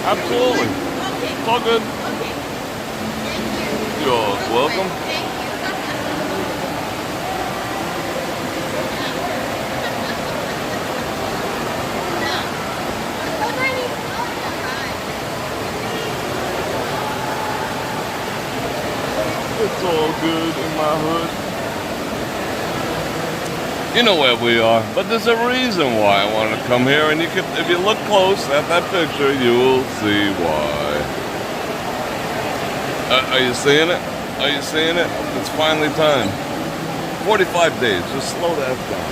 Absolutely. It's all good. You're welcome. It's all good in my hood. You know where we are, but there's a reason why I wanted to come here, and you can, if you look close at that picture, you will see why. Are you seeing it? Are you seeing it? It's finally time. 45 days. Just slow that down.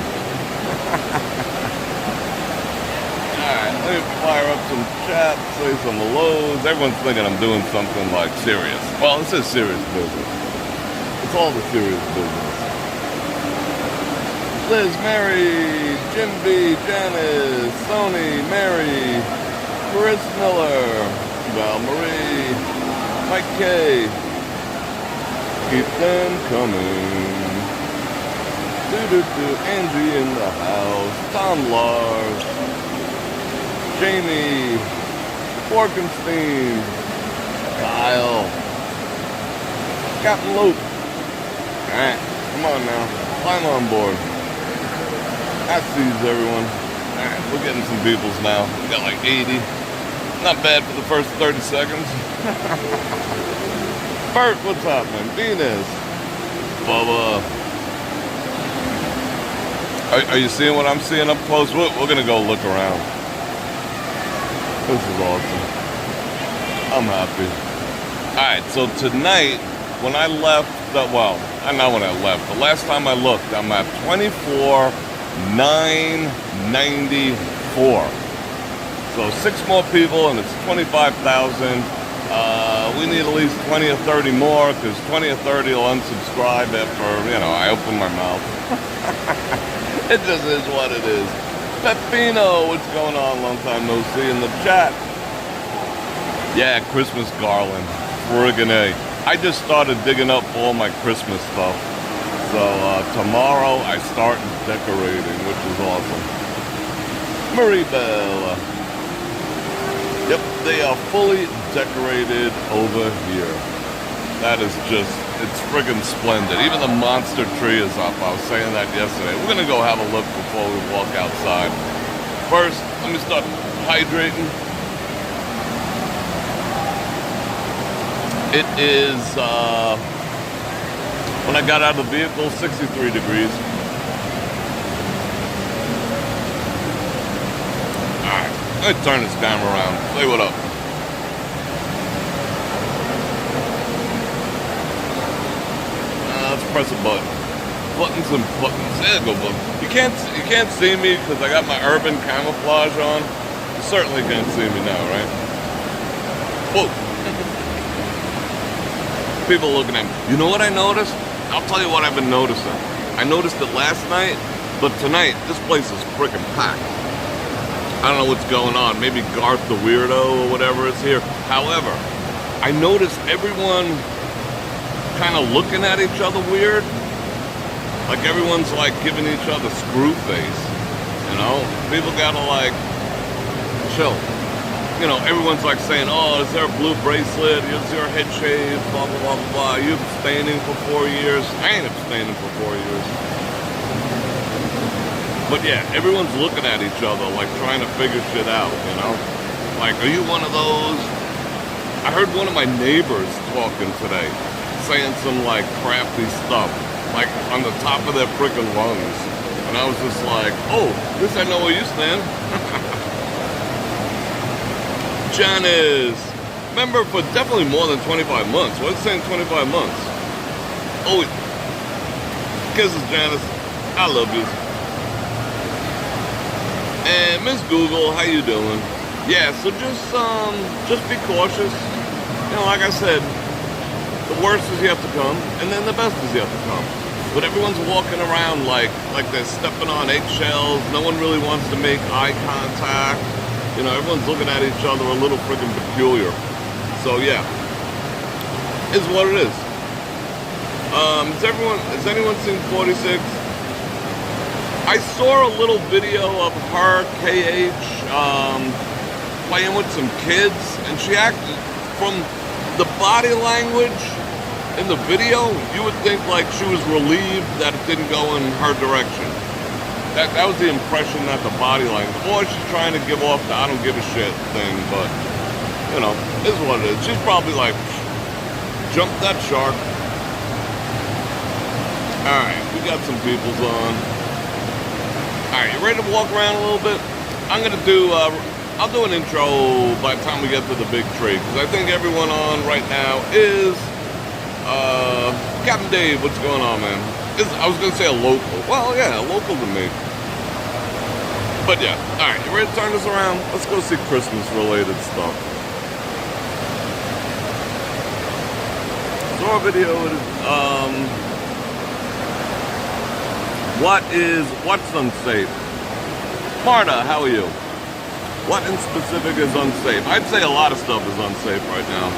Alright, let me fire up some chat, say some hellos. Everyone's thinking I'm doing something like serious. Well, this is serious business. It's all the serious business. Liz, Mary, Jim B, Janice, Sony, Mary, Chris Miller, Val Marie, Mike K. Keep them coming. Angie in the house. Tom Lars. Jamie. Borkenstein. Kyle. Captain Luke. Alright, come on now. Climb on board. That sees everyone. Alright, we're getting some peoples now. We got like 80. Not bad for the first 30 seconds. Bert, what's happening? Venus. Bubba. Are you seeing what I'm seeing up close? We're going to go look around. This is awesome. I'm happy. Alright, so tonight, when I left, well, not when I left. The last time I looked, I'm at 24,994. So 6 more people, and it's 25,000. We need at least 20 or 30 more, because 20 or 30 will unsubscribe after, I open my mouth. It just is what it is. Peppino, what's going on? Long time no see in the chat. Yeah, Christmas garland. Friggin' A. I just started digging up all my Christmas stuff. So tomorrow I start decorating, which is awesome. Marie Belle. Yep, they are fully decorated over here. That is just, it's friggin' splendid. Even the monster tree is up. I was saying that yesterday. We're gonna go have a look before we walk outside. First, let me start hydrating. It is, when I got out of the vehicle, 63 degrees. Alright, let me turn this camera around. Say what up. Let's press a button. Buttons and buttons. There you go, button. You can't see me because I got my urban camouflage on. You certainly can't see me now, right? Whoa. People looking at me. You know what I noticed? I'll tell you what I've been noticing. I noticed it last night, but tonight, this place is freaking packed. I don't know what's going on. Maybe Garth the Weirdo or whatever is here. However, I noticed everyone kind of looking at each other weird. Like everyone's like giving each other screw face. People gotta like chill. Everyone's like saying, oh, is there a blue bracelet? Is there a head shave? Blah, blah, blah, blah, blah. Are you abstaining for 4 years? I ain't abstaining for 4 years. But yeah, everyone's looking at each other like trying to figure shit out, Like, are you one of those? I heard one of my neighbors talking today, saying some like crafty stuff, like on the top of their freaking lungs. And I was just like, oh, this I know where you stand. Janice, remember for definitely more than 25 months. What's saying 25 months? Oh, kisses, Janice. I love you. And Miss Google, how you doing? Yeah, so just be cautious. Like I said, the worst is yet to come, and then the best is yet to come. But everyone's walking around like they're stepping on eggshells. No one really wants to make eye contact. Everyone's looking at each other a little freaking peculiar. So yeah, is what it is. Has anyone seen 46? I saw a little video of her, KH, playing with some kids, and she acted, from the body language in the video, you would think like she was relieved that it didn't go in her direction. That was the impression, that the body language. Or she's trying to give off the I don't give a shit thing, but, you know, is what it is. She's probably like, jump that shark. Alright, we got some peoples on. Alright, you ready to walk around a little bit? I'm going to do, I'll do an intro by the time we get to the big tree, because I think everyone on right now is, Captain Dave, what's going on, man? I was going to say a local. Well, yeah, a local to me. But yeah, alright, you ready to turn this around? Let's go see Christmas-related stuff. So our video is, what's unsafe? Marta, how are you? What in specific is unsafe? I'd say a lot of stuff is unsafe right now.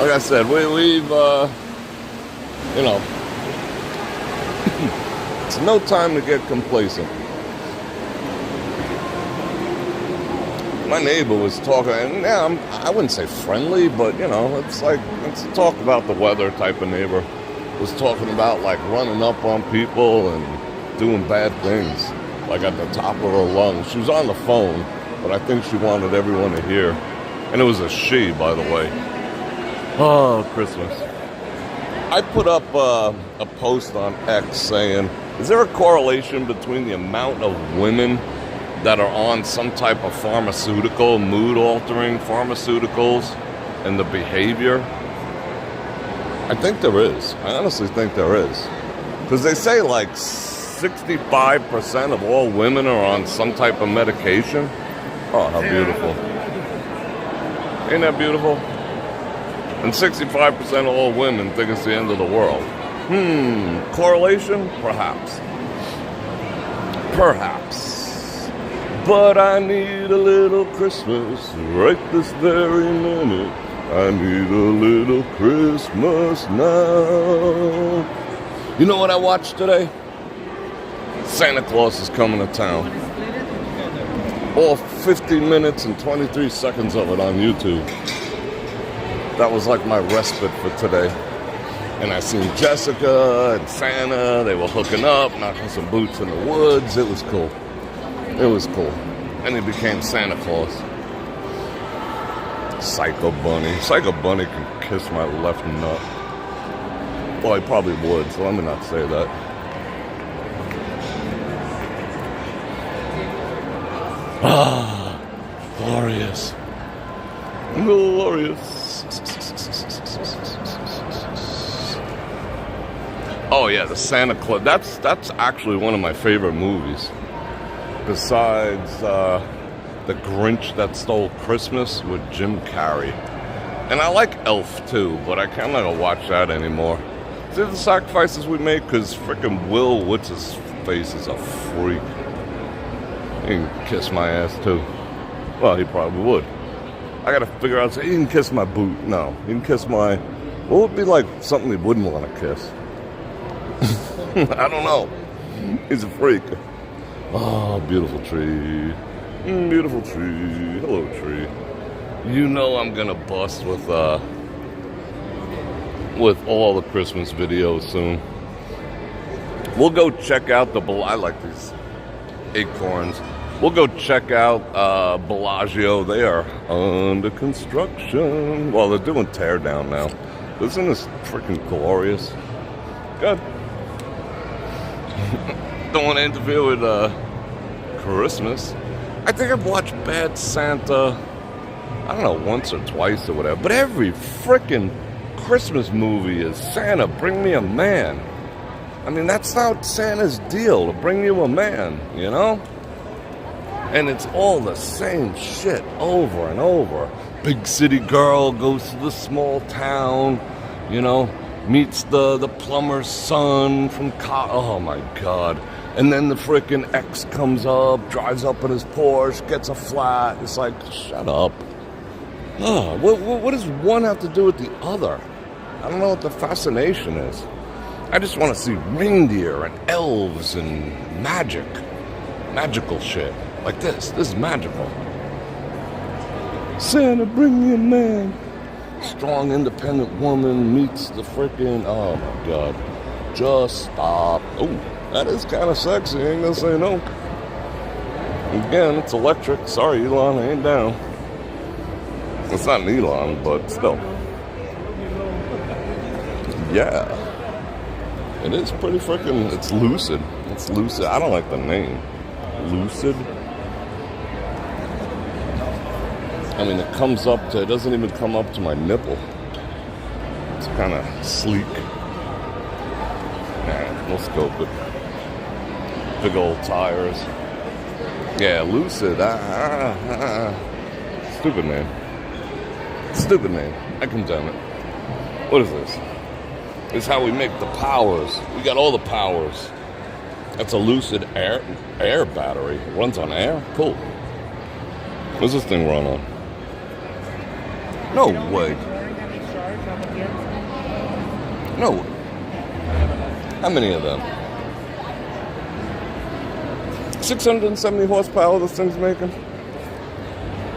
Like I said, we've, you know, it's no time to get complacent. My neighbor was talking, and yeah, I wouldn't say friendly, but, you know, it's like, it's a talk about the weather type of neighbor. Was talking about, like, running up on people and doing bad things, like at the top of her lungs. She was on the phone, but I think she wanted everyone to hear. And it was a she, by the way. Oh, Christmas. I put up a post on X saying, is there a correlation between the amount of women that are on some type of pharmaceutical, mood-altering pharmaceuticals, and the behavior? I think there is. I honestly think there is. Because they say like 65% of all women are on some type of medication. Oh, how beautiful. Ain't that beautiful? And 65% of all women think it's the end of the world. Correlation? Perhaps. Perhaps. But I need a little Christmas right this very minute. I need a little Christmas now. You know what I watched today? Santa Claus is coming to town. All 15 minutes and 23 seconds of it on YouTube. That was like my respite for today. And I seen Jessica and Santa. They were hooking up, knocking some boots in the woods. It was cool. It was cool. And he became Santa Claus. Psycho Bunny. Psycho Bunny can kiss my left nut. Well, he probably would, so let me not say that. Ah, glorious. Glorious. Oh yeah, the Santa Claus. That's actually one of my favorite movies. Besides The Grinch That Stole Christmas with Jim Carrey. And I like Elf too, but I can't let watch that anymore. See the sacrifices we make? Because frickin' Will, what's his face, is a freak. He can kiss my ass too. Well, he probably would. I gotta figure out, he can kiss my boot. No, he can kiss my... What would be like something he wouldn't want to kiss? I don't know. He's a freak. Oh, beautiful tree. Beautiful tree. Hello, tree. You know I'm gonna bust with all the Christmas videos soon. We'll go check out the... I like these acorns. We'll go check out Bellagio. They are under construction. Well, they're doing tear down now. Isn't this freaking glorious? Good. Don't want to interfere with Christmas. I think I've watched Bad Santa, I don't know, once or twice or whatever. But every freaking Christmas movie is Santa, bring me a man. I mean, that's not Santa's deal, to bring you a man, you know? And it's all the same shit over and over. Big city girl goes to the small town, you know, meets the plumber's son from oh my God. And then the frickin' ex comes up, drives up in his Porsche, gets a flat. It's like, shut up. Oh, what does one have to do with the other? I don't know what the fascination is. I just want to see reindeer and elves and magic. magical shit. Like this. This is magical. Santa, bring me a man. Strong, independent woman meets the freaking... Oh, my God. Just stop. Oh, that is kind of sexy. I ain't gonna say no. Again, it's electric. Sorry, Elon, I ain't down. It's not an Elon, but still. Yeah. It is pretty freaking... It's Lucid. It's Lucid. I don't like the name. Lucid. I mean, it comes up to... It doesn't even come up to my nipple. It's kind of sleek. Nah, we'll scope it. Big old tires. Yeah, Lucid. Stupid name. Stupid name. I condemn it. What is this? This is how we make the powers. We got all the powers. That's a Lucid air battery. It runs on air? Cool. What's this thing run on? No way. No. How many of them? 670 horsepower this thing's making?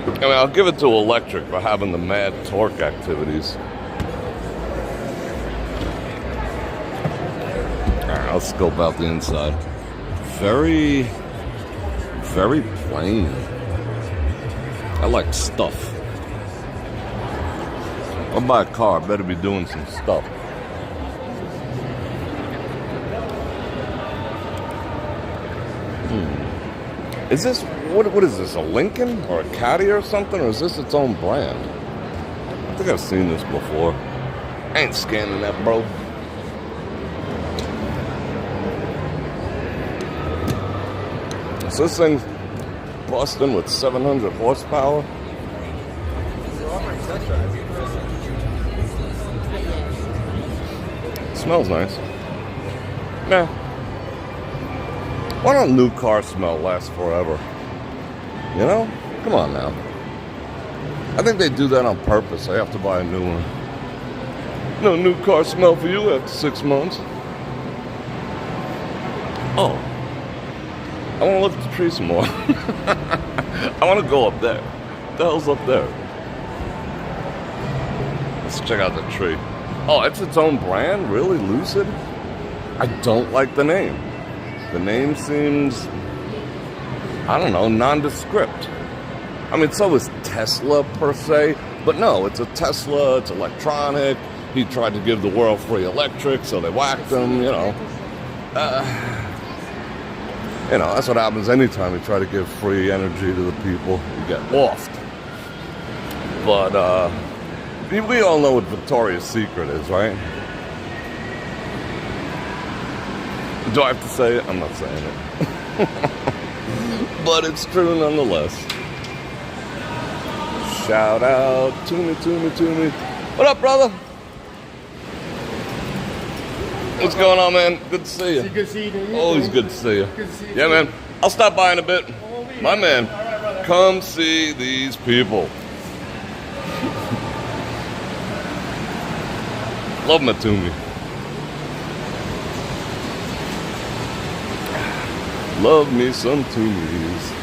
I mean, I'll give it to electric for having the mad torque activities. Alright, I'll scope out the inside. Very, very plain. I like stuff. I'll buy a car, I better be doing some stuff. Is this, what is this, a Lincoln or a Caddy or something? Or is this its own brand? I think I've seen this before. I ain't scanning that, bro. So this thing's busting with 700 horsepower. Smells nice. Yeah. Why don't new car smell last forever? You know? Come on now. I think they do that on purpose. I have to buy a new one. No new car smell for you after 6 months. Oh. I want to look at the tree some more. I want to go up there. What the hell's up there? Let's check out the tree. Oh, it's its own brand? Really? Lucid? I don't like the name. The name seems, I don't know, nondescript. I mean, so is Tesla per se, but no, it's a Tesla, it's electronic. He tried to give the world free electric, so they whacked him, you know. That's what happens anytime you try to give free energy to the people. You get offed. But, we all know what Victoria's Secret is, right? Do I have to say it? I'm not saying it. But it's true nonetheless. Shout out, Tumi. What up, brother? What's going on, man? Good to see you. Good to see you. Always good to see you. Good to see you. Yeah, man. I'll stop by in a bit. My man, come see these people. Love my Tumi. Love me some Tumis.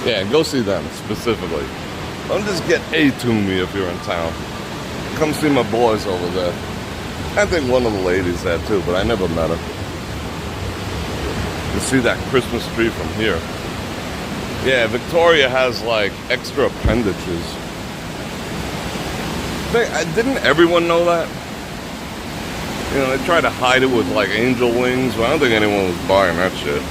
Yeah, go see them specifically. Don't just get a Tumi if you're in town. Come see my boys over there. I think one of the ladies had too, but I never met her. You see that Christmas tree from here. Yeah, Victoria has like extra appendages. Didn't everyone know that? You know, they try to hide it with like angel wings, but I don't think anyone was buying that shit.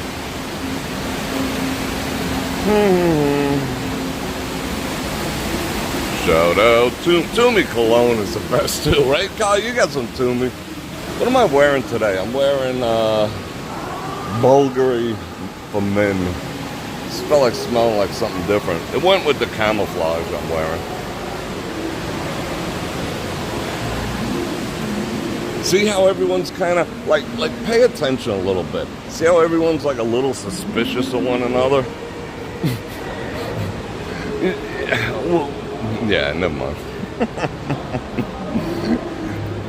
Shout out to Tumi cologne is the best too, right? Kyle, you got some Tumi. What am I wearing today? I'm wearing Bulgari for men. It smelling like something different. It went with the camouflage I'm wearing. See how everyone's kind of like pay attention a little bit. See how everyone's like a little suspicious of one another? Yeah, never mind.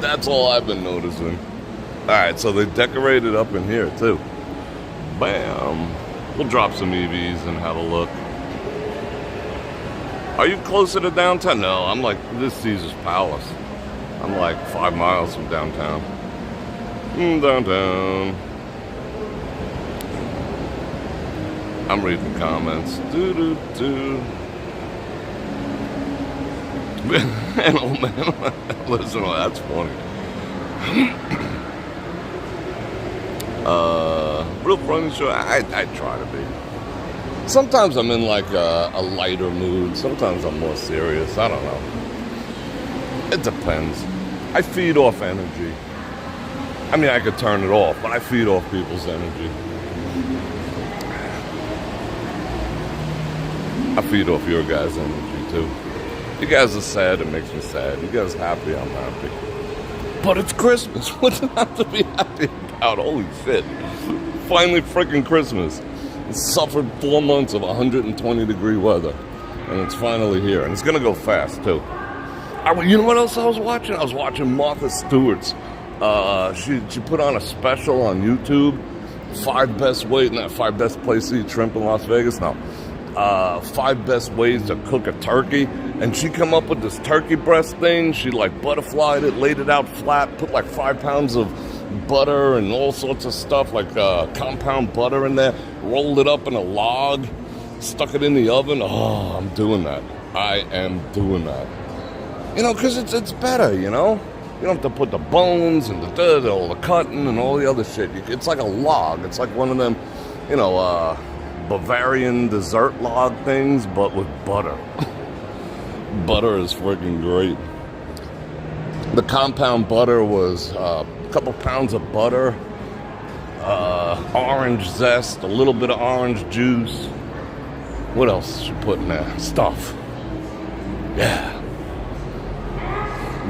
That's all I've been noticing. Alright, so they decorated up in here too. Bam. We'll drop some EVs and have a look. Are you closer to downtown? No, I'm like this Caesar's Palace. I'm like 5 miles from downtown. Downtown. I'm reading comments. Do. And old man, listen, that's funny. Real funny show. I try to be. Sometimes I'm in like a lighter mood. Sometimes I'm more serious. I don't know. It depends. I feed off energy. I mean, I could turn it off, but I feed off people's energy. I feed off your guys' energy too. You guys are sad, it makes me sad. You guys happy, I'm happy. But it's Christmas. What do I have to be happy about? Holy shit. Finally freaking Christmas. It suffered 4 months of 120-degree weather. And it's finally here. And it's going to go fast, too. You know what else I was watching? I was watching Martha Stewart's. She put on a special on YouTube. 5 best ways, not 5 best places to eat shrimp in Las Vegas. No. 5 best ways to cook a turkey. And she come up with this turkey breast thing. She like butterflied it, laid it out flat, put like 5 pounds of butter and all sorts of stuff, like compound butter in there, rolled it up in a log, stuck it in the oven. Oh, I'm doing that. I am doing that. You know, because it's better, you know? You don't have to put the bones and all the cutting and all the other shit. It's like a log. It's like one of them, you know, Bavarian dessert log things, but with butter. Butter is freaking great. The compound butter was a couple pounds of butter, orange zest, a little bit of orange juice. What else should put in there? Stuff. Yeah.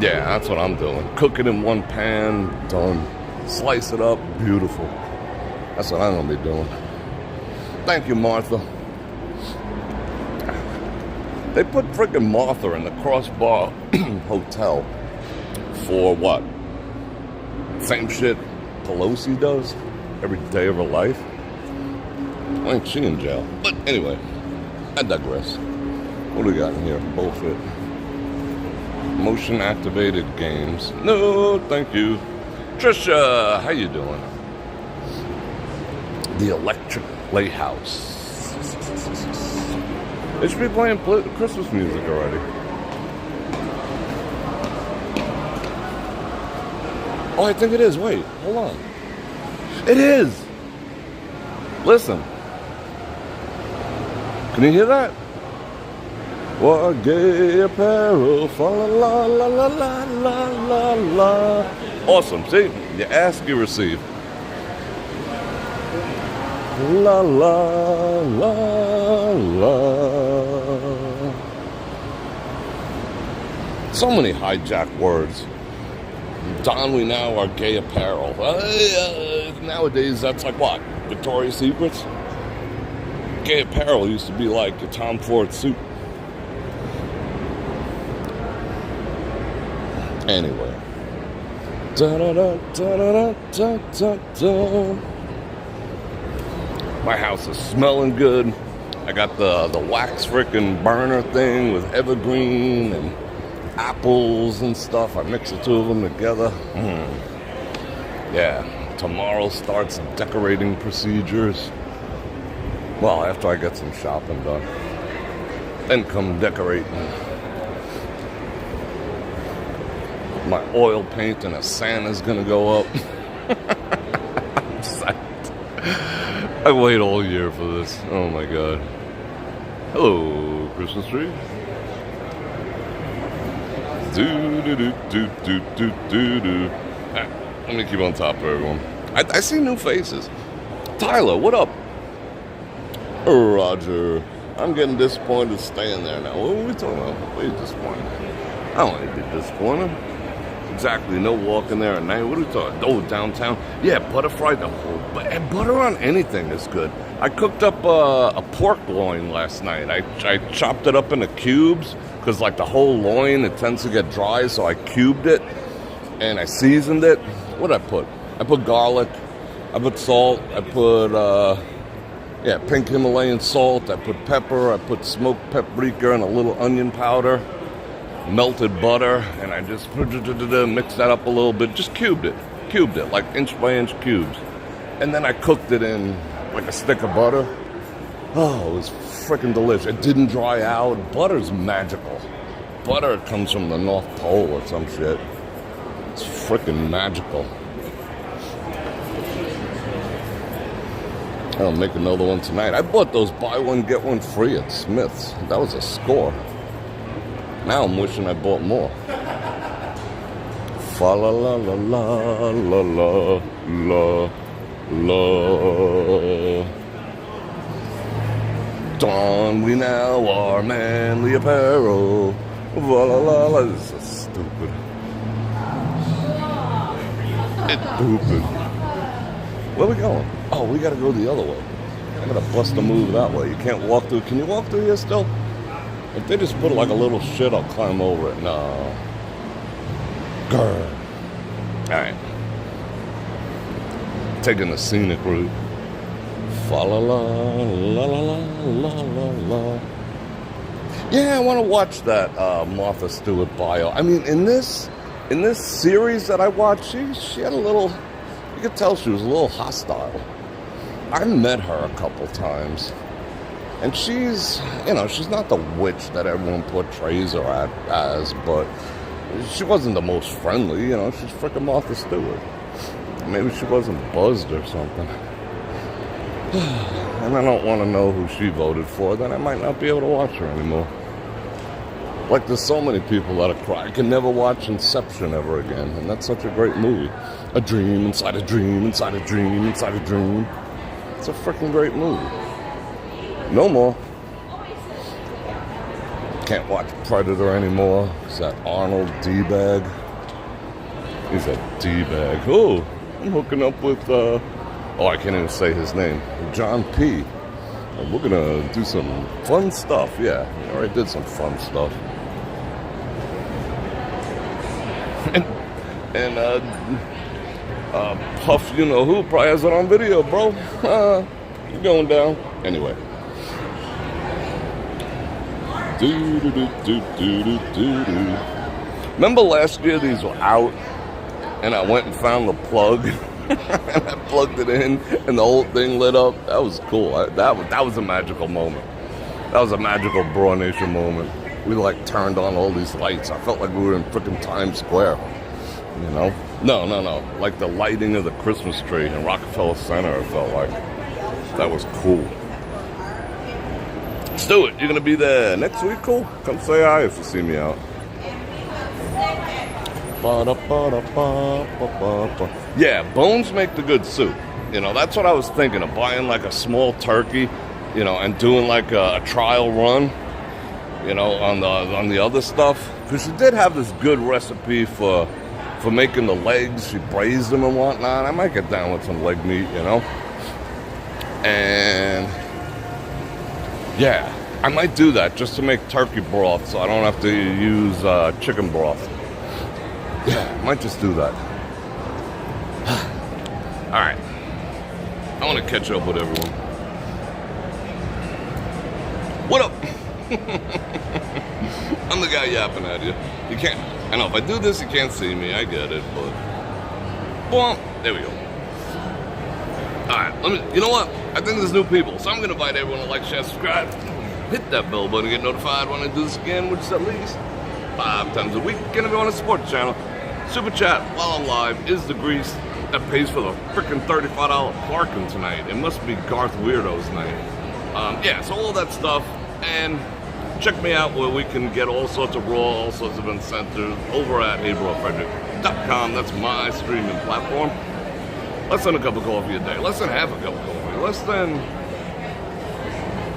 Yeah, that's what I'm doing. Cook it in one pan, done. Slice it up, beautiful. That's what I'm gonna be doing. Thank you, Martha. They put freaking Martha in the Crossbar Hotel for what? Same shit Pelosi does every day of her life. I think she in jail. But anyway, I digress. What do we got in here? Bullshit. Motion activated games. No, thank you. Trisha, how you doing? The Electric Playhouse. They should be playing Christmas music already. Oh, I think it is. Wait, hold on. It is. Listen. Can you hear that? What gay apparel, fa la la la la la la la. Awesome. See, you ask, you receive. La la la la. So many hijacked words. Don we now are gay apparel. Nowadays, that's like what? Victoria's Secrets? Gay apparel used to be like a Tom Ford suit. Anyway. My house is smelling good. I got the wax frickin' burner thing with evergreen and apples and stuff. I mix the two of them together. Yeah, tomorrow starts decorating procedures. Well, after I get some shopping done. Then come decorating. My oil paint and a Santa's gonna go up. I'm psyched. I wait all year for this. Oh my god. Hello, Christmas tree. Do. Let me keep on top of everyone. I see new faces. Tyler, what up? Roger. I'm getting disappointed staying there now. What are we talking about? What are you disappointed? I don't want to be disappointed. Exactly, no walking there at night. What are we talking? Oh, downtown. Yeah, butter fried. Butter on anything is good. I cooked up a pork loin last night. I chopped it up into cubes because like the whole loin, it tends to get dry, so I cubed it and I seasoned it. What did I put? I put garlic, I put salt, I put, pink Himalayan salt, I put pepper, I put smoked paprika and a little onion powder, melted butter, and I just mixed that up a little bit, just cubed it, like inch by inch cubes. And then I cooked it in like a stick of butter. Oh, it was freaking delicious. It didn't dry out. Butter's magical. Butter comes from the North Pole or some shit. It's freaking magical. I'll make another one tonight. I bought those buy one, get one free at Smith's. That was a score. Now I'm wishing I bought more. Fa la la la la la la la. Don we now our manly apparel. Fa la la la. This is stupid. It's stupid. Where are we going? Oh, we gotta go the other way. I'm gonna bust a move that way. You can't walk through. Can you walk through here still? If they just put like a little shit, I'll climb over it. No. Grr. Alright. Taking the scenic route. Fa la la la la la la la. Yeah, I want to watch that Martha Stewart bio. I mean, in this series that I watched, she had a little. You could tell she was a little hostile. I met her a couple times. And she's not the witch that everyone portrays her as, but she wasn't the most friendly, she's freaking Martha Stewart. Maybe she wasn't buzzed or something. And I don't want to know who she voted for, then I might not be able to watch her anymore. Like, there's so many people that are crying. I can never watch Inception ever again, and that's such a great movie. A dream inside a dream inside a dream inside a dream. It's a freaking great movie. No more. Can't watch Predator anymore. It's that Arnold D-bag. He's a D-bag. Oh, I'm hooking up with, I can't even say his name. John P. And we're gonna do some fun stuff. Yeah, we already did some fun stuff. and Puff, you know who, probably has it on video, bro. You're going down. Anyway. Remember last year these were out and I went and found the plug and I plugged it in and the whole thing lit up? That was cool. That was a magical moment. That was a magical Bror Nation moment. We like turned on all these lights. I felt like we were in freaking Times Square. No. Like the lighting of the Christmas tree in Rockefeller Center, it felt like. That was cool. Let's do it. You're going to be there next week, cool? Come say hi if you see me out. Yeah, bones make the good soup. That's what I was thinking of, buying like a small turkey, and doing like a trial run, on the other stuff. Because she did have this good recipe for making the legs. She braised them and whatnot. I might get down with some leg meat, And yeah, I might do that just to make turkey broth so I don't have to use chicken broth. Yeah, I might just do that. Alright. I want to catch up with everyone. What up? I'm the guy yapping at you. You can't. I know, if I do this, you can't see me. I get it, but. Boom. There we go. Alright, you know what? I think there's new people, so I'm going to invite everyone to like, share, subscribe. Hit that bell button to get notified when I do this again, which is at least 5 times a week. And if you want to support the channel, Super Chat while I'm live is the grease that pays for the freaking $35 parking tonight. It must be Garth Weirdo's night. So all that stuff. And check me out where we can get all sorts of raw, all sorts of incentives over at brorfredrik.com. That's my streaming platform. Less than a cup of coffee a day. Less than half a cup of coffee. Less than...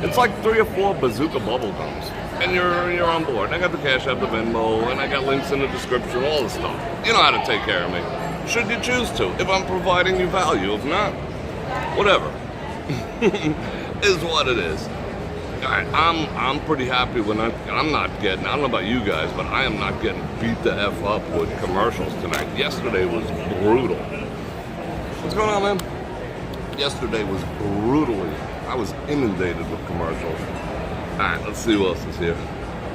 It's like 3 or 4 bazooka bubble gums. And you're on board. And I got the Cash App, the Venmo, and I got links in the description, all this stuff. You know how to take care of me. Should you choose to, if I'm providing you value. If not, whatever. Is what it is. Alright, I'm pretty happy when I'm not getting, I don't know about you guys, but I am not getting beat the F up with commercials tonight. Yesterday was brutal. What's going on, man? Yesterday was brutally, I was inundated with commercials. All right, let's see who else is here.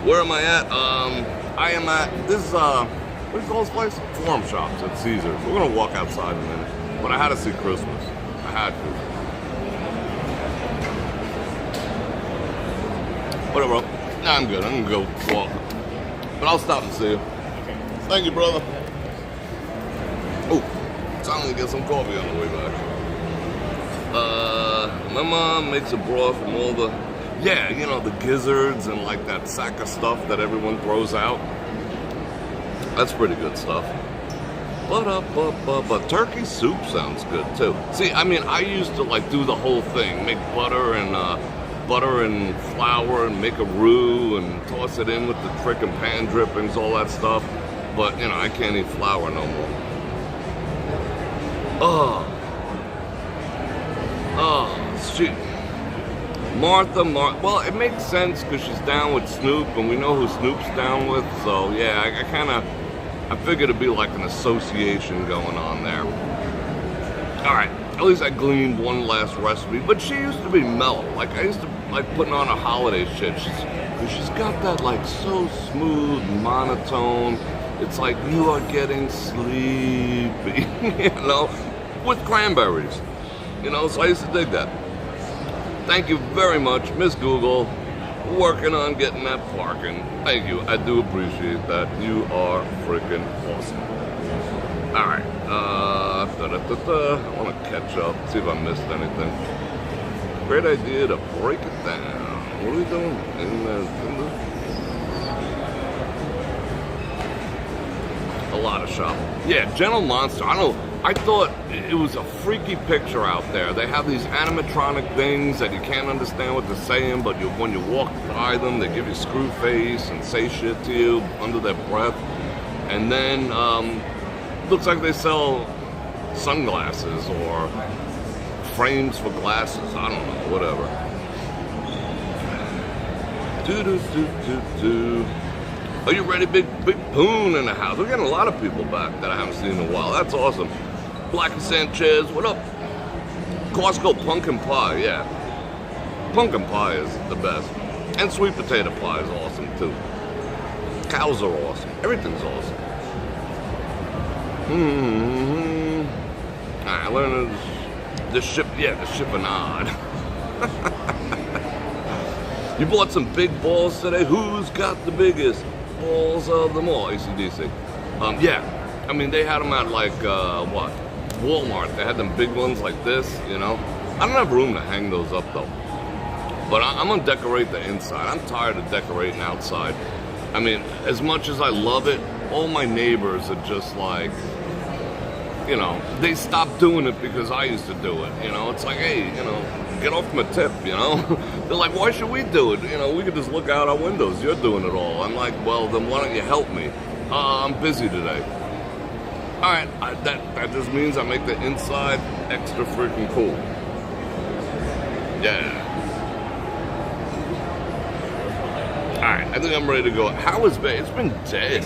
Where am I at? I am at, this is, what do you call this place? Forum Shops at Caesars. We're gonna walk outside in a minute. But I had to see Christmas. I had to. Whatever. Nah, I'm good. I'm gonna go walk. But I'll stop and see you. Thank you, brother. Oh, time to get some coffee on the way back. My mom makes a broth from all the, yeah, you know, the gizzards and like that sack of stuff that everyone throws out. That's pretty good stuff. But turkey soup sounds good too. See, I mean, I used to like do the whole thing, make butter and flour and make a roux and toss it in with the frickin' pan drippings, all that stuff. But you know, I can't eat flour no more. She, Martha, well, it makes sense because she's down with Snoop, and we know who Snoop's down with, so yeah, I figured it'd be like an association going on there. Alright, at least I gleaned one last recipe, but she used to be mellow, like I used to like putting on her holiday shit, she's got that like so smooth, monotone, it's like you are getting sleepy, you know, with cranberries, you know, so I used to dig that. Thank you very much, Miss Google, working on getting that parking. Thank you, I do appreciate that. You are freaking awesome. All right, I want to catch up, see if I missed anything. Great idea to break it down. What are we doing? A lot of shopping. Yeah, Gentle Monster. I thought it was a freaky picture out there. They have these animatronic things that you can't understand what they're saying, but when you walk by them, they give you screw face and say shit to you under their breath. And then, looks like they sell sunglasses or frames for glasses. I don't know, whatever. Are you ready? Big Poon in the house. We're getting a lot of people back that I haven't seen in a while. That's awesome. Blackie Sanchez, what up? Costco pumpkin pie, yeah. Pumpkin pie is the best. And sweet potato pie is awesome too. Cows are awesome. Everything's awesome. I learned the chiffonade. You bought some big balls today. Who's got the biggest balls of them all? AC/DC. Yeah. I mean, they had them at like, what? Walmart. They had them big ones like this, you know. I don't have room to hang those up though. But I'm gonna decorate the inside. I'm tired of decorating outside. I mean, as much as I love it, all my neighbors are just like, you know, they stopped doing it because I used to do it. You know, it's like, hey, you know, get off my tip, you know? They're like, why should we do it? You know, we could just look out our windows. You're doing it all. I'm like, well, then why don't you help me? I'm busy today. All right, that just means I make the inside extra freaking cool. Yeah. All right, I think I'm ready to go. How is Vegas? It's been dead.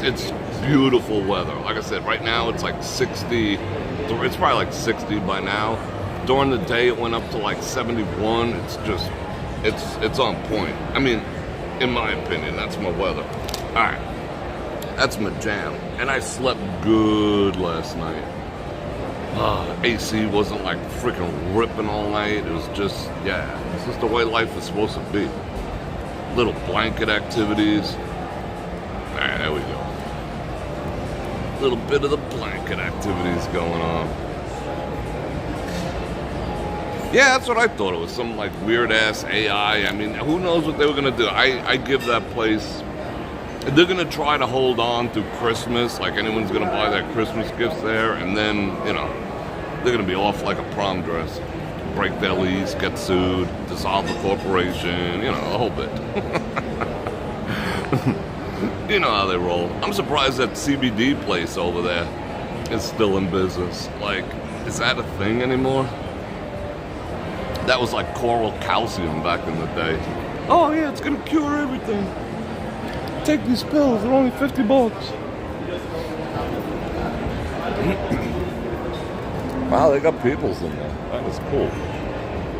It's beautiful weather. Like I said, right now it's like 60. It's probably like 60 by now. During the day it went up to like 71. It's just, it's on point. I mean, in my opinion, that's my weather. All right, that's my jam. And I slept good last night. AC wasn't like freaking ripping all night. It was just, yeah, it's just the way life is supposed to be. Little blanket activities. All right, there we go. Little bit of the blanket activities going on. Yeah, that's what I thought it was. Some like weird ass AI. I mean, who knows what they were gonna do? I give that place. They're gonna try to hold on through Christmas, like anyone's gonna buy their Christmas gifts there, and then, you know, they're gonna be off like a prom dress. Break their lease, get sued, dissolve the corporation, you know, the whole bit. You know how they roll. I'm surprised that CBD place over there is still in business. Like, is that a thing anymore? That was like coral calcium back in the day. Oh yeah, it's gonna cure everything. Take these pills, they're only $50. Wow, they got peoples in there. That is cool.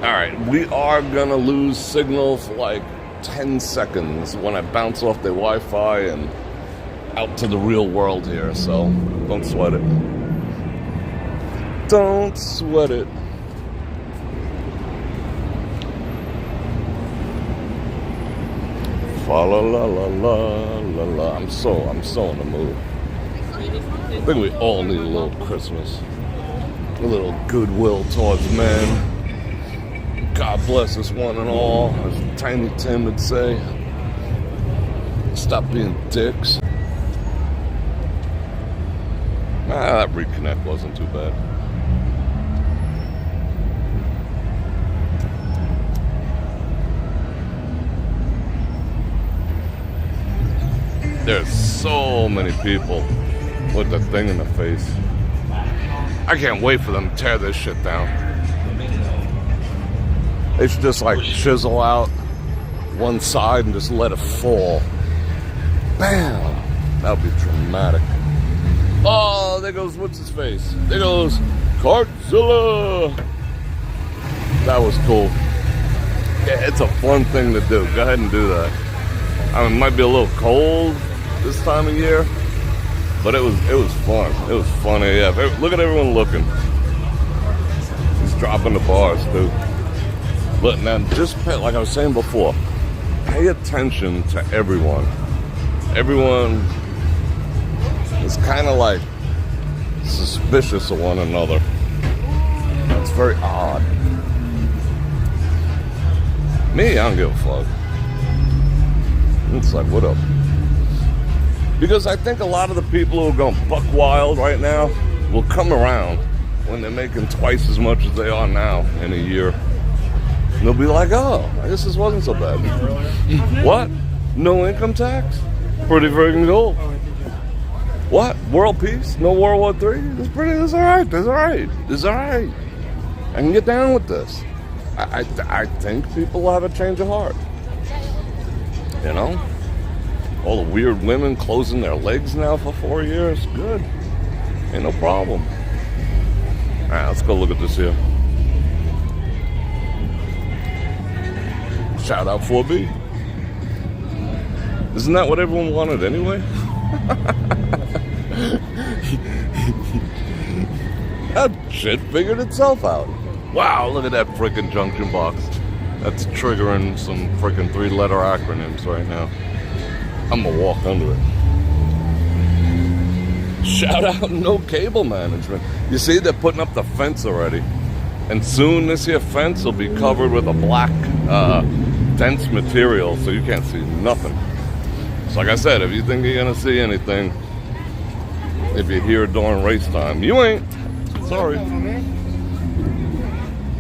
All right, we are gonna lose signal for like 10 seconds when I bounce off the Wi-Fi and out to the real world here, so don't sweat it. Don't sweat it. Fa la la la la la la. I'm so in the mood. I think we all need a little Christmas. A little goodwill towards men. God bless us one and all, as Tiny Tim would say. Stop being dicks. That reconnect wasn't too bad. There's so many people with the thing in the face. I can't wait for them to tear this shit down. They should just like chisel out one side and just let it fall. Bam! That would be dramatic. Oh, there goes what's his face? There goes Cartzilla. That was cool. Yeah, it's a fun thing to do. Go ahead and do that. I mean, it might be a little cold this time of year, but it was fun. It was funny. Yeah, look at everyone looking. He's dropping the bars too. But now, just pay, like I was saying before, pay attention to everyone. Everyone is kind of like suspicious of one another. It's very odd. Me, I don't give a fuck. It's like, what up? Because I think a lot of the people who are going buck wild right now will come around when they're making twice as much as they are now in a year. And they'll be like, oh, I guess this wasn't so bad. What? No income tax? Pretty friggin' cool. What? World peace? No World War III? That's alright. That's alright. That's alright. I can get down with this. I think people will have a change of heart. You know? All the weird women closing their legs now for 4 years. Good. Ain't no problem. Alright, let's go look at this here. Shout out 4B. Isn't that what everyone wanted anyway? That shit figured itself out. Wow, look at that frickin' junction box. That's triggering some frickin' 3-letter acronyms right now. I'm gonna walk under it. Shout out no cable management. You see, they're putting up the fence already. And soon this here fence will be covered with a black, dense material, so you can't see nothing. So like I said, if you think you're gonna see anything, if you're here during race time, you ain't. Sorry.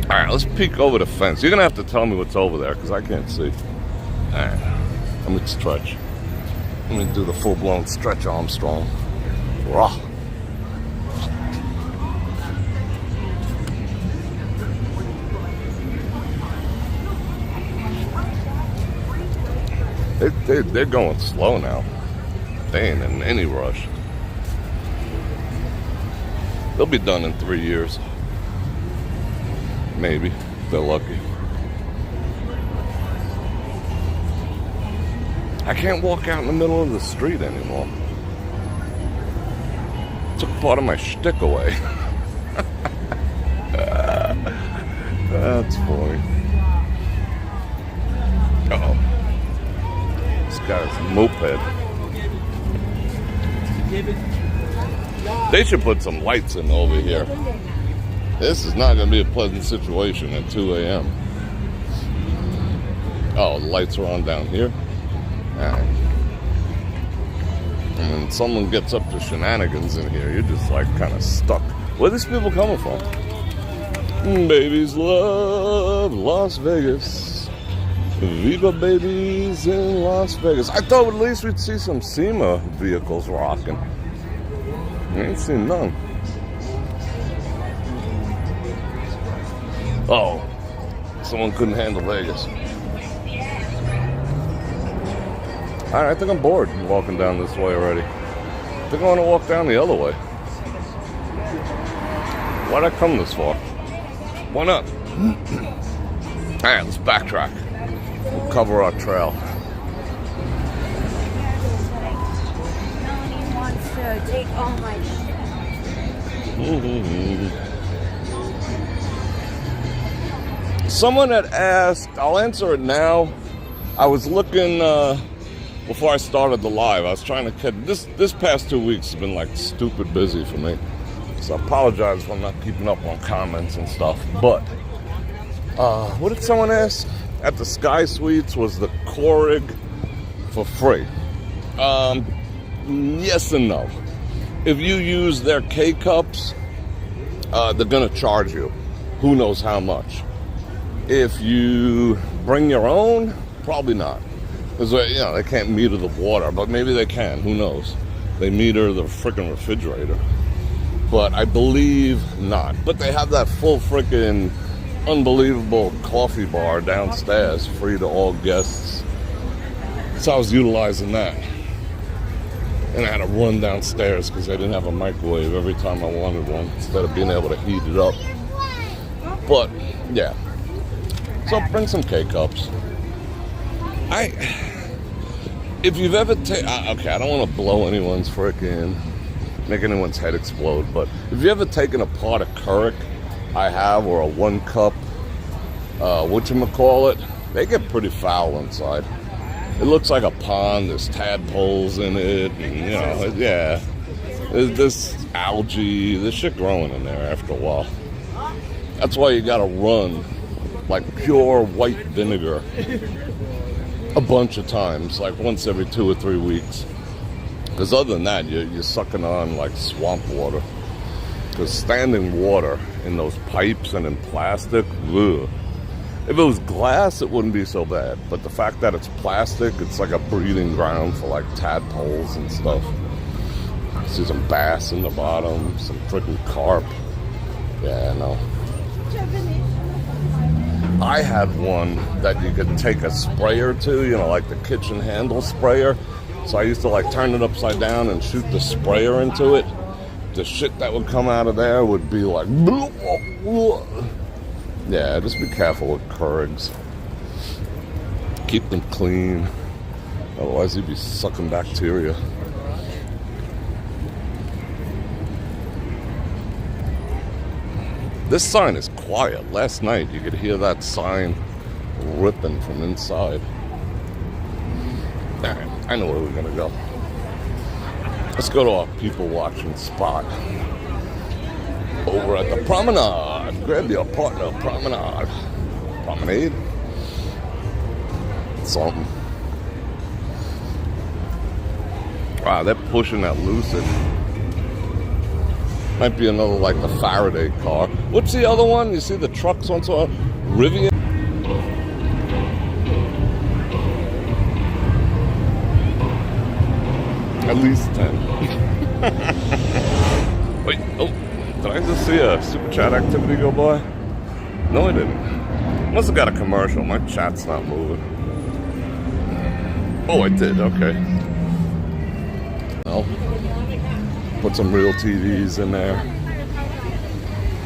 Alright, let's peek over the fence. You're gonna have to tell me what's over there, because I can't see. Alright, let me stretch. Let me do the full-blown stretch Armstrong. Raw. They're going slow now. They ain't in any rush. They'll be done in 3 years. Maybe. If they're lucky. I can't walk out in the middle of the street anymore. Took part of my shtick away. That's funny. Uh-oh. This guy's moped. They should put some lights in over here. This is not going to be a pleasant situation at 2 a.m. Oh, the lights are on down here. Alright. And when someone gets up to shenanigans in here, you're just like kind of stuck. Where are these people coming from? Babies love Las Vegas. Viva babies in Las Vegas. I thought at least we'd see some SEMA vehicles rocking. I ain't seen none. Oh, someone couldn't handle Vegas. Alright, I think I'm bored walking down this way already. I think I want to walk down the other way. Why'd I come this far? Why not? Alright, let's backtrack. We'll cover our trail. Melanie wants to take all my Someone had asked, I'll answer it now. I was looking before I started the live. I was trying to catch this past 2 weeks has been like stupid busy for me. So I apologize if I'm not keeping up on comments and stuff. But what did someone ask? At the Sky Suites, was the Keurig for free? Yes and no. If you use their K-cups, they're gonna charge you. Who knows how much? If you bring your own, probably not. Because, you know, they can't meter the water, but maybe they can, who knows? They meter the freaking refrigerator. But I believe not. But they have that full freaking unbelievable coffee bar downstairs, free to all guests. So I was utilizing that. And I had to run downstairs because they didn't have a microwave every time I wanted one, instead of being able to heat it up. But, yeah. So bring some K-cups. If you've ever taken, okay, I don't want to blow anyone's freaking, make anyone's head explode, but if you ever taken apart a Keurig, I have, or a 1 cup, whatchamacallit, they get pretty foul inside. It looks like a pond, there's tadpoles in it, and, you know, yeah, there's this algae, there's shit growing in there after a while. That's why you gotta run like pure white vinegar a bunch of times, like once every 2 or 3 weeks. Because other than that, you're sucking on like swamp water. Because standing water in those pipes and in plastic, ugh. If it was glass, it wouldn't be so bad. But the fact that it's plastic, it's like a breeding ground for like tadpoles and stuff. See some bass in the bottom, some freaking carp. Yeah, no. I had one that you could take a sprayer to, you know, like the kitchen handle sprayer. So I used to like turn it upside down and shoot the sprayer into it. The shit that would come out of there would be like, yeah, just be careful with Keurigs. Keep them clean. Otherwise you'd be sucking bacteria. This sign is quiet. Last night you could hear that sign ripping from inside. Alright, I know where we're gonna go. Let's go to our people watching spot. Over at the Promenade. Grab your partner, Promenade. Promenade? Something. Wow, they're pushing that Lucid. Might be another like the Faraday car. What's the other one? You see the trucks once on Rivian? At least 10. Wait, oh, did I just see a super chat activity go by? No, I didn't. Must have got a commercial. My chat's not moving. Oh, I did, okay. Well, put some real TVs in there.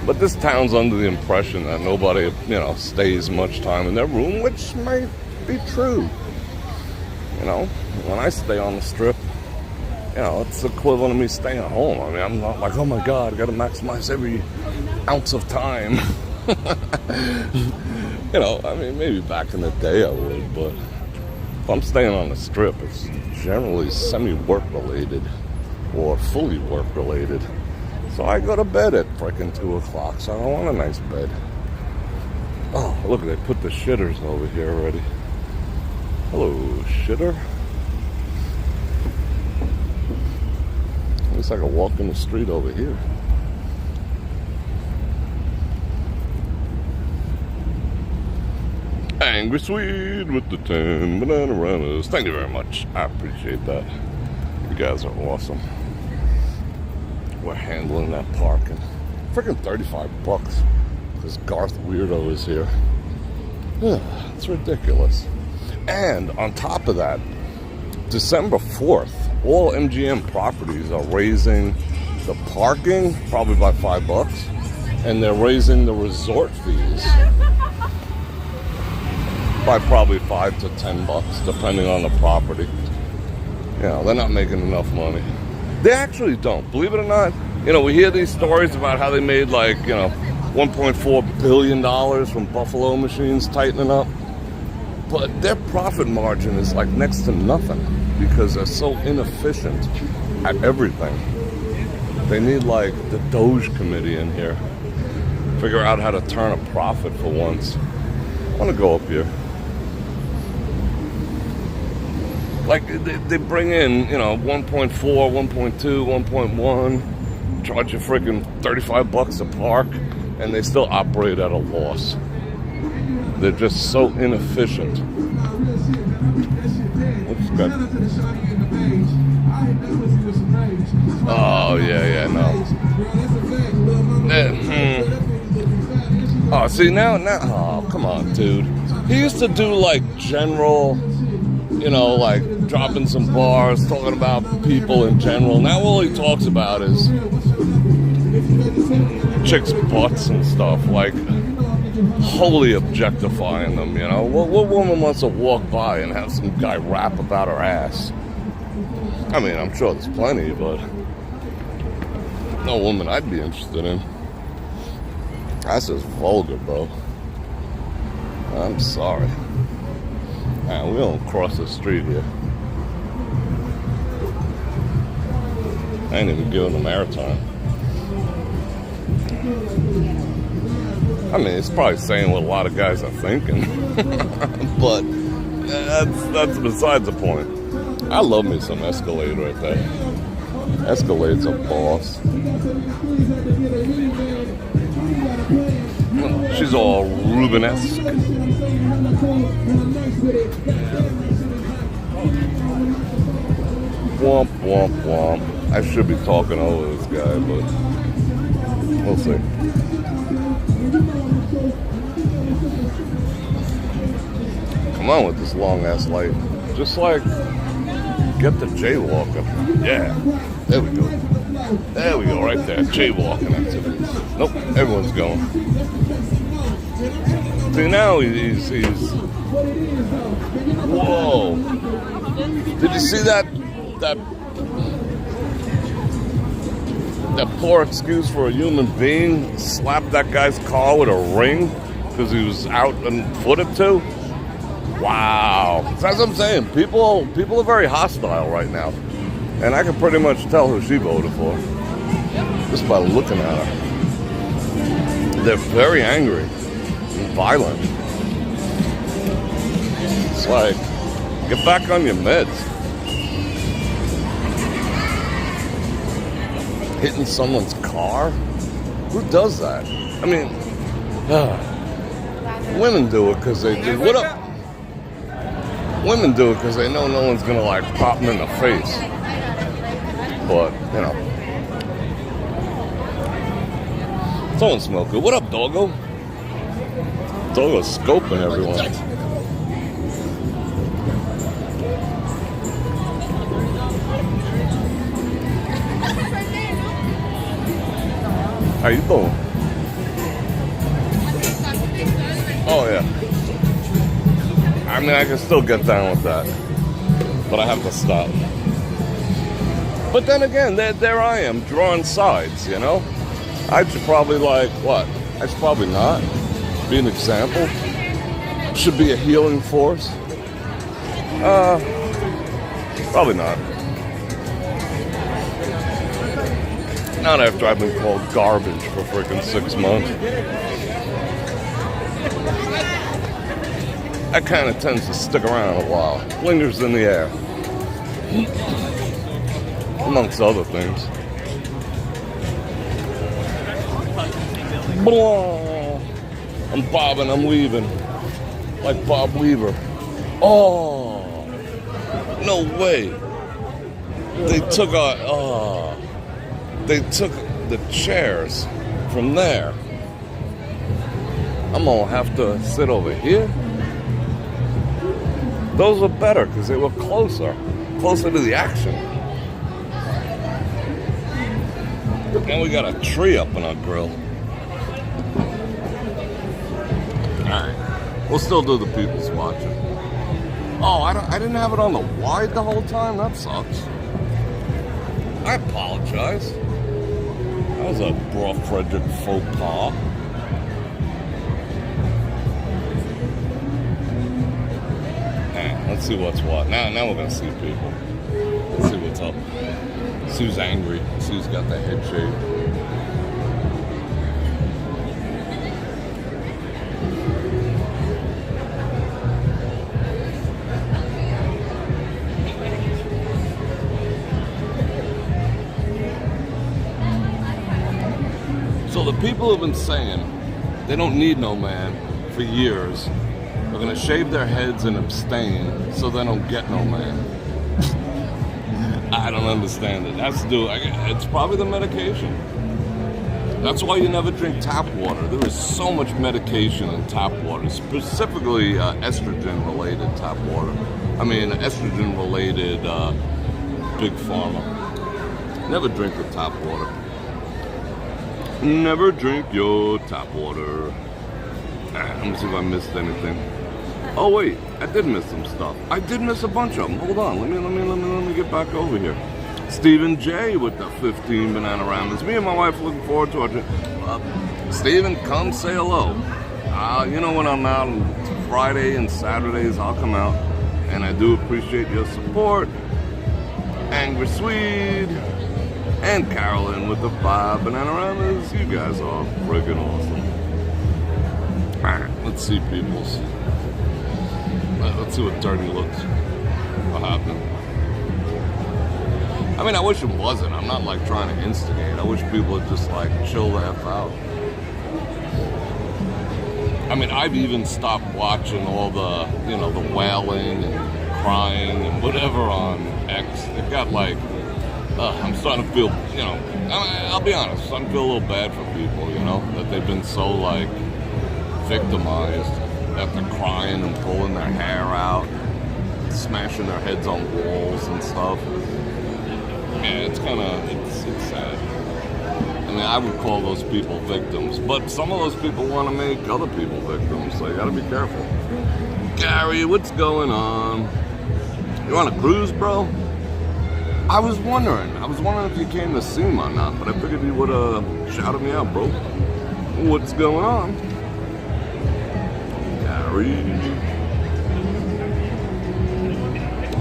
But this town's under the impression that nobody, you know, stays much time in their room, which might be true. You know, when I stay on the strip, you know, it's equivalent of me staying at home. I mean, I'm not like, oh my God, I gotta maximize every ounce of time. You know, I mean, maybe back in the day I would, but if I'm staying on the strip, it's generally semi-work related or fully work related. So I go to bed at freaking 2 o'clock, so I want a nice bed. Oh, look, they put the shitters over here already. Hello, shitter. Looks like a walk in the street over here. Angry Swede with the 10 banana runners. Thank you very much. I appreciate that. You guys are awesome. We're handling that parking. Freaking $35. This Garth weirdo is here. It's ridiculous. And on top of that, December 4th, all MGM properties are raising the parking probably by $5. and they're raising the resort fees by probably $5 to $10, depending on the property. You know, they're not making enough money. They actually don't. Believe it or not, you know, we hear these stories about how they made like, you know, $1.4 billion from Buffalo machines tightening up. But their profit margin is like next to nothing because they're so inefficient at everything. They need like the Doge committee in here. Figure out how to turn a profit for once. I want to go up here. Like they bring in, you know, 1.4, 1.2, 1.1, charge you freaking $35 to park, and they still operate at a loss. They're just so inefficient. What's good? Oh, yeah, no. Oh, see, now, oh, come on, dude. He used to do, like, general, you know, like, dropping some bars, talking about people in general. Now all he talks about is chicks' butts and stuff, like, wholly objectifying them, you know? What woman wants to walk by and have some guy rap about her ass? I mean, I'm sure there's plenty, but no woman I'd be interested in. That's just vulgar, bro. I'm sorry. Man, we don't cross the street here. I ain't even giving them airtime. I mean, it's probably saying what a lot of guys are thinking. But that's besides the point. I love me some Escalade right there. Escalade's a boss. She's all Rubenesque. Womp, womp, womp. I should be talking over this guy, but we'll see. Come on with this long ass light. Just like get the jaywalker. Yeah. There we go. There we go, right there. Jaywalking activities. Nope, everyone's going. See, now he's whoa. Did you see that poor excuse for a human being slapped that guy's car with a ring because he was out and footed to? Wow. That's what I'm saying. People are very hostile right now. And I can pretty much tell who she voted for just by looking at her. They're very angry and violent. It's like, get back on your meds. Hitting someone's car? Who does that? I mean, women do it because they do. What up? Women do it because they know no one's gonna like pop them in the face. But, you know. Someone smoke it. What up, doggo? Doggo's scoping everyone. How you doing? Oh, yeah. I mean, I can still get down with that. But I have to stop. But then again, there I am, drawing sides, you know? I should probably, like, what? I should probably not be an example. Should be a healing force. Probably not. Not after I've been called garbage for freaking 6 months. That kind of tends to stick around a while. Lingers in the air. Amongst other things. Blah. I'm bobbing, I'm weaving. Like Bob Weaver. Oh. No way. They took they took the chairs from there. I'm gonna have to sit over here. Those were better because they were closer to the action. And we got a tree up in our grill. We'll still do the people's watching. Oh, I didn't have it on the wide the whole time? That sucks. I apologize. That was a Bror Fredrik faux pas. Let's see what's what. Now we're gonna see people. Let's see what's up. Sue's angry. Sue's got the head shape. So the people have been saying they don't need no man for years. They're gonna shave their heads and abstain so they don't get no man. I don't understand it. It's probably the medication. That's why you never drink tap water. There is so much medication in tap water, specifically estrogen-related tap water. I mean, estrogen-related big pharma. Never drink the tap water. Never drink your tap water. Let me see if I missed anything. Oh wait, I did miss some stuff. I did miss a bunch of them. Hold on, let me get back over here. Stephen J with the 15 Bananaramas. Me and my wife looking forward to it. Stephen, come say hello. You know when I'm out on Friday and Saturdays, I'll come out. And I do appreciate your support. Angry Swede. And Carolyn with the 5 Bananaramas. You guys are friggin' awesome. Alright, let's see peoples. Let's see what dirty looks. What happened? I mean, I wish it wasn't. I'm not like trying to instigate. I wish people would just like chill the F out. I mean, I've even stopped watching all the, the wailing and crying and whatever on X. It got like, I'm starting to feel, I'll be honest, I'm starting to feel a little bad for people, that they've been so like victimized, that they're crying and pulling their hair out, smashing their heads on walls and stuff. Yeah, it's sad. I mean, I would call those people victims, but some of those people want to make other people victims, so you gotta be careful. Gary, what's going on? You on a cruise, bro? I was wondering if you came to SEMA or not, but I figured you would have shouted me out, bro. What's going on? Gary.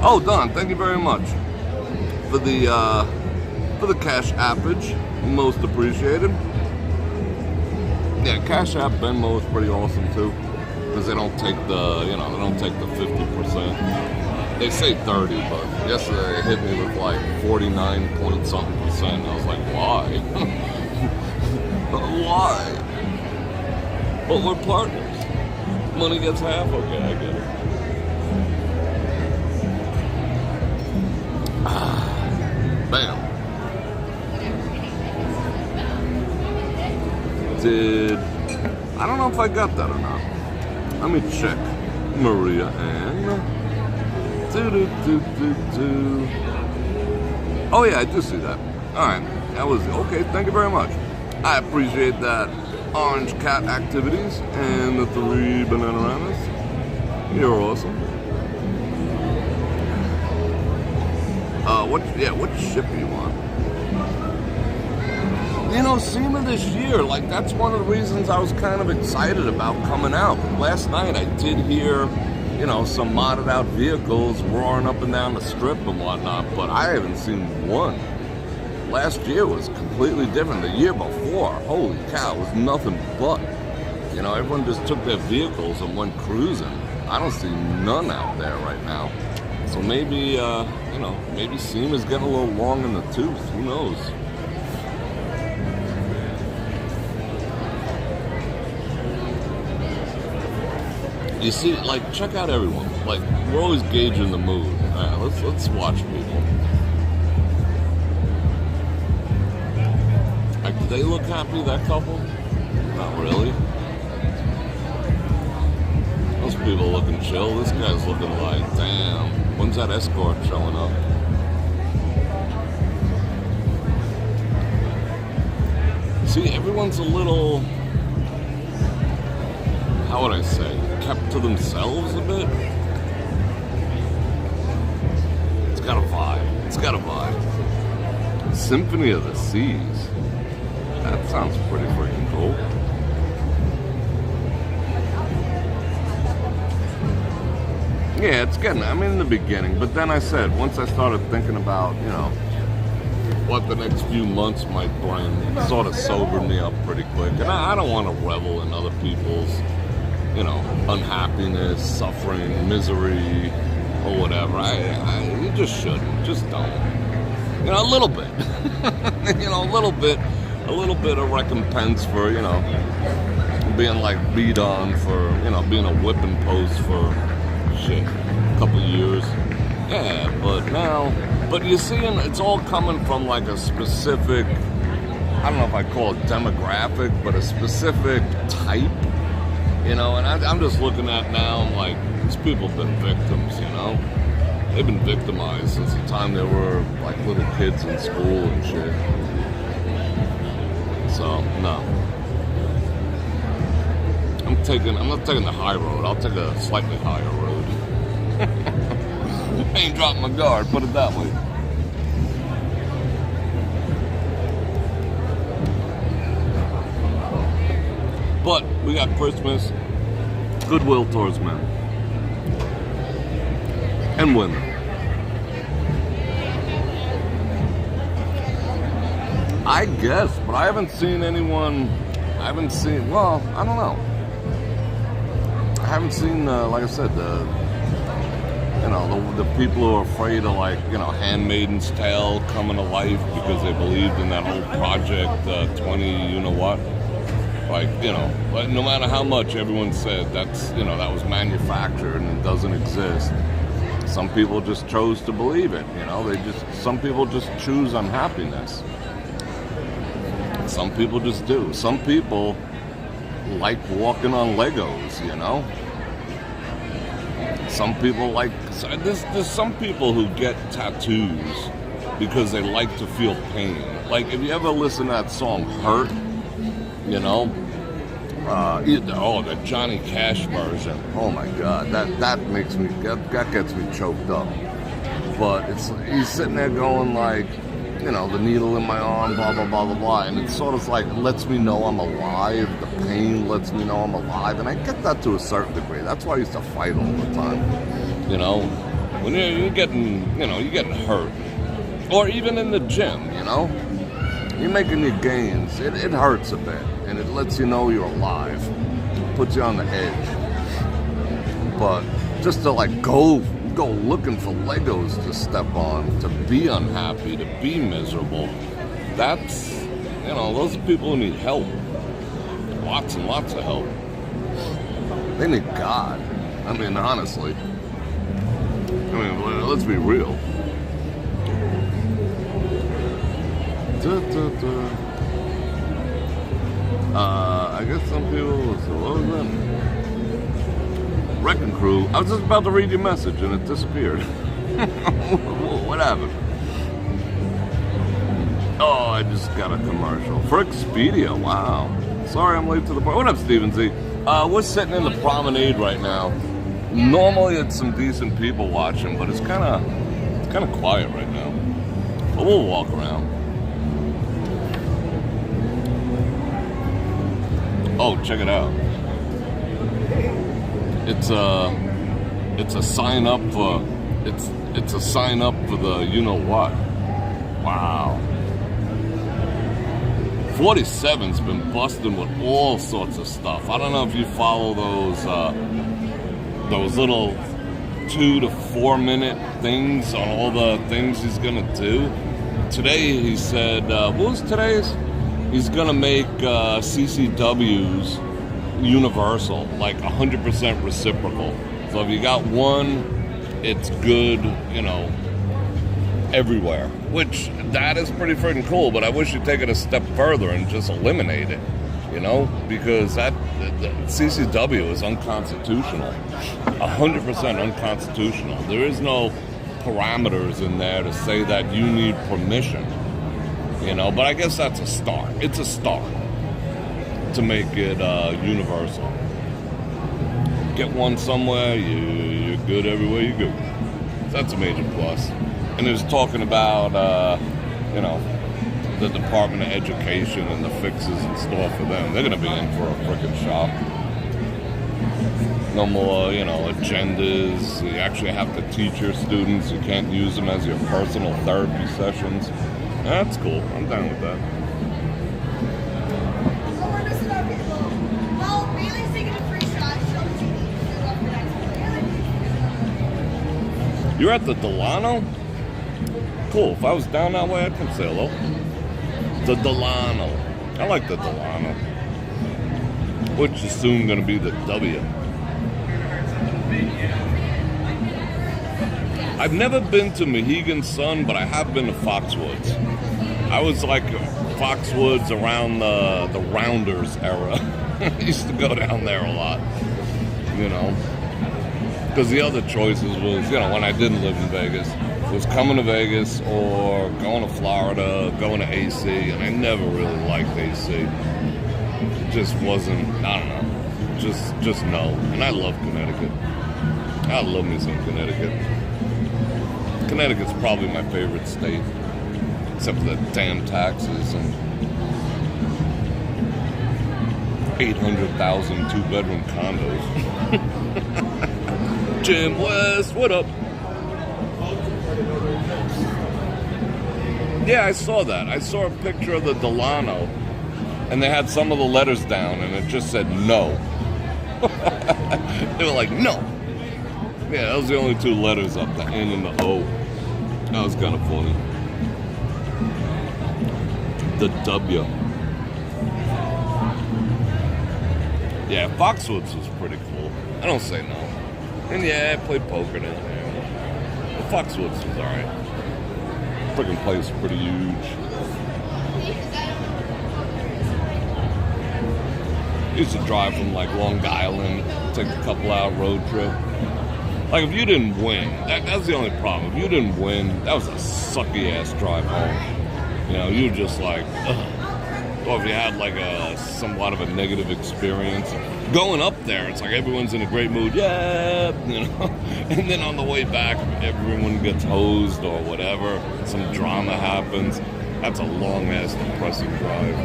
Oh, Don, thank you very much for the Cash Appage. Most appreciated. Yeah, Cash App Venmo is pretty awesome too, because they don't take the 50%. They say 30, but yesterday they hit me with like 49 point something percent. I was like, why? Why? But we're partners. Money gets half. Okay, I get it. Bam. I don't know if I got that or not. Let me check. Maria Ann. Oh yeah, I do see that. Alright, that was okay, thank you very much. I appreciate that. Orange Cat Activities and the 3 Bananaramas. You're awesome. What ship are you on? SEMA this year, like that's one of the reasons I was kind of excited about coming out. Last night I did hear some modded out vehicles roaring up and down the strip and whatnot, but I haven't seen one. Last year was completely different. The year before, holy cow, it was nothing but. Everyone just took their vehicles and went cruising. I don't see none out there right now. So maybe, maybe SEMA's getting a little long in the tooth. Who knows? You see, like, check out everyone. Like, we're always gauging the mood. All right, let's watch people. Like, do they look happy, that couple? Not really. Those people looking chill. This guy's looking like, damn, when's that escort showing up? See, everyone's a little, how would I say, kept to themselves a bit. It's got a vibe. It's got a vibe. Symphony of the Seas. That sounds pretty freaking cool. Yeah, it's getting, I'm in the beginning, but then I said, once I started thinking about, you know, what the next few months might bring, it sort of sobered me up pretty quick. And I don't want to revel in other people's, you know, unhappiness, suffering, misery, or whatever. You just shouldn't. Just don't. You know, a little bit. You know, a little bit of recompense for, you know, being like beat on for, you know, being a whipping post for shit, a couple years. Yeah, but you're seeing it's all coming from like a specific, I don't know if I call it demographic, but a specific type, you know, and I'm just looking at now, I'm like, these people have been victims, you know? They've been victimized since the time they were like little kids in school and shit. So, no. I'm not taking the high road, I'll take a slightly higher road. I ain't dropping my guard, put it that way. But we got Christmas, goodwill towards men and women. I guess, but I haven't seen anyone. Well, I don't know. I haven't seen, like I said, the people who are afraid of, like, you know, Handmaid's Tale coming to life because they believed in that whole project 20, you know what? Like, you know, no matter how much everyone said that's, you know, that was manufactured and it doesn't exist, some people just chose to believe it, you know? Some people just choose unhappiness. Some people just do. Some people like walking on Legos, you know? Some people like, there's some people who get tattoos because they like to feel pain. Like, if you ever listen to that song, Hurt, you know? The Johnny Cash version. Oh my God, that gets me choked up. But he's sitting there going like, you know, the needle in my arm, blah, blah, blah, blah, blah. And it's sort of like, lets me know I'm alive. The pain lets me know I'm alive. And I get that to a certain degree. That's why I used to fight all the time. You know, when you're getting hurt. Or even in the gym, you know. You're making your gains. It hurts a bit. And it lets you know you're alive. It puts you on the edge. But just to like go looking for Legos to step on, to be unhappy, to be miserable, that's, you know, those are people who need help. Lots and lots of help. They need God. I mean, honestly. I mean, let's be real. I guess some people, what was that? Wrecking Crew. I was just about to read your message and it disappeared. What happened? Oh, I just got a commercial. For Expedia, wow. Sorry I'm late to the party. What up, Steven Z? We're sitting in the Promenade right now. Normally it's some decent people watching, but it's kind of quiet right now. But we'll walk around. Oh, check it out. It's a sign up for the you know what. Wow. 47's been busting with all sorts of stuff. I don't know if you follow those little 2 to 4 minute things on all the things he's gonna do. Today he said, what was today's? He's gonna make CCWs universal, like 100% reciprocal. So if you got one, it's good, you know, everywhere. Which, that is pretty freaking cool, but I wish you'd take it a step further and just eliminate it, you know? Because that CCW is unconstitutional. 100% unconstitutional. There is no parameters in there to say that you need permission, you know? But I guess that's a start. It's a start to make it universal. get one somewhere, you're good everywhere you go. So that's a major plus. And it was talking about, you know, the Department of Education and the fixes in store for them. They're going to be in for a freaking shock. No more, you know, agendas. You actually have to teach your students. You can't use them as your personal therapy sessions. That's cool. I'm down with that. You're at the Delano? Cool. If I was down that way, I'd come say hello. The Delano. I like the Delano. Which is soon going to be the W. I've never been to Mohegan Sun, but I have been to Foxwoods. I was like Foxwoods around the Rounders era. I used to go down there a lot, you know. Because the other choices was, you know, when I didn't live in Vegas, was coming to Vegas or going to Florida, going to AC, and I never really liked AC. It just wasn't, I don't know, just no. And I love Connecticut. I love me some Connecticut. Connecticut's probably my favorite state, except for the damn taxes and 800,000 two-bedroom condos. Jim West, what up? Yeah, I saw that. I saw a picture of the Delano, and they had some of the letters down, and it just said no. They were like, no. Yeah, that was the only two letters up, the N and the O. That was kind of funny. The W. Yeah, Foxwoods was pretty cool. I don't say no. And yeah, I played poker down there. The Foxwoods was alright. Freaking place is pretty huge. Used to drive from like Long Island, take a couple-hour road trip. Like if you didn't win, that's the only problem. If you didn't win, that was a sucky-ass drive home. You know, you were just like, ugh. Or if you had like somewhat of a negative experience. Going up there, it's like everyone's in a great mood, yeah, you know. And then on the way back, everyone gets hosed or whatever. Some drama happens. That's a long-ass depressing drive.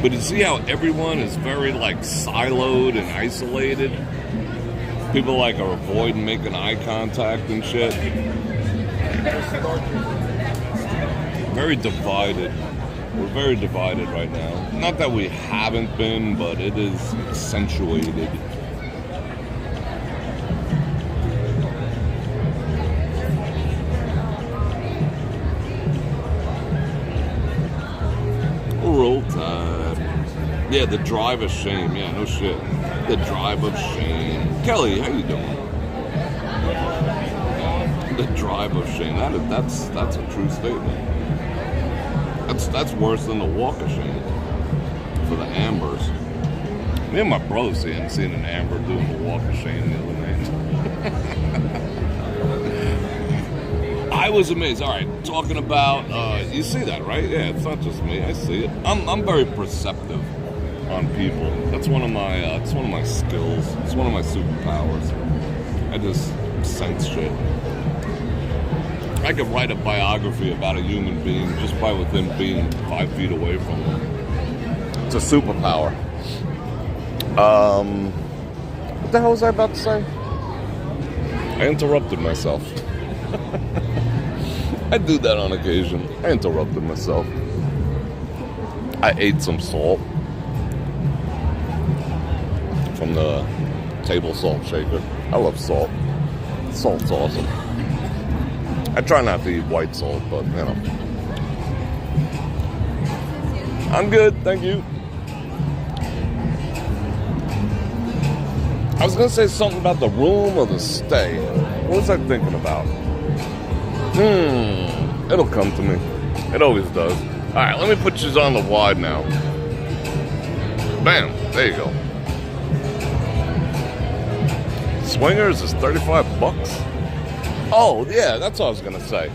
But you see how everyone is very like siloed and isolated? People like are avoiding making eye contact and shit. Very divided. We're very divided right now. Not that we haven't been, but it is accentuated. Roll Tide. Yeah, the drive of shame. Yeah, no shit. The drive of shame. Kelly, how you doing? The drive of shame. That's a true statement. That's worse than the walk of shame for the Ambers. Me and my brother seen an Amber doing the walk of shame the other night. I was amazed. All right, talking about you see that, right? Yeah, it's not just me. I see it. I'm very perceptive on people. That's one of my skills. It's one of my superpowers. I just sense shit. I could write a biography about a human being just by within being 5 feet away from them. It's a superpower. What the hell was I about to say? I interrupted myself. I do that on occasion. I interrupted myself. I ate some salt from the table salt shaker. I love salt. Salt's awesome. I try not to eat white salt, but, you know. I'm good, thank you. I was going to say something about the room or the stay. What was I thinking about? It'll come to me. It always does. All right, let me put you on the wide now. Bam, there you go. Swingers is $35. Oh, yeah, that's what I was going to say.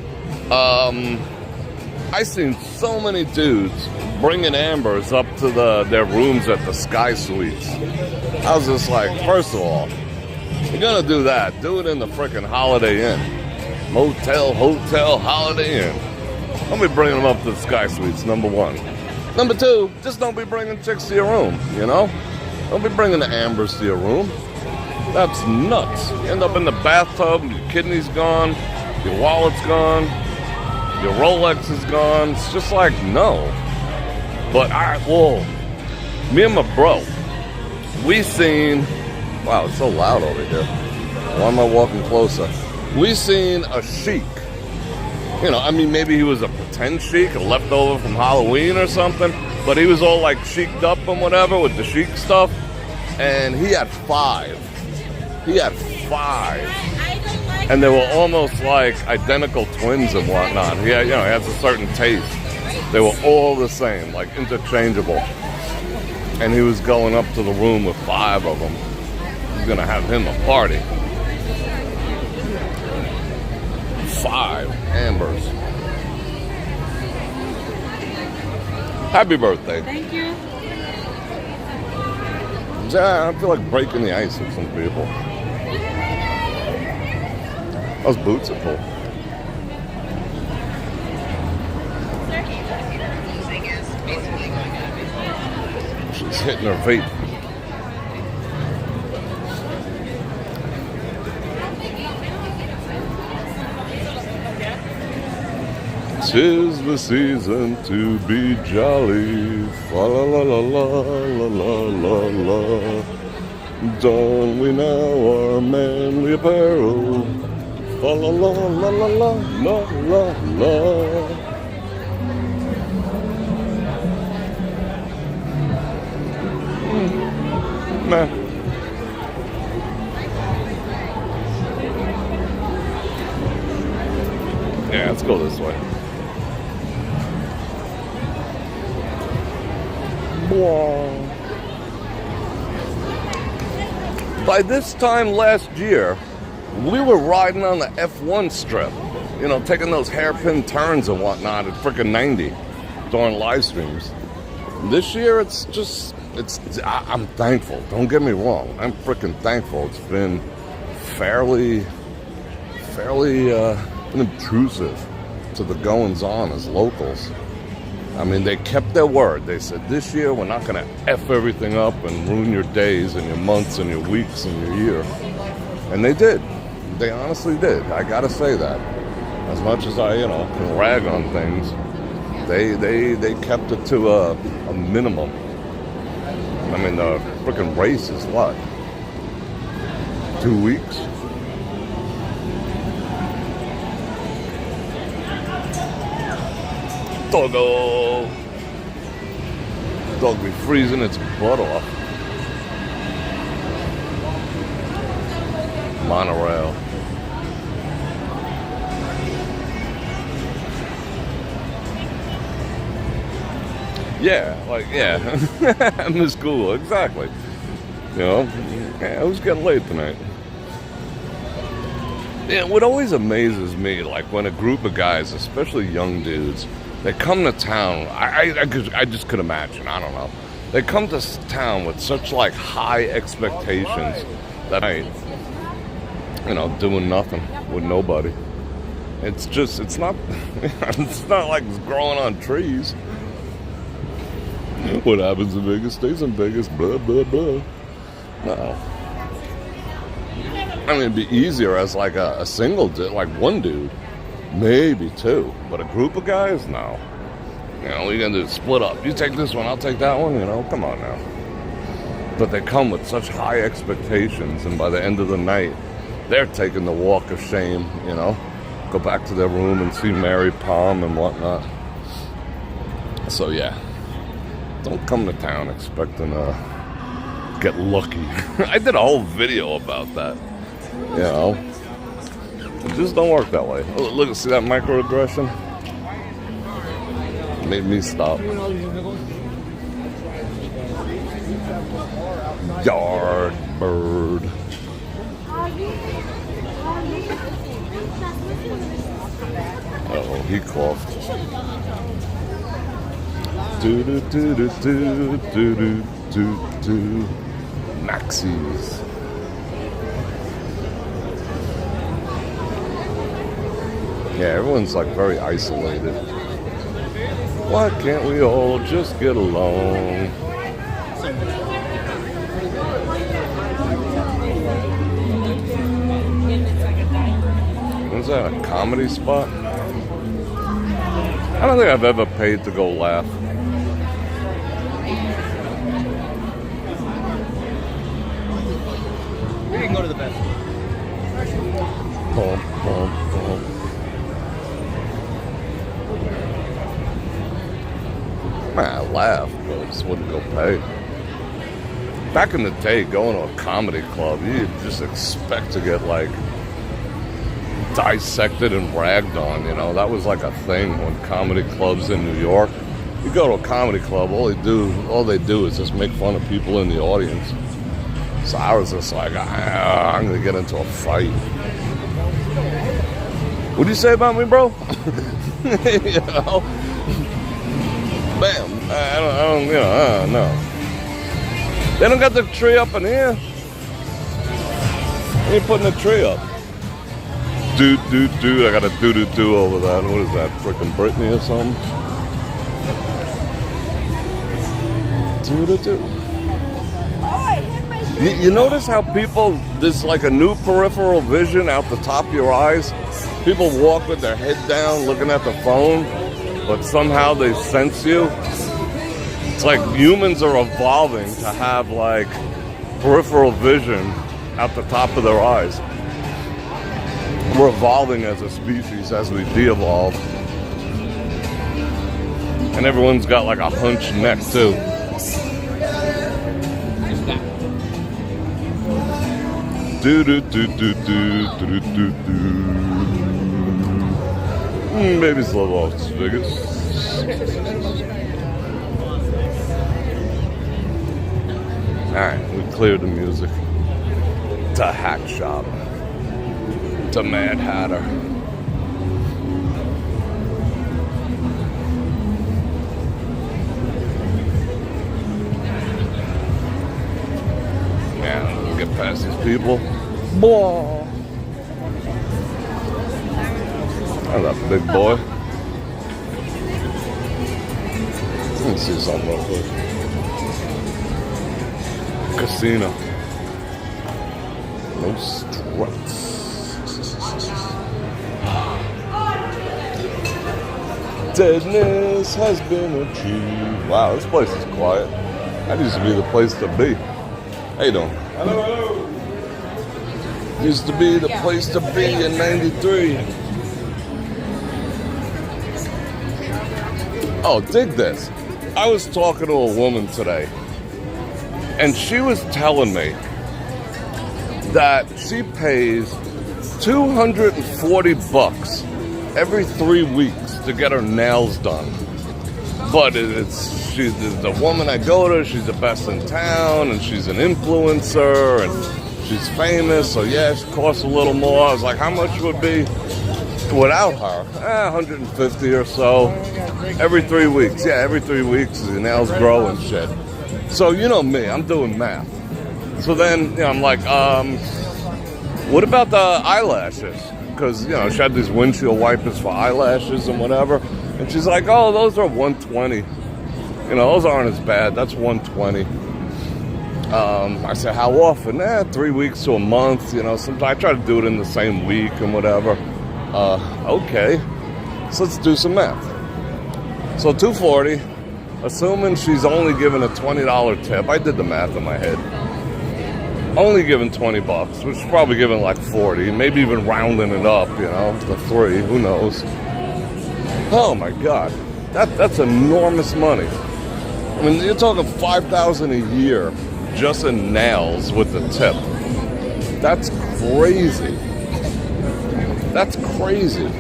I seen so many dudes bringing Ambers up to their rooms at the Sky Suites. I was just like, first of all, you're gonna do that, do it in the frickin' Holiday Inn. Motel, hotel, Holiday Inn. Don't be bringing them up to the Sky Suites, number one. Number two, just don't be bringing chicks to your room, you know? Don't be bringing the Ambers to your room. That's nuts. You end up in the bathtub, your kidney's gone, your wallet's gone, your Rolex is gone. It's just like, no. But, me and my bro, we seen, wow, it's so loud over here. Why am I walking closer? We seen a sheik. You know, I mean, maybe he was a pretend sheik, a leftover from Halloween or something, but he was all like sheiked up and whatever with the chic stuff, and he had 5. He had 5. And they were almost like identical twins and whatnot. He had, you know, he has a certain taste. They were all the same, like interchangeable. And he was going up to the room with 5 of them. He's gonna have him a party. 5 Ambers. Happy birthday. Thank you. Yeah, I feel like breaking the ice with some people. Those boots are cool. She's hitting her vape. "'Tis the season to be jolly, fa la la la la la la la. Don we now our manly apparel, fa la la la la la la la la." Nah. Yeah, let's go this way. By this time last year, we were riding on the F1 strip, you know, taking those hairpin turns and whatnot at frickin' 90 during live streams. This year, I'm thankful. Don't get me wrong. I'm frickin' thankful. It's been fairly intrusive to the goings-on as locals. I mean, they kept their word. They said, this year we're not going to F everything up and ruin your days and your months and your weeks and your year. And they did. They honestly did. I got to say that. As much as I, you know, can rag on things, they kept it to a minimum. I mean, the freaking race is what? 2 weeks? Doggo! Dog be freezing its butt off. Monorail. Yeah, like, yeah. Miss Cool, exactly. You know, yeah, it was getting late tonight. Yeah, what always amazes me, like when a group of guys, especially young dudes, they come to town. I just could imagine. I don't know. They come to town with such like high expectations that you know, doing nothing with nobody. It's not. It's not like it's growing on trees. What happens in Vegas stays in Vegas. Blah blah blah. No. I mean, it'd be easier as like a single dude, like one dude. Maybe 2, but a group of guys, no. You know, we're gonna do split up. You take this one, I'll take that one. You know, come on now. But they come with such high expectations, and by the end of the night, they're taking the walk of shame. You know, go back to their room and see Mary Palm and whatnot. So yeah, don't come to town expecting to get lucky. I did a whole video about that. You know. It just don't work that way. Oh, look, see that microaggression? Made me stop. Yard bird. Uh-oh, he coughed. Do do do do do do do do do. Maxis. Yeah, everyone's like very isolated. Why can't we all just get along? Is that a comedy spot? I don't think I've ever paid to go laugh. We can go to the best. Bum, bum, bum. Man, I laugh, but I just wouldn't go pay. Back in the day, going to a comedy club, you just expect to get like dissected and ragged on, you know. That was like a thing when comedy clubs in New York. You go to a comedy club, all they do is just make fun of people in the audience. So I was just like, I'm gonna get into a fight. What'd you say about me, bro? You know? Bam. I don't know. They don't got the tree up in here. They ain't putting the tree up. Dude. I got a do over that. What is that? Freaking Britney or something? Do. You notice how people, there's like a new peripheral vision out the top of your eyes? People walk with their head down looking at the phone, but somehow they sense you. It's like humans are evolving to have like peripheral vision out the top of their eyes. We're evolving as a species as we de-evolve. And everyone's got like a hunched neck too. Do. Baby's love Las Vegas. Alright, we cleared the music. To Hack Shop. To Mad Hatter. Yeah, get past these people. Blah. That's a big boy. Let me see something real quick. Casino. No struts. Deadness has been achieved. Wow, this place is quiet. That used to be the place to be. How you doing? Hello. Used to be the place to be in '93. Oh, dig this. I was talking to a woman today, and she was telling me that she pays $240 every 3 weeks to get her nails done. But she's the woman I go to, she's the best in town, and she's an influencer, and she's famous, so yeah, it costs a little more. I was like, how much would be without her? 150 or so. Every 3 weeks. Yeah, every 3 weeks the nails grow and shit. So you know me, I'm doing math. So then, I'm like, what about the eyelashes? Because, she had these windshield wipers for eyelashes and whatever. And she's like, oh, those are $120. Those aren't as bad. That's $120. I said, how often? 3 weeks to a month. Sometimes I try to do it in the same week and whatever. Okay. So let's do some math. So $240, assuming she's only given a $20 tip. I did the math in my head. Only given $20, which is probably given like 40, maybe even rounding it up, to 3, who knows. Oh my God, that's enormous money. I mean, you're talking $5,000 a year just in nails with the tip. That's crazy. That's crazy.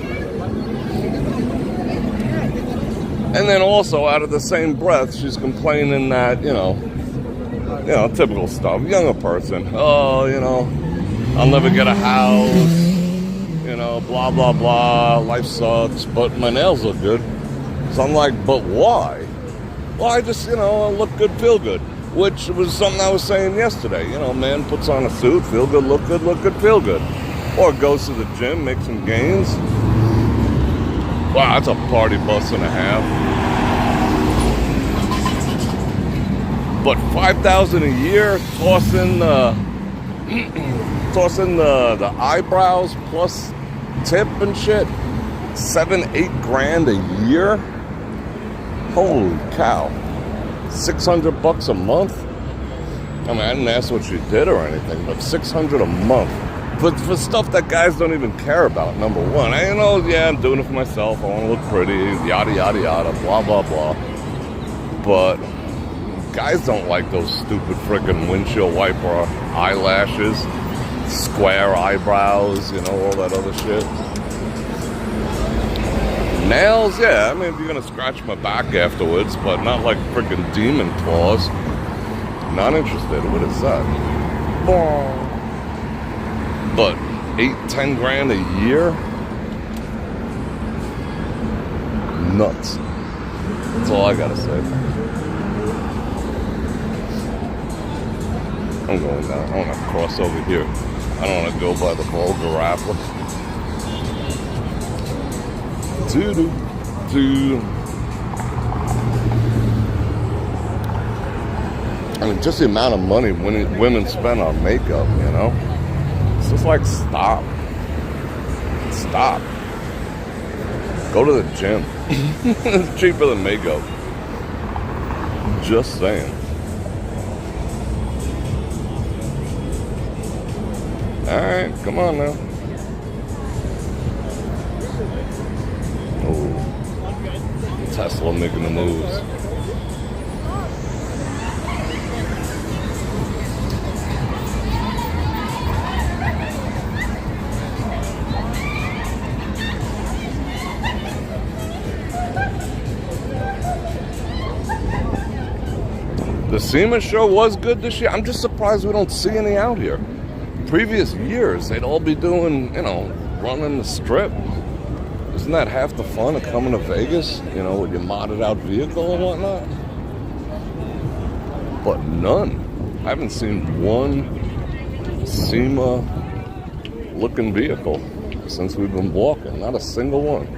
And then also, out of the same breath, she's complaining that, typical stuff. Younger person. Oh, I'll never get a house. Blah, blah, blah. Life sucks, but my nails look good. So I'm like, but why? Well, I just, look good, feel good. Which was something I was saying yesterday. Man puts on a suit, feel good, look good, feel good. Or goes to the gym, makes some gains. Wow, that's a party bus and a half. But $5,000 a year, tossing the eyebrows plus tip and shit. $7-8 grand a year. Holy cow. $600 a month. I mean, I didn't ask what she did or anything, but $600 a month for stuff that guys don't even care about. Number one, I'm doing it for myself. I want to look pretty, yada yada yada, blah blah blah. But guys don't like those stupid freaking windshield wiper eyelashes, square eyebrows, all that other shit. Nails, yeah, I mean, if you're gonna scratch my back afterwards, but not like freaking demon claws. Not interested. What is that? But $8-10 grand a year? Nuts. That's all I gotta say. I'm going down. I want to cross over here. I don't want to go by the vulgar rapper. I mean, just the amount of money women spend on makeup, It's just like, stop. Stop. Go to the gym. It's cheaper than makeup. Just saying. Alright, come on now. Oh, Tesla making the moves. The SEMA show was good this year. I'm just surprised we don't see any out here. Previous years, they'd all be doing, running the strip. Isn't that half the fun of coming to Vegas, with your modded out vehicle and whatnot? But none. I haven't seen one SEMA looking vehicle since we've been walking. Not a single one.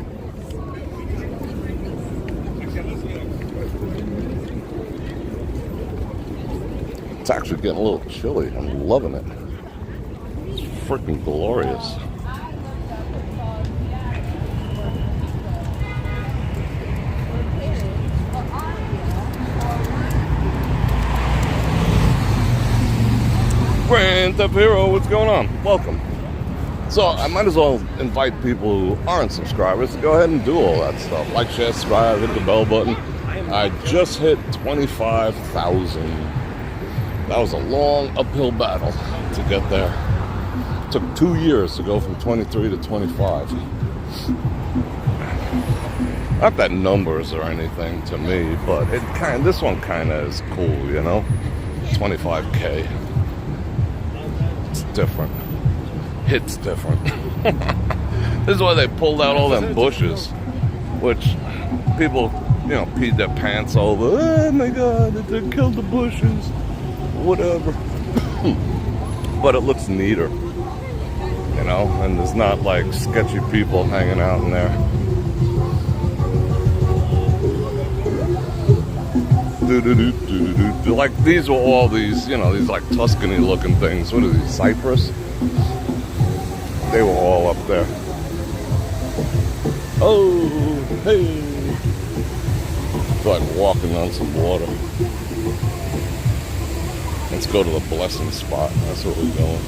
It's actually getting a little chilly. I'm loving it. It's freaking glorious. Grand Theft Hero, what's going on? Welcome. So I might as well invite people who aren't subscribers to go ahead and do all that stuff. Like, share, subscribe, hit the bell button. I just hit 25,000. That was a long uphill battle to get there. It took 2 years to go from 23 to 25. Not that numbers or anything to me, but this one kind of is cool, 25K. It's different. It's different. This is why they pulled out all them bushes, which people, peed their pants over. Oh my God, they killed the bushes. Whatever. But it looks neater, and there's not like sketchy people hanging out in there. Like these were all these, these like Tuscany looking things. What are these, cypress? They were all up there. Oh, hey. It's like walking on some water. Let's go to the blessing spot. That's where we're going.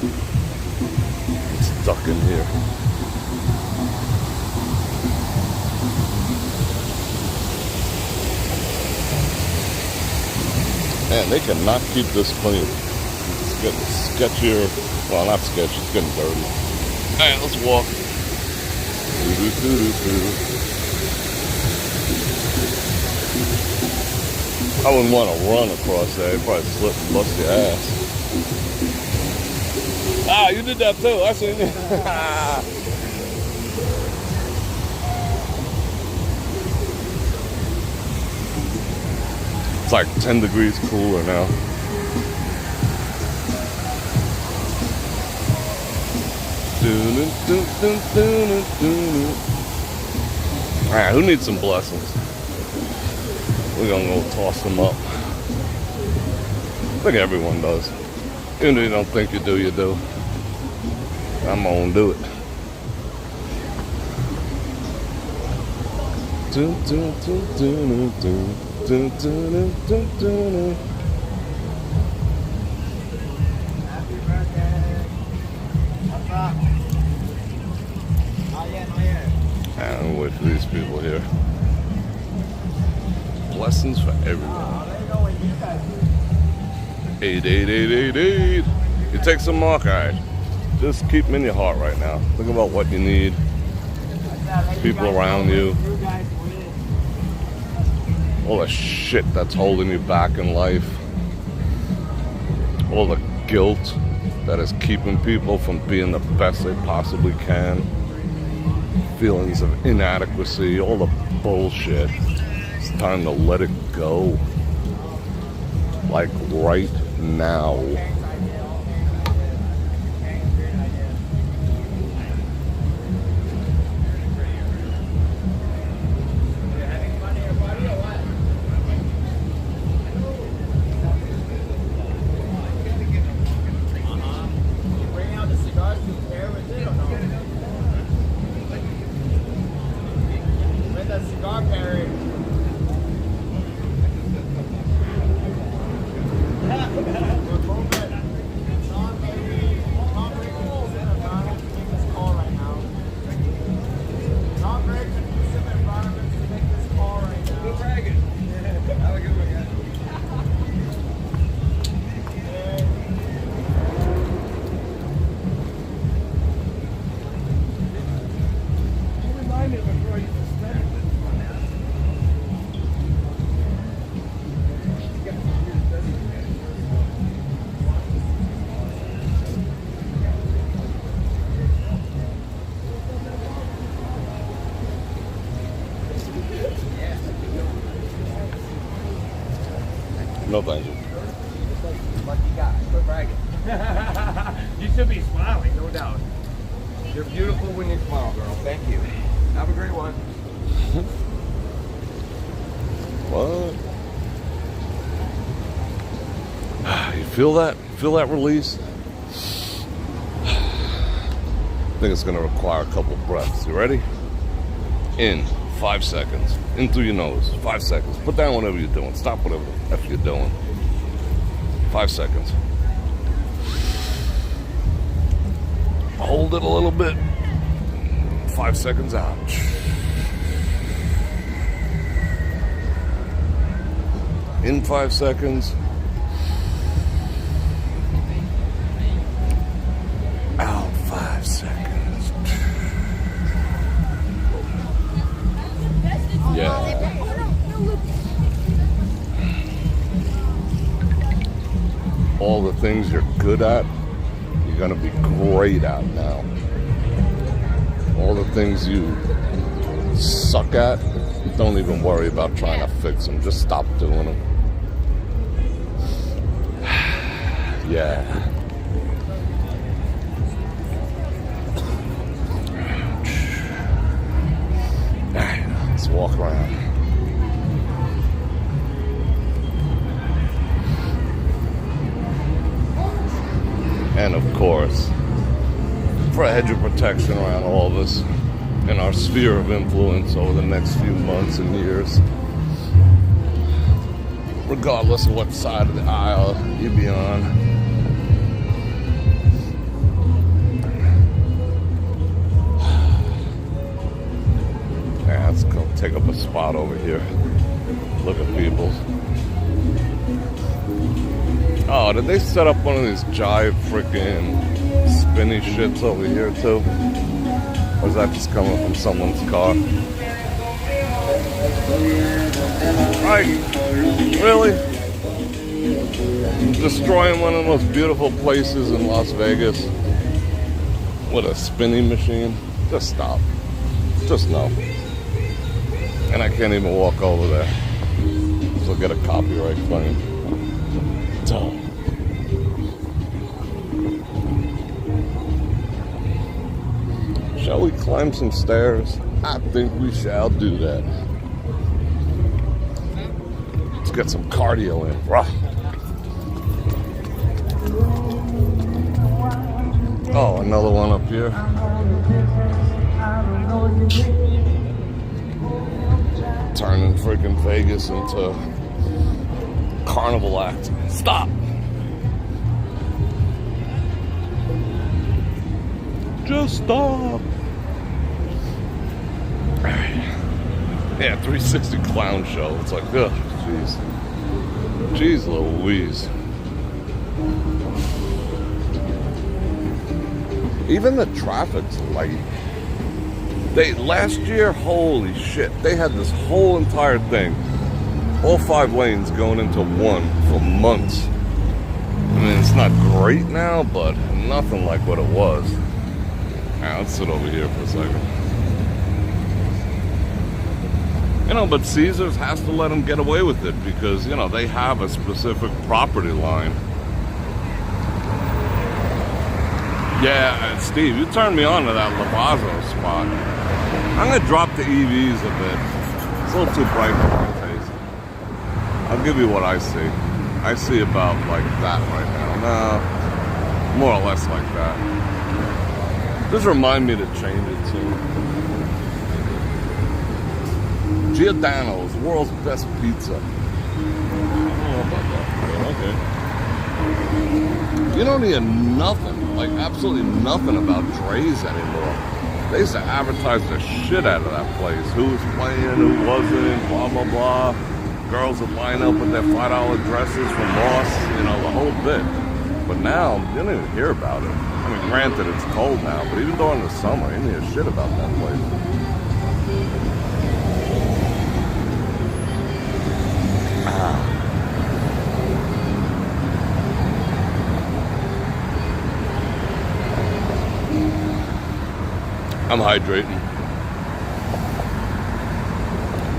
It's stuck in here. Man, they cannot keep this clean. It's getting sketchier. Well, not sketchy, it's getting dirty. Alright, let's walk. I wouldn't want to run across there. You'd probably slip and bust your ass. Ah, you did that too. I seen you. It's like 10 degrees cooler now. Alright, who needs some blessings? We're gonna go toss them up. I think everyone does. Even if you don't think you do, you do. I'm gonna do it. And wait for these people here. Blessings for everyone. 88888. You take some mark, alright. Just keep them in your heart right now. Think about what you need. People around you. All the shit that's holding you back in life. All the guilt that is keeping people from being the best they possibly can. Feelings of inadequacy, all the bullshit. It's time to let it go. Like right now. No thank you. Lucky guy. Quit bragging. You should be smiling, no doubt. You're beautiful when you smile, girl. Thank you. Have a great one. What? You feel that? Feel that release? I think it's gonna require a couple breaths. You ready? In 5 seconds. In through your nose. 5 seconds. Put down whatever you're doing. Stop whatever the F you're doing. 5 seconds. Hold it a little bit. 5 seconds out. In 5 seconds. Out 5 seconds. Yeah. All the things you're good at, you're gonna be great at now. All the things you suck at, don't even worry about trying to fix them. Just stop doing them. Yeah. Let's walk around. And of course, for a hedge of protection around all of us in our sphere of influence over the next few months and years, regardless of what side of the aisle you be on. Yeah, let's go take up a spot over here. Look at people. Oh, did they set up one of these jive freaking spinny shits over here too? Or is that just coming from someone's car? Right? Really? Destroying one of the most beautiful places in Las Vegas with a spinning machine? Just stop. Just no. And I can't even walk over there. Just look get a copyright claim. Duh. Shall we climb some stairs? I think we shall do that. Let's get some cardio in, bruh. Oh, another one up here. Turning freaking Vegas into carnival act. Stop! Just stop! Yeah, 360 clown show. It's like, ugh, jeez. Jeez Louise. Even the traffic's light. Last year, holy shit, they had this whole entire thing, all 5 lanes going into one for months. I mean, it's not great now, but nothing like what it was. Now, let's sit over here for a second. You know, but Caesars has to let them get away with it because, you know, they have a specific property line. Yeah, Steve, you turned me on to that Lavazzo spot. I'm going to drop the EVs a bit. It's a little too bright for my taste. I'll give you what I see. I see about like that right now. No, more or less like that. Just remind me to change it to Giordano's, world's best pizza. I don't know about that, but okay. You don't hear nothing, like absolutely nothing about Dre's anymore. They used to advertise the shit out of that place. Who was playing, who wasn't, blah, blah, blah. Girls would line up with their $5 dresses from Ross, you know, the whole bit. But now, you don't even hear about it. I mean, granted, it's cold now, but even during the summer, you didn't hear shit about that place. I'm hydrating.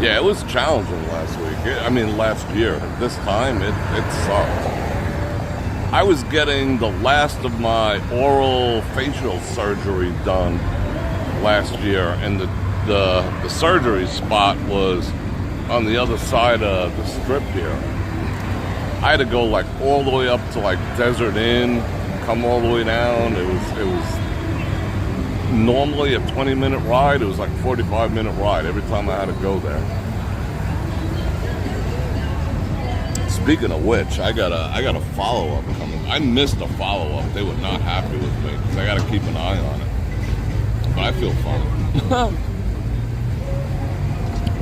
Yeah, it was challenging last week. Last year. This time, it sucked. I was getting the last of my oral facial surgery done last year, and the surgery spot was on the other side of the strip here. I had to go like all the way up to like Desert Inn, come all the way down. It was normally a 20-minute ride. It was like a 45-minute ride every time I had to go there. Speaking of which, I got a follow-up coming. I missed a follow-up. They were not happy with me because I got to keep an eye on it. But I feel fine.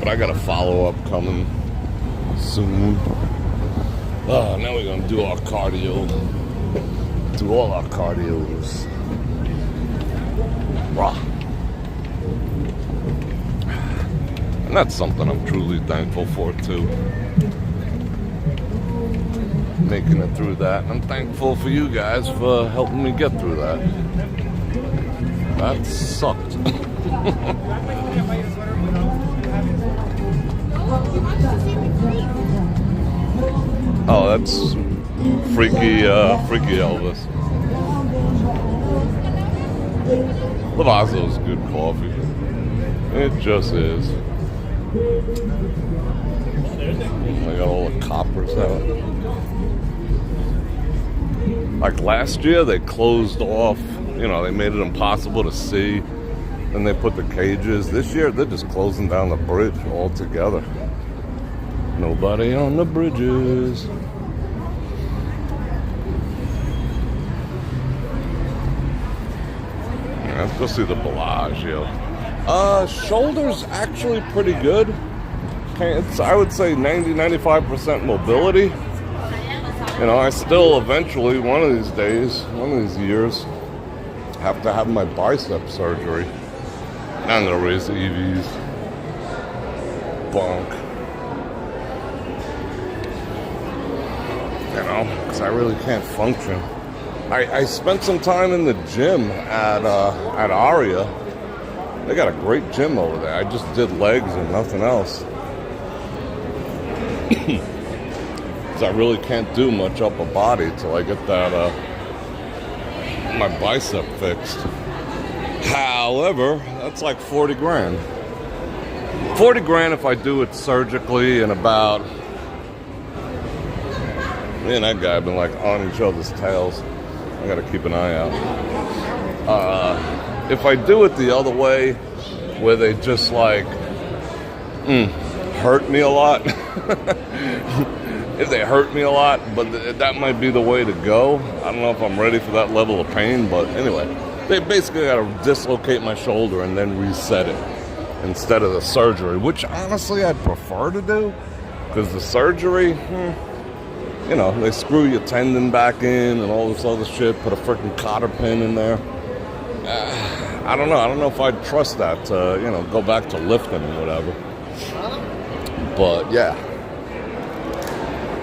But I got a follow-up coming soon. Oh, now we're going to do our cardio. Do all our cardios. Rah. And that's something I'm truly thankful for, too. Making it through that. I'm thankful for you guys for helping me get through that. That sucked. Oh, that's freaky Elvis. Lavazzo's good coffee. It just is. I got all the coppers out. Like last year, they closed off, you know, they made it impossible to see. Then they put the cages. This year, they're just closing down the bridge altogether. Nobody on the bridges. Yeah, let's go see the Bellagio. Shoulders actually pretty good. I would say 90-95% mobility. You know, I still eventually, one of these days, one of these years, have to have my bicep surgery. I'm gonna raise the EVs. Bonk. You know, because I really can't function. I spent some time in the gym at Aria. They got a great gym over there. I just did legs and nothing else. because I really can't do much upper body till I get that my bicep fixed. However, that's like 40 grand. 40 grand if I do it surgically in about... Me and that guy have been like on each other's tails. I gotta keep an eye out. If I do it the other way, where they just like hurt me a lot, if they hurt me a lot, but that might be the way to go. I don't know if I'm ready for that level of pain, but anyway, they basically gotta dislocate my shoulder and then reset it instead of the surgery, which honestly I'd prefer to do, because the surgery, you know, they screw your tendon back in and all this other shit, put a freaking cotter pin in there. I don't know if I'd trust that to, you know, go back to lifting and whatever. But yeah.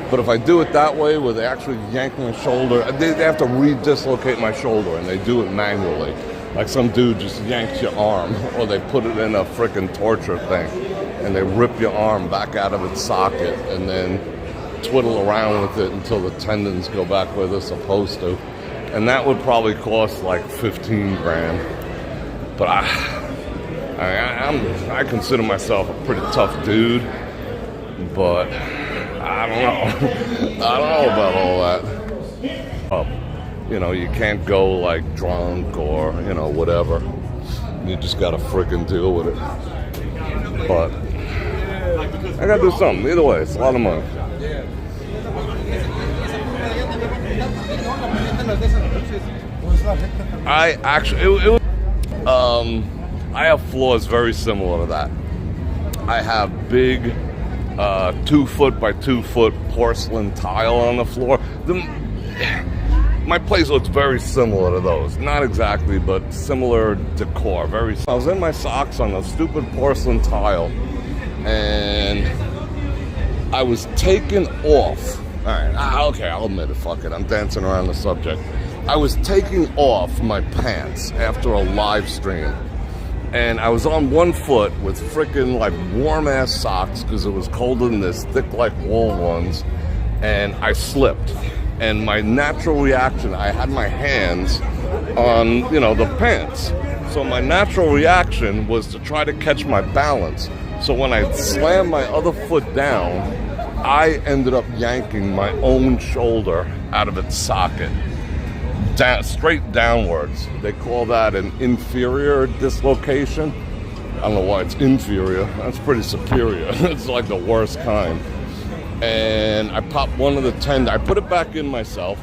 But if I do it that way, where they actually yank my shoulder, they have to re-dislocate my shoulder, and they do it manually. Like some dude just yanks your arm, or they put it in a freaking torture thing, and they rip your arm back out of its socket, and then twiddle around with it until the tendons go back where they're supposed to. And that would probably cost like 15 grand. But I consider myself a pretty tough dude, but I don't know. I don't know about all that. You know, you can't go like drunk or, you know, whatever. You just gotta freaking deal with it. But I gotta do something. Either way, it's a lot of money. I actually, I have floors very similar to that. I have big 2 foot by 2 foot porcelain tile on the floor. My place looks very similar to those. Not exactly, but similar decor. I was in my socks on a stupid porcelain tile, and I was taken off. All right, okay, I'll admit it. Fuck it, I'm dancing around the subject. I was taking off my pants after a live stream, and I was on 1 foot with freaking like warm ass socks because it was colder than this, thick like wool ones, and I slipped. And my natural reaction, I had my hands on, you know, the pants. So my natural reaction was to try to catch my balance. So when I slammed my other foot down, I ended up yanking my own shoulder out of its socket. Straight downwards. They call that an inferior dislocation. I don't know why it's inferior. That's pretty superior. It's like the worst kind. And I popped one of the tendons. I put it back in myself.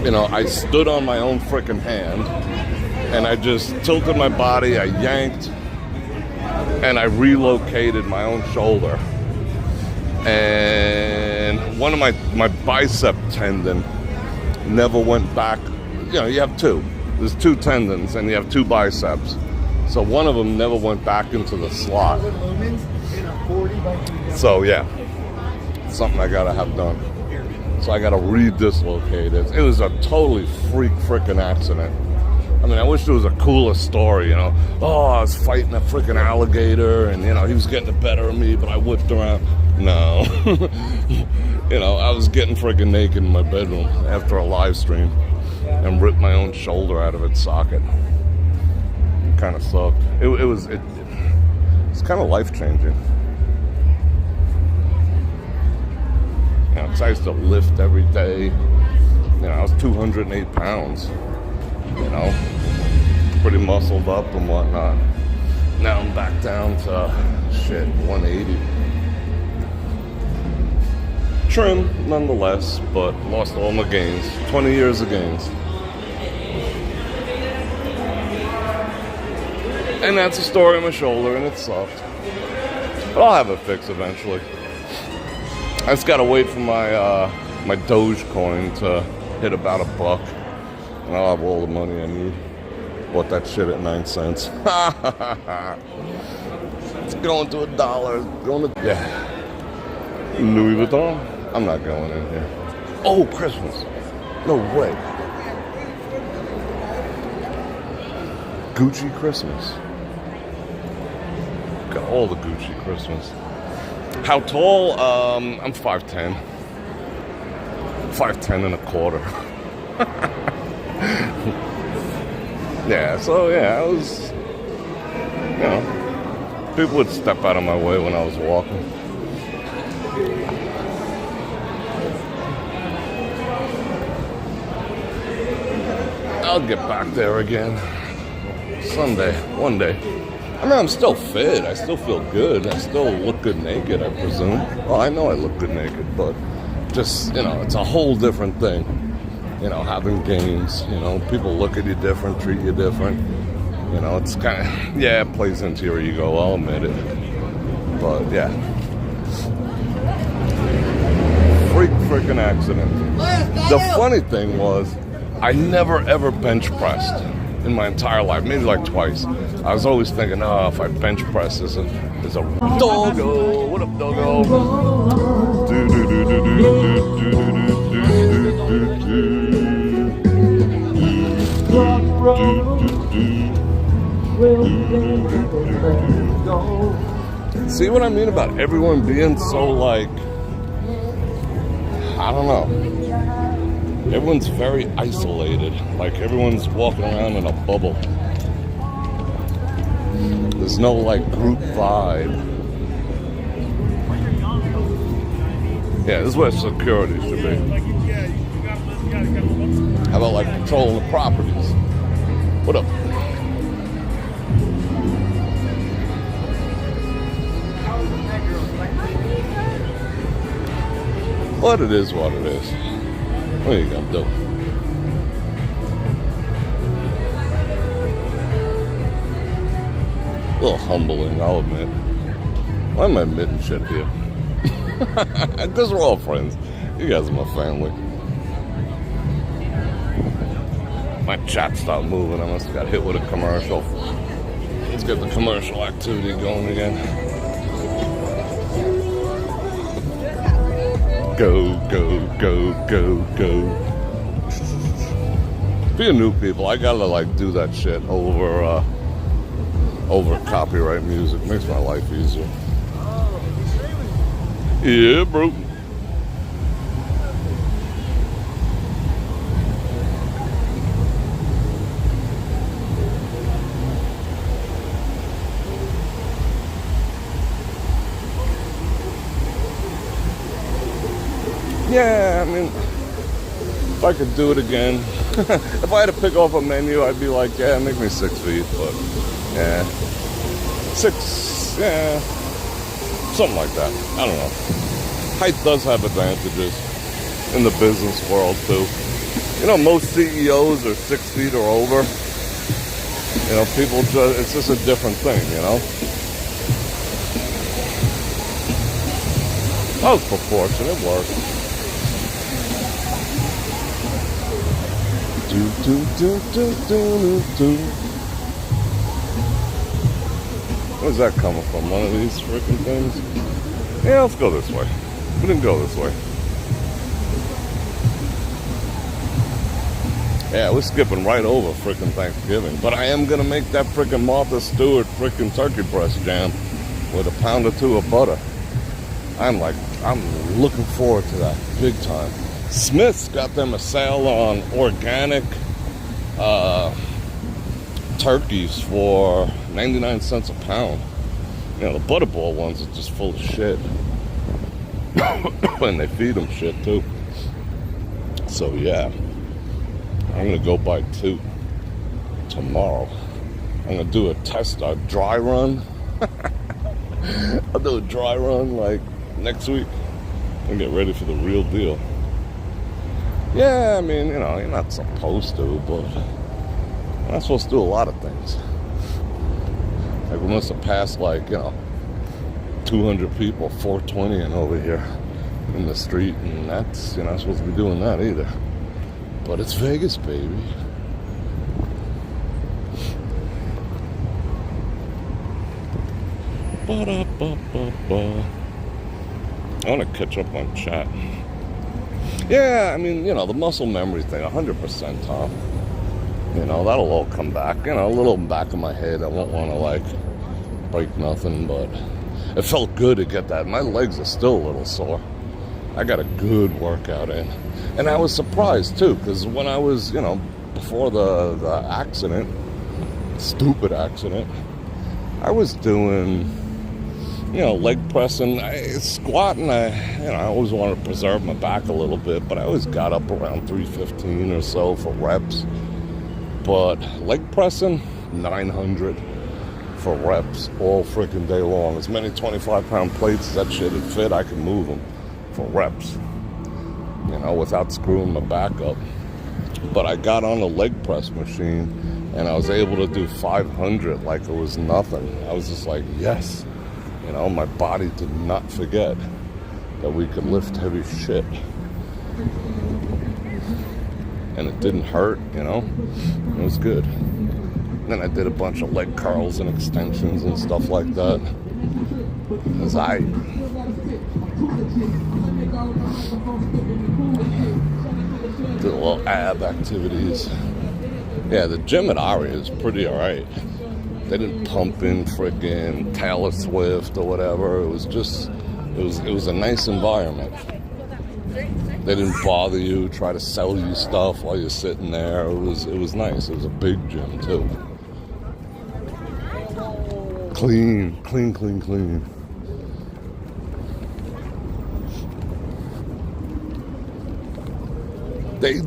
You know, I stood on my own freaking hand, and I just tilted my body. I yanked, and I relocated my own shoulder. And one of my bicep tendon never went back. You know, you have two. There's 2 tendons, and you have 2 biceps. So one of them never went back into the slot. So yeah, something I gotta have done. So I gotta re-dislocate it. It was a totally freaking accident. I mean, I wish there was a cooler story, you know. Oh, I was fighting a freaking alligator, and you know, he was getting the better of me, but I whipped around. No. You know, I was getting freaking naked in my bedroom after a live stream and ripped my own shoulder out of its socket. It kind of sucked. It's kind of life-changing. You know, 'cause I used to lift every day. You know, I was 208 pounds. You know, pretty muscled up and whatnot. Now I'm back down to, 180. Trim, nonetheless, but lost all my gains. 20 years of gains. And that's the story of my shoulder, and it sucked. But I'll have it fixed eventually. I just gotta wait for my Dogecoin to hit about $1, and I'll have all the money I need. Bought that shit at 9 cents. It's going to $1. Yeah. Louis Vuitton. I'm not going in here. Oh, Christmas. No way. Gucci Christmas. Got all the Gucci Christmas. How tall? I'm 5'10". 5'10" and a quarter. Yeah, so yeah, I was, you know, people would step out of my way when I was walking. I'll get back there again someday, one day. I mean, I'm still fit. I still feel good. I still look good naked, I presume. Well, I know I look good naked, but just, you know, it's a whole different thing. You know, having games, you know, people look at you different, treat you different. You know, it's kind of, yeah, it plays into your ego, I'll admit it. But, yeah. Freaking accident. The funny thing was, I never ever bench pressed in my entire life, maybe like twice. I was always thinking, oh, if I bench press is a doggo. What up, doggo? See what I mean about everyone being so like, I don't know. Everyone's very isolated. Like everyone's walking around in a bubble. There's no like group vibe. Yeah, this is where security should be. How about like patrolling the properties? What up? But it is what it is. What are you gonna do? A little humbling, I'll admit. Why am I admitting shit here? Because we're all friends. You guys are my family. My chat stopped moving. I must have got hit with a commercial. Let's get the commercial activity going again. Go, go, go, go, go. Being new people, I gotta like do that shit over copyright music. Makes my life easier. Yeah, bro. Yeah, I mean, if I could do it again, if I had to pick off a menu, I'd be like, yeah, make me 6 feet, but yeah, 6, yeah, something like that. I don't know. Height does have advantages in the business world too. You know, most CEOs are 6 feet or over. You know, people just, it's just a different thing, you know. That was proportionate, it worked. Where's that coming from? One of these freaking things? Yeah, let's go this way. We didn't go this way. Yeah, we're skipping right over freaking Thanksgiving. But I am gonna make that freaking Martha Stewart freaking turkey breast jam with a pound or two of butter. I'm looking forward to that big time. Smith's got them a sale on organic turkeys for 99 cents a pound. You know, the Butterball ones are just full of shit. And they feed them shit too. So yeah, I'm gonna go buy 2 tomorrow. I'm gonna do a dry run. I'll do a dry run like next week and get ready for the real deal. Yeah, I mean, you know, you're not supposed to, but you're not supposed to do a lot of things. Like, we must have passed, like, you know, 200 people, 420 and over here in the street, and that's, you're not supposed to be doing that either. But it's Vegas, baby. Ba-da-ba-ba-ba. I want to catch up on chat. Yeah, I mean, you know, the muscle memory thing, 100%, Tom. You know, that'll all come back. You know, a little back of my head. I won't want to, like, break nothing, but it felt good to get that. My legs are still a little sore. I got a good workout in. And I was surprised too, because when I was, before the accident, stupid accident, I was doing, leg pressing, squatting. I always wanted to preserve my back a little bit, but I always got up around 315 or so for reps. But leg pressing, 900 for reps all freaking day long. As many 25-pound plates as that shit would fit, I could move them for reps, without screwing my back up. But I got on the leg press machine and I was able to do 500 like it was nothing. I was just like, yes. My body did not forget that we could lift heavy shit. And it didn't hurt, It was good. Then I did a bunch of leg curls and extensions and stuff like that. As I did a little ab activities. Yeah, the gym at Aria is pretty alright. They didn't pump in freaking Taylor Swift or whatever. It was just, it was a nice environment. They didn't bother you, try to sell you stuff while you're sitting there. It was nice. It was a big gym too. Clean.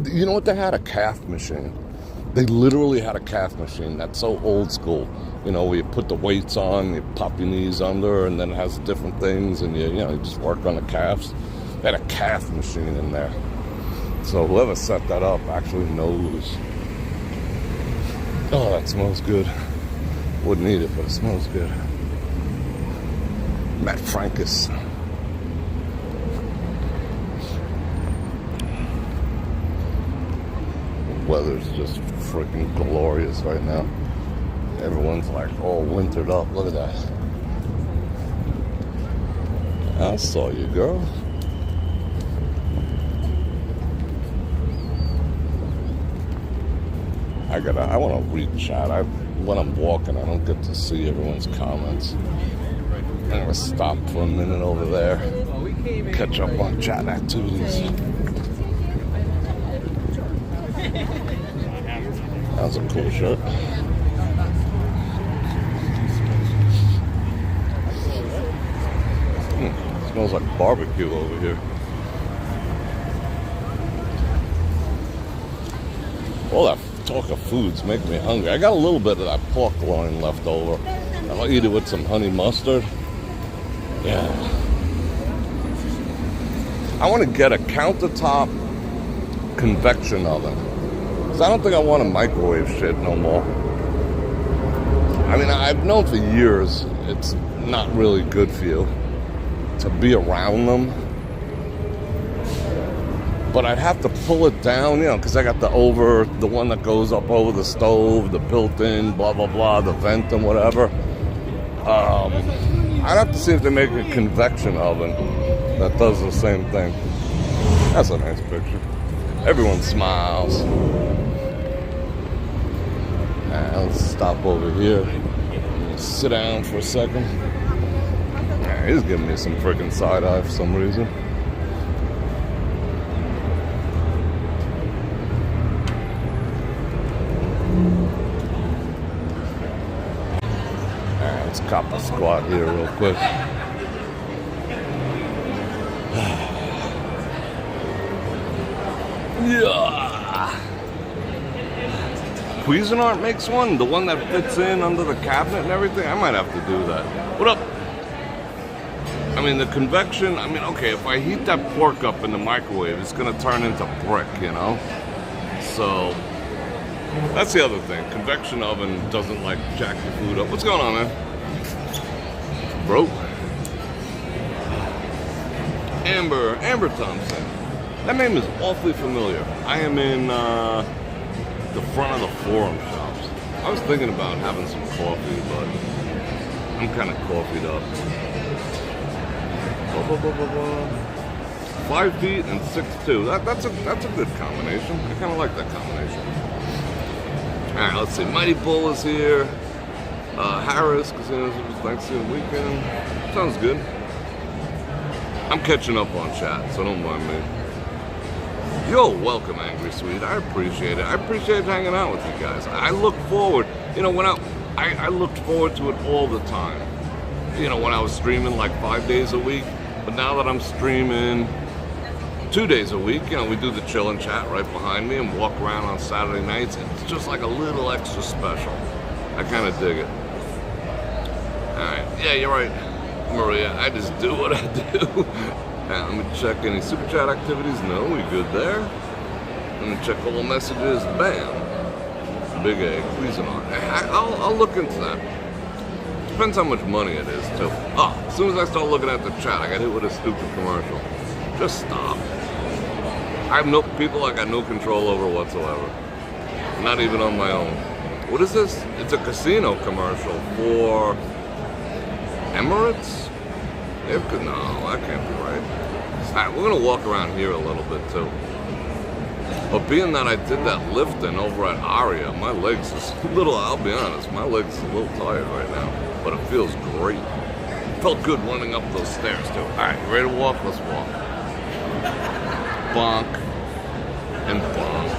You know what? They had a calf machine. They literally had a calf machine. That's so old school. Where you put the weights on, you pop your knees under, and then it has different things, and you just work on the calves. They had a calf machine in there. So whoever set that up actually knows. Oh, that smells good. Wouldn't eat it, but it smells good. Matt Frankus. Weather's just freaking glorious right now. Everyone's like all wintered up. Look at that. I saw you, girl. I want to read chat. When I'm walking, I don't get to see everyone's comments. I'm going to stop for a minute over there, catch up on chat activities. That was a cool shirt. Smells like barbecue over here. All that talk of foods make me hungry. I got a little bit of that pork loin left over. I'll eat it with some honey mustard. Yeah. I want to get a countertop convection oven. Because I don't think I want to microwave shit no more. I mean, I've known for years it's not really good for you to be around them. But I'd have to pull it down, because I got the one that goes up over the stove, the built-in, blah, blah, blah, the vent and whatever. I'd have to see if they make a convection oven that does the same thing. That's a nice picture. Everyone smiles. Let's stop over here. Sit down for a second. He's giving me some freaking side eye for some reason. Let's cop a squat here real quick. Yeah. Cuisinart makes one, the one that fits in under the cabinet and everything. I might have to do that. What up? I mean, the convection, okay, if I heat that pork up in the microwave, it's going to turn into brick, So, that's the other thing. Convection oven doesn't, jack your food up. What's going on, man? Bro? Amber Thompson. That name is awfully familiar. I am in the front of the Forum shops. I was thinking about having some coffee, but I'm kind of coffeeed up. 5 feet and 6'2". That's a good combination. I kind of like that combination. All right, let's see. Mighty Bull is here. Harris, because it was Thanksgiving weekend. Sounds good. I'm catching up on chat, so don't mind me. Yo, welcome, Angry Sweet. I appreciate it. I appreciate hanging out with you guys. I look forward, you know, when I looked forward to it all the time. You know, when I was streaming like 5 days a week, but now that I'm streaming 2 days a week, you know, we do the chill and chat right behind me and walk around on Saturday nights. It's just like a little extra special. I kind of dig it. All right, yeah, you're right, Maria. I just do what I do. Now, let me check any super chat activities. No, we good there. Let me check all the messages. Bam. Big egg, please and I'll look into that. Depends how much money it is, too. Oh, as soon as I start looking at the chat, I got hit with a stupid commercial. Just stop. I have no people I got no control over whatsoever. Not even on my own. What is this? It's a casino commercial for Emirates? No, that can't be right. Alright, we're gonna walk around here a little bit too. But being that I did that lifting over at Aria, my legs is a little, I'll be honest, my legs is a little tired right now. But it feels great. Felt good running up those stairs too. Alright, you ready to walk? Let's walk. Bonk. And bonk.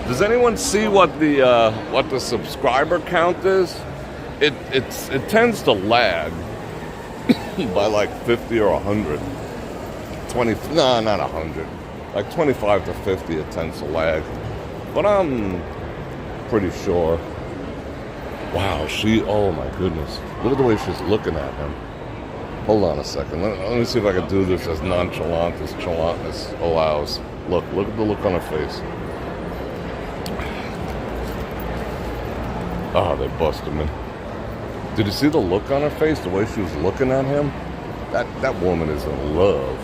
Does anyone see what the subscriber count is? It tends to lag by like 50 or 100. 20, no, not 100. Like 25 to 50 it tends to lag. But I'm pretty sure. Wow, oh my goodness. Look at the way she's looking at him. Hold on a second. Let me see if I can do this as nonchalant as chalantness allows. Look at the look on her face. Oh, they busted me. Did you see the look on her face? The way she was looking at him? That woman is in love.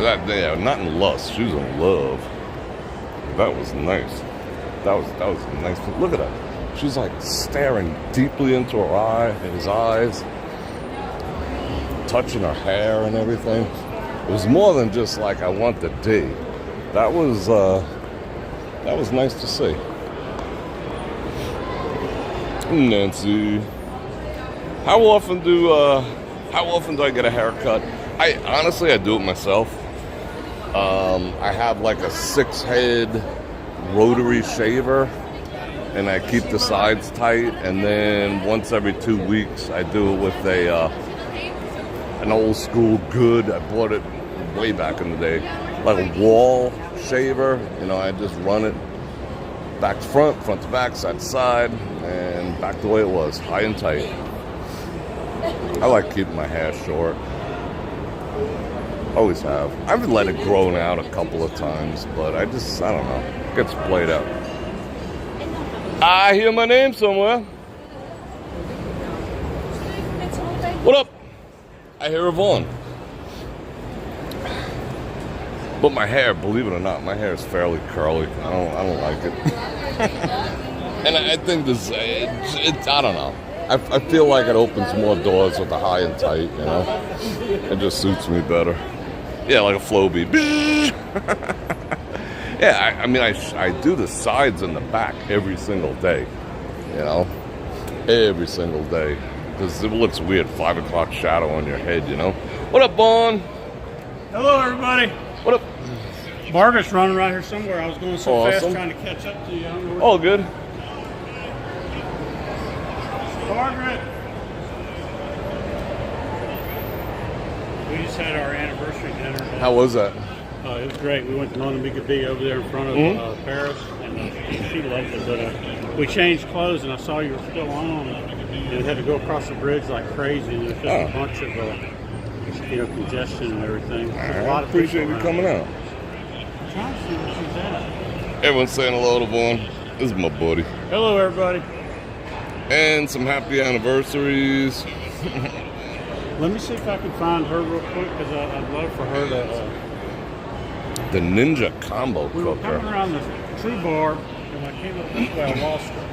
Yeah, not in lust. She was in love. That was nice. That was nice. Look at her. She's like staring deeply into his eyes, touching her hair and everything. It was more than just like I want the D. That was nice to see. Nancy, how often do I get a haircut? I honestly do it myself. I have like a 6-head rotary shaver, and I keep the sides tight. And then once every 2 weeks, I do it with an old school good. I bought it way back in the day, like a wall shaver. You know, I just run it back to front, front to back, side to side, and back the way it was, high and tight. I like keeping my hair short. Always have. I've let it grow out a couple of times, but I don't know. It gets played out. I hear my name somewhere. What up? I hear Yvonne. But my hair, believe it or not, my hair is fairly curly. I don't like it. And I think this, I don't know. I feel like it opens more doors with the high and tight, you know? It just suits me better. Yeah, like a flow beat. Yeah, I mean, I do the sides and the back every single day, you know? Every single day. Because it looks weird, 5 o'clock shadow on your head, you know? What up, Bon? Hello, everybody. What up? Margaret's running right here somewhere. I was going so Awesome. fast trying to catch up to you. I don't know where All good. Margaret. We just had our anniversary dinner. How was that? It was great. We went to Monument Bay over there in front of Paris, and she loved it. But we changed clothes, and I saw you were still on, and had to go across the bridge like crazy. And there's just a bunch of congestion and everything. I appreciate you coming out. I'm trying to see where she's at. Everyone's saying hello to Vaughn. This is my buddy. Hello, everybody. And some happy anniversaries. Let me see if I can find her real quick, because I'd love for her to... The Ninja Combo We were Cooker. coming around the True Bar, and I came up this way, I lost her.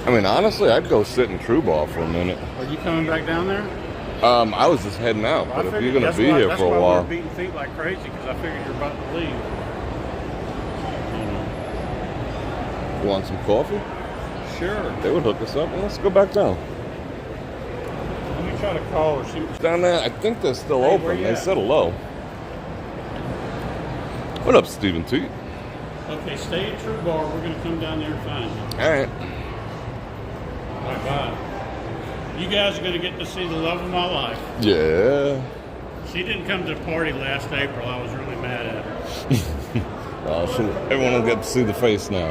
I mean, honestly, I'd go sit in True Bar for a minute. Are you coming back down there? I was just heading out, but if you're going to be here for a while... That's why we're beating feet like crazy, because I figured you're about to leave. You want some coffee? Sure. They would hook us up, and let's go back down. Let me try to call her. Down there, I think they're still Hey, where open. you They at? said hello. What up, Stephen T? Okay, stay at True Bar. We're going to come down there and find you. All right. Bye-bye. You guys are going to get to see the love of my life. Yeah. She didn't come to the party last April. I was really mad at her. Everyone will get to see the face now.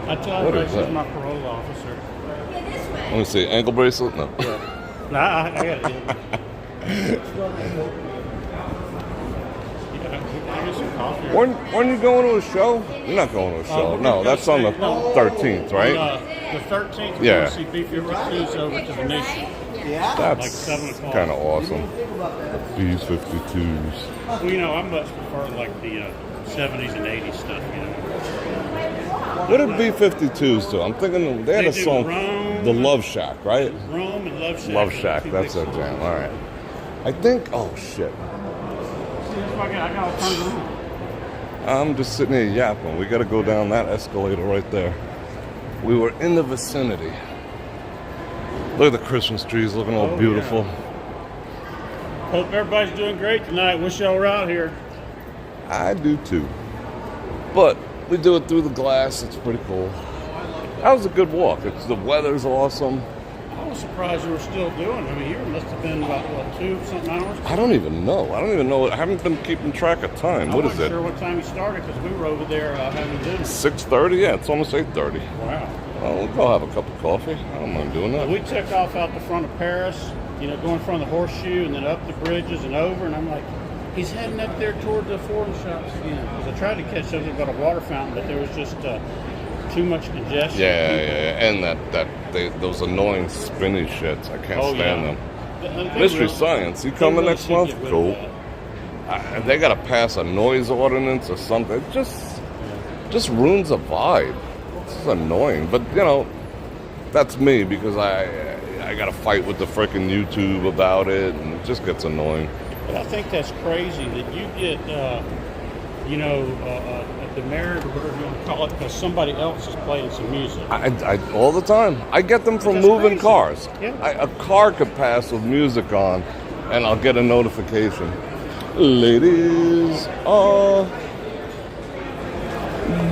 I told What her is she's that? my parole officer. Let me see. Ankle bracelet? No. Nah, I got it. I get some coffee. When you going to a show? You're not going to a show. No, that's on the 13th, right? The 13th, we're Yeah. going to see B-52s over to the Nation. That's Like 7 o'clock. kind of awesome. The B-52s. Well, you know, I much prefer like the 70s and 80s stuff, you know. What did B-52s do? I'm thinking they had They a do song, Rome. The Love Shack, right? Rome and Love Shack. Love Shack, Two that's big their songs. jam. All right. I think, oh shit. See, that's why I got all kinds of room. I'm just sitting here yapping. We got to go down that escalator right there. We were in the vicinity. Look at the Christmas trees looking all Oh, beautiful. Hope everybody's doing great tonight. Wish y'all were out here. I do too. But we do it through the glass. It's pretty cool. That was a good walk. The weather's awesome. I was surprised you were still doing it. I mean, you must have been about, what, 2-something hours? I don't even know. I haven't been keeping track of time. What I is wasn't it? sure what time you started because we were over there having dinner. 6:30? Yeah, it's almost 8:30. Wow. Well, we'll go have a cup of coffee. I don't mind doing that. We took off out the front of Paris, you know, going from the Horseshoe and then up the bridges and over, and I'm like, he's heading up there toward the foreign shops again. Because I tried to catch something about a water fountain, but there was just too much congestion. Yeah. And those annoying spinny shits. I can't stand them. They Mystery really- Science, you they coming really next should month? get rid of Cool. that. They got to pass a noise ordinance or something. It just ruins a vibe. It's annoying, but you know, that's me because I got to fight with the frickin' YouTube about it, and it just gets annoying. But I think that's crazy that you get, a demerit or whatever you want to call it because somebody else is playing some music. I all the time. I get them from That's moving crazy. cars. Yeah. A car could pass with music on, and I'll get a notification. Ladies are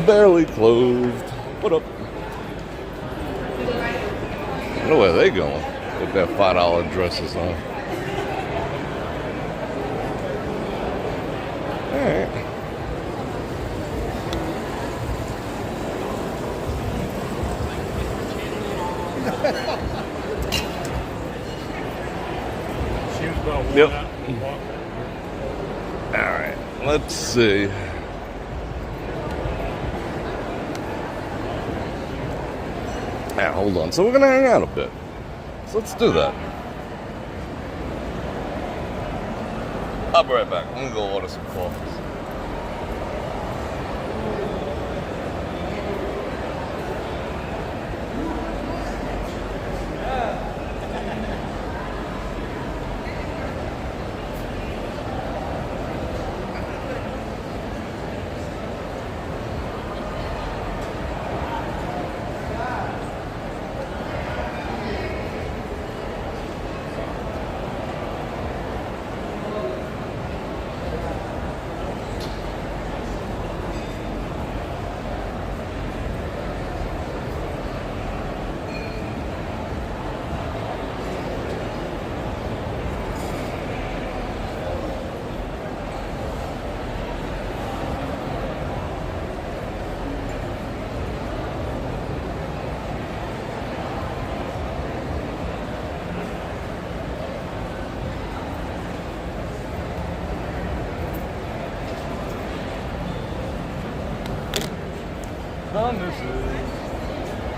barely clothed. What up? I wonder where they going with their $5 dresses on. All right. She was about one Yep. out and walked. All right. Let's see. Yeah, hold on. So we're gonna hang out a bit. So let's do that. I'll be right back. I'm gonna go order some coffee.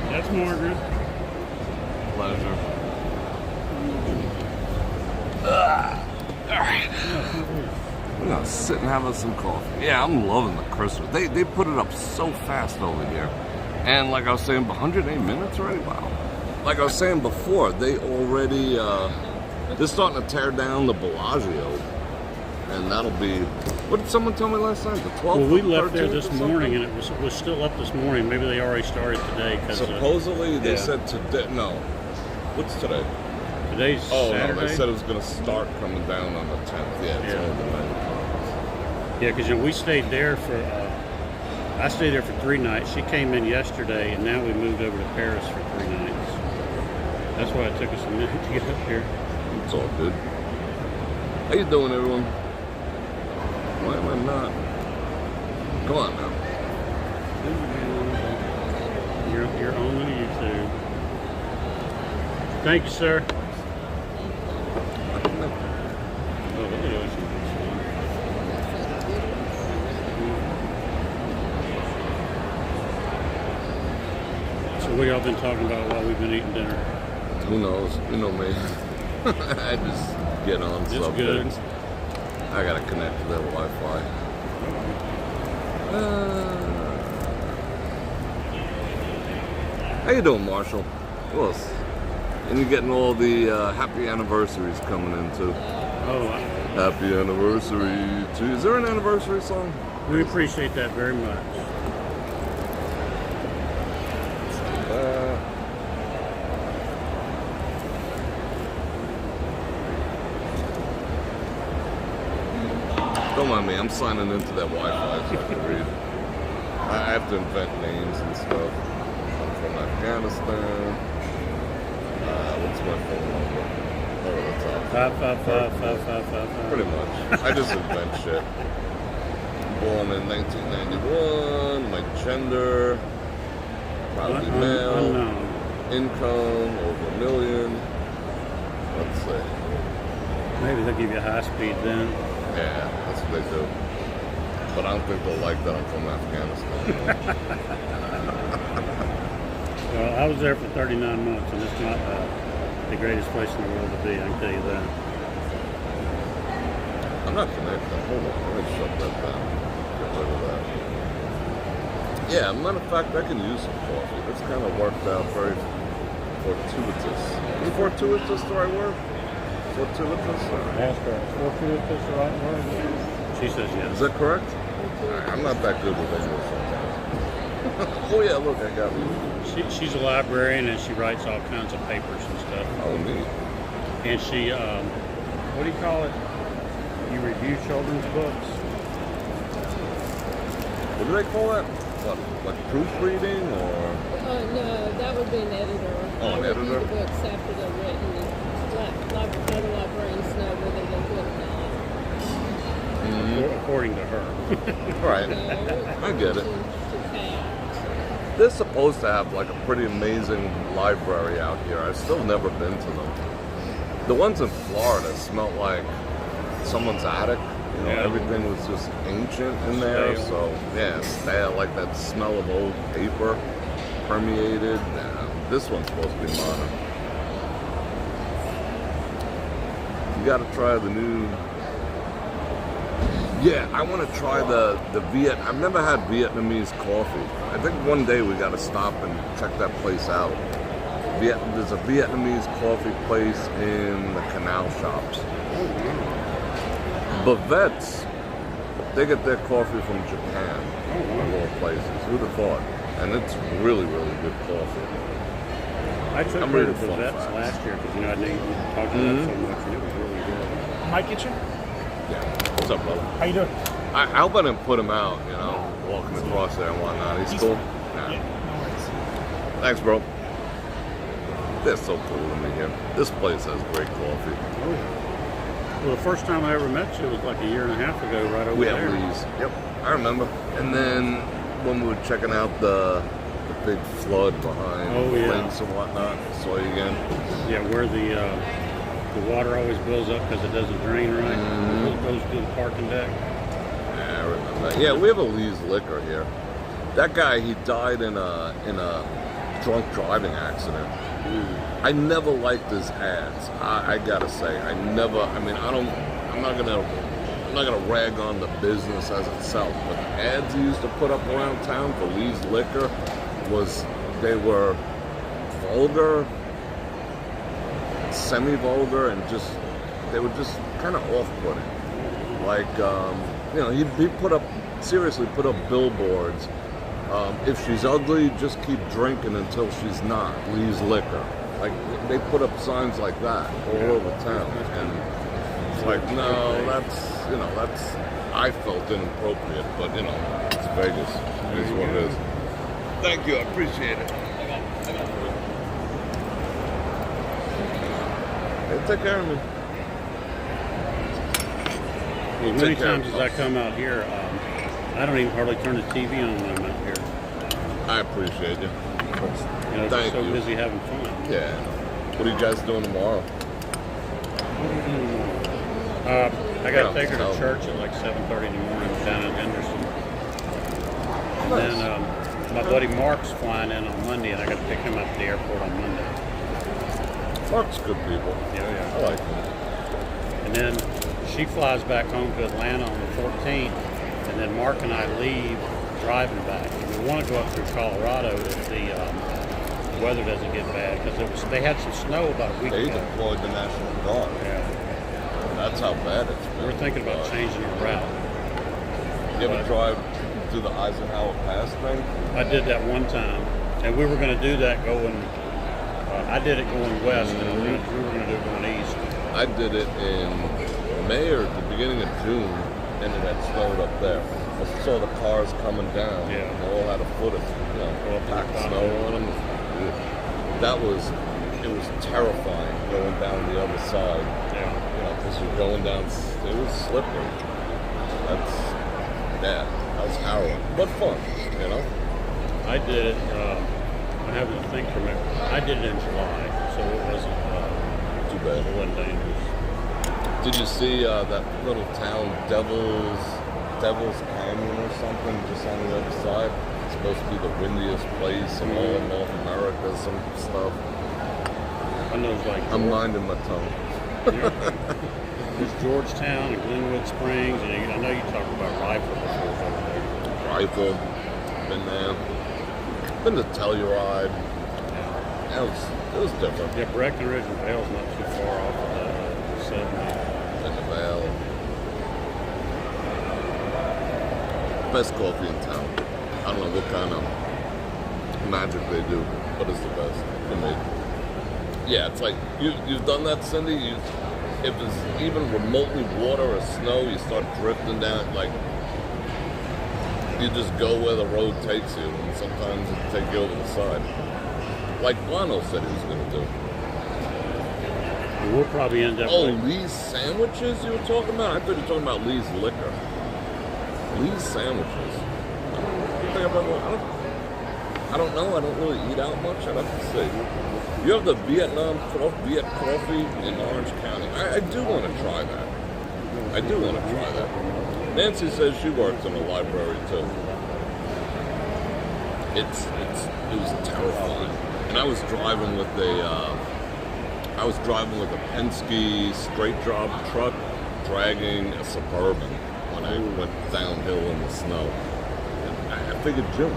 That's Margaret. Pleasure. All right. We're gonna sit and have us some coffee. Yeah, I'm loving the Christmas. They put it up so fast over here. And like I was saying, 108 minutes already? Wow. Like I was saying before, they already, they're starting to tear down the Bellagio. And that'll be, what did someone tell me last night? The 12th? Well, we left 13th there or this something? morning, and it was still up this morning. Maybe they already started today. Cause, Supposedly they yeah. said today, no. What's today? Today's Saturday. No, they said it was going to start coming down on the 10th. Yeah, it's only the 9th. Yeah, because we stayed there for, I stayed there for 3 nights. She came in yesterday, and now we moved over to Paris for 3 nights. That's why it took us a minute to get up here. It's all good. How you doing, everyone? Why am I not? Come on now. You're on the YouTube. Thank you, sir. Oh, look at those. So what y'all been talking about while we've been eating dinner? Who knows? You know me. I just get on It's subjects. good. I gotta connect to that Wi-Fi. How you doing, Marshall? Well, and you're getting all the happy anniversaries coming in too. Oh, Happy anniversary to. Is there an anniversary song? we appreciate that very much. Don't mind me, I'm signing into that Wi-Fi so I can read. I have to invent names and stuff. I'm from Afghanistan. What's my phone number? Oh, that's off. 555. Pretty much. I just invent shit. Born in 1991. My gender. Probably male. Unknown. Income over $1 million. Let's see. Maybe they'll give you a high speed then. Yeah, that's what they do. But I don't think they'll like that I'm from Afghanistan. Well, I was there for 39 months, and it's not the greatest place in the world to be, I can tell you that. I'm not connected. Hold on, let me shut that down. Get rid of that. Yeah, matter of fact, I can use some coffee. It's kind of worked out very fortuitous. Is fortuitous the right word? Fortuitous? Ask her, fortuitous the right word? She says yes. Is that correct? I'm not that good with English sometimes. Oh yeah, look, I got one. She's a librarian, and she writes all kinds of papers and stuff. Oh, neat. And she, what do you call it? You review children's books? What do they call that? What, like proofreading or? No, that would be an editor. Oh, an I review editor? the books after they're written. Other librarians know whether they're good or not. According to her. Right. I get it. They're supposed to have like a pretty amazing library out here. I've still never been to them. The ones in Florida smelled like someone's attic. You know, Yeah. everything was just ancient in there. Stale. So yeah, stale, like that smell of old paper permeated. This one's supposed to be modern. You got to try the new. Yeah, I want to try the I've never had Vietnamese coffee. I think one day we got to stop and check that place out. There's a Vietnamese coffee place in the canal shops. Bavettes, they get their coffee from Japan, of all places. Who'd have thought? And it's really, really good coffee. I took I'm her ready to for the fun vets facts. last year because, you know, I knew you talked about it so much, and it was really good. My kitchen? Yeah. What's up, brother? How you doing? I hope I didn't put him out, you know, walking across there and whatnot. He's cool? Yeah, no worries. Thanks, bro. They're so cool to me here. This place has great coffee. Well, the first time I ever met you was like a year and a half ago, right over We there. have Lee's. Yep, I remember. And then when we were checking out the big flood behind Oh, yeah. links and whatnot, saw you again. Yeah, where the water always builds up because it doesn't drain right. It goes to the parking deck. Yeah, I remember. Yeah, we have a Lee's Liquor here. That guy, he died in a drunk driving accident. I never liked his ads. I gotta say, I'm not gonna rag on the business as itself, but the ads he used to put up around town for Lee's Liquor they were vulgar, semi-vulgar, and they were just kind of off-putting. Like, he put up billboards. If she's ugly, just keep drinking until she's not. Lee's Liquor. Like they put up signs like that all over town, and it's like, no, that's I felt inappropriate, but it's Vegas. It is what it is. Thank you, I appreciate it. Hey, take care of me. Well, many times as I come out here, I don't even hardly turn the TV on when I'm out here. I appreciate you. Just Thank so you. busy having fun. Yeah. What are you guys doing tomorrow? I got to take her to church at like 7:30 in the morning down in Henderson. And then my buddy Mark's flying in on Monday, and I got to pick him up at the airport on Monday. Mark's good people. Yeah. I like him. And then she flies back home to Atlanta on the 14th, and then Mark and I leave driving back. And we want to go up through Colorado if the weather doesn't get bad, because they had some snow about a week They ago. deployed the National Guard. Yeah. That's how bad it's been. We're thinking about changing our route. You ever drive through the Eisenhower Pass thing? I did that one time, and we were going to do that going. I did it going west, and we were going to do it going east. I did it in May or the beginning of June, and it had snowed up there. I saw the cars coming down. Yeah. And they all had a foot of packed snow on them. It was terrifying going down the other side. Yeah. Because you're going down, it was slippery. That was harrowing, but fun, I did it. I have to think from it. I did it in July, so it wasn't Too bad. It wasn't dangerous. Did you see that little town, Devil's Canyon or something, just on the other side? It's supposed to be the windiest place in all of North America, some stuff. I know it's like I'm minding my tongue. There's Georgetown and Glenwood Springs, and I know you talked about Rifle before over there. Rifle, been there. Been to Telluride. Yeah. It was different. Yeah, Breckenridge and Vale's not too far off of the 70. In the Vale. Best coffee in town. I don't know what kind of magic they do, but it's the best for me. Yeah, it's like you've done that, Cindy. If it's even remotely water or snow, you start drifting down. Like you just go where the road takes you, and sometimes it take you over the side. Like Bono said he was going to do. We'll probably end up. Oh, Lee's sandwiches you were talking about? I thought you were talking about Lee's liquor. Lee's sandwiches. You think about that? I don't know. I don't really eat out much. I'd have to say. You have the Viet coffee in Orange County. I do want to try that. I do want to try that. Nancy says she works in a library too. It was terrifying. And I was driving with a Penske straight drop truck dragging a Suburban when I went downhill in the snow. And I figured, Jim,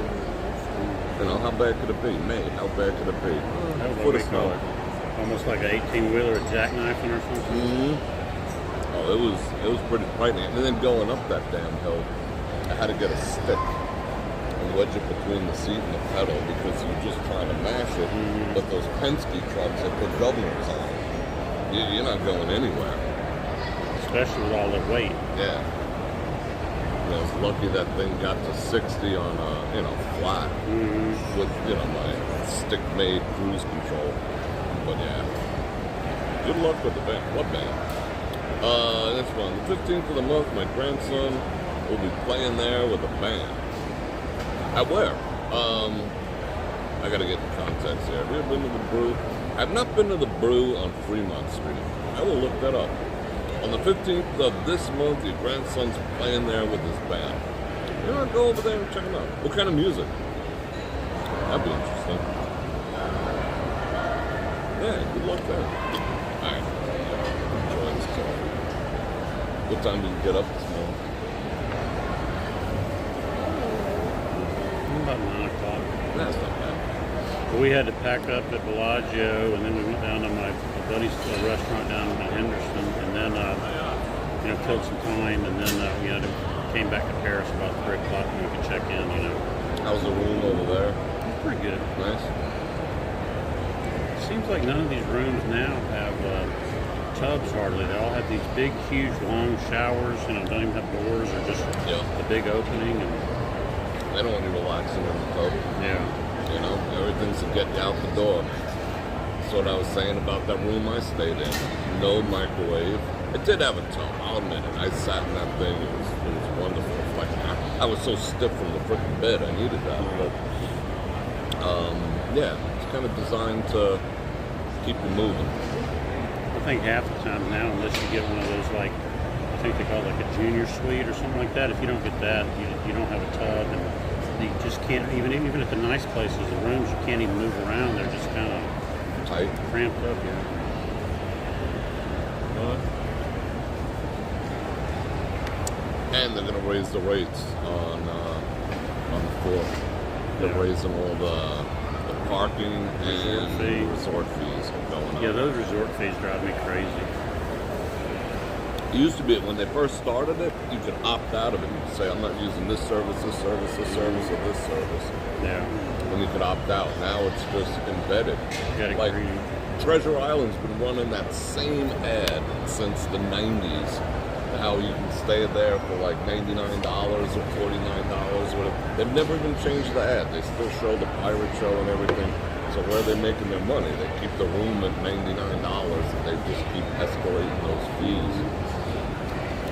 how bad could it be? May, how bad could it be? That was Foot what of we call snow. it. Almost like an 18-wheeler, a jackknifing or something. Mm-hmm. Oh, it was pretty frightening. And then going up that damn hill, I had to get a stick and wedge it between the seat and the pedal because you're just trying to mash it. Mm-hmm. But those Penske trucks, they put governors on them. You're not going anywhere. Especially with all the weight. Yeah. I was lucky that thing got to 60 on flat with my stick-made cruise control. But yeah, good luck with the band. What band? This one, the 15th of the month, my grandson will be playing there with a band. At where? I gotta get the context here. Have you ever been to the Brew? I've not been to the Brew on Fremont Street. I will look that up. On the 15th of this month, your grandson's playing there with his band. You know, go over there and check him out. What kind of music? That'd be interesting. Yeah, good luck there. Alright. Enjoy this coffee. What time did you get up this morning? About 9 o'clock. That's not bad. We had to pack up at Bellagio, and then we went down to my buddy's restaurant down in Henderson, and then killed some time, and then came back to Paris about 3 o'clock, and we could check in. How's the room over there? It's pretty good. Nice. seems like none of these rooms now have tubs hardly. They all have these big, huge, long showers. You know, don't even have doors or just a big opening. And They don't want you relaxing in the tub. yeah, You know, everything's to get you out the door. That's what I was saying about that room I stayed in. No microwave. It did have a tub, I'll admit it. I sat in that thing. It was wonderful. Like I was so stiff from the freaking bed. I needed that. But yeah, it's kind of designed to keep you moving. I think half the time now, unless you get one of those like, I think they call it like a junior suite or something like that. If you don't get that, you don't have a tub, and you just can't even at the nice places, the rooms you can't even move around. They're just kind of Tight. cramped up here. And they're gonna raise the rates on the floor. They're raising all the parking Resort and fee. resort fees are going up. Yeah, those resort fees drive me crazy. It used to be when they first started it, you could opt out of it. You could say, I'm not using this service, this service, this service, or this service. Yeah, And you could opt out. Now it's just embedded. you gotta Like agree. Treasure Island's been running that same ad since the 90s. How you can stay there for like $99 or $49. Whatever. They've never even changed the ad. They still show the pirate show and everything. So where are they making their money? They keep the room at $99 and they just keep escalating those fees.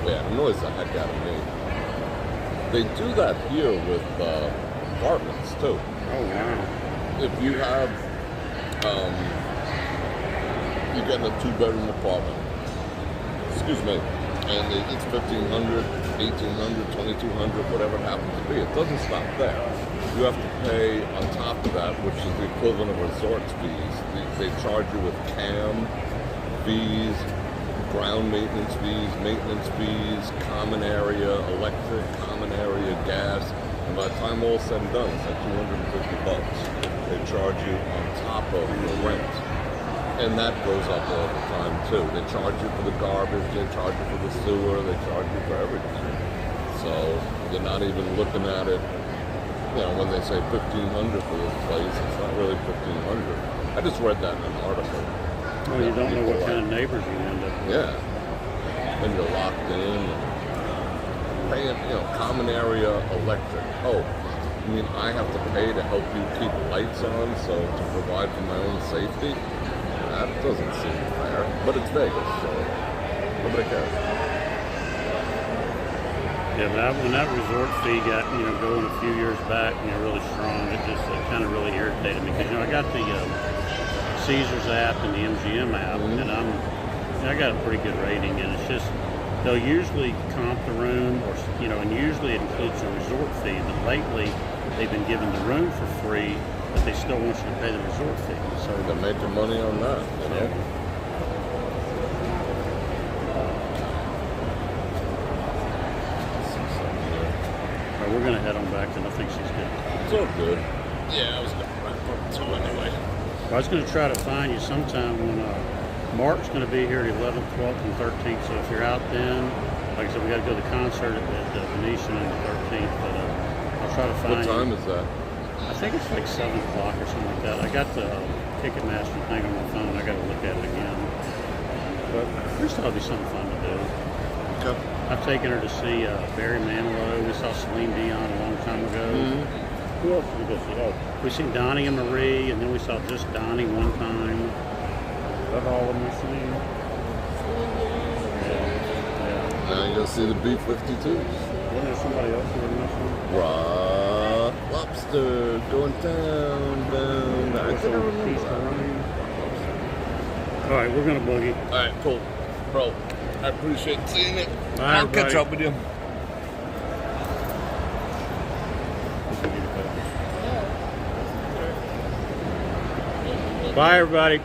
Yeah, it annoys the heck out of me. They do that here with apartments too. Oh wow. If you have, you're getting a 2-bedroom apartment, excuse me, and it's $1,500, $1,800, $2,200, whatever it happens to be. It doesn't stop there. You have to pay on top of that, which is the equivalent of resort fees. They charge you with CAM fees, ground maintenance fees, common area, electric, common area, gas. And by the time all's said and done, it's like $250. They charge you on top of your rent. And that goes up all the time too. They charge you for the garbage, they charge you for the sewer, they charge you for everything. So you're not even looking at it, you know, when they say $1,500 for this place, it's not really $1,500. I just read that in an article. Well, you don't know what kind of neighbors you end up with. Yeah. And you're locked in. Paying, you know, common area electric. Oh, I mean, I have to pay to help you keep lights on, so to provide for my own safety? That doesn't seem fair. But it's Vegas, so nobody cares. Yeah, but when that resort fee got, going a few years back, really strong, it kind of really irritated me. Because, I got the Caesars app and the MGM app, and I got a pretty good rating, and it's just, they'll usually comp the room, or, and usually it includes a resort fee, but lately they've been giving the room for free, but they still want you to pay the resort fee. So they're making money on that, you know? Yeah. We're going to head on back, and I think she's good. It's all good. Yeah, I was going to wrap up too anyway. Well, I was going to try to find you sometime when Mark's going to be here the 11th, 12th, and 13th. So if you're out then, like I said, we got to go to the concert at the Venetian on the 13th. But I'll try to find you. What time is that? I think it's like 7 o'clock or something like that. I got the Ticketmaster thing on my phone. I got to look at it again. But there's probably something fun to do. Okay. I've taken her to see Barry Manilow. We saw Celine Dion a long time ago. Who else did we go see? Oh, we seen Donnie and Marie, and then we saw just Donnie one time. That's all of them we seen. Yeah. Now you go see the B-52s. Wasn't there somebody else we were missing? Rock Lobster going down. I can't remember that. All right, we're gonna boogie. All right, cool. Bro, I appreciate seeing it. Bye, I'll catch everybody. up with you. Bye, everybody.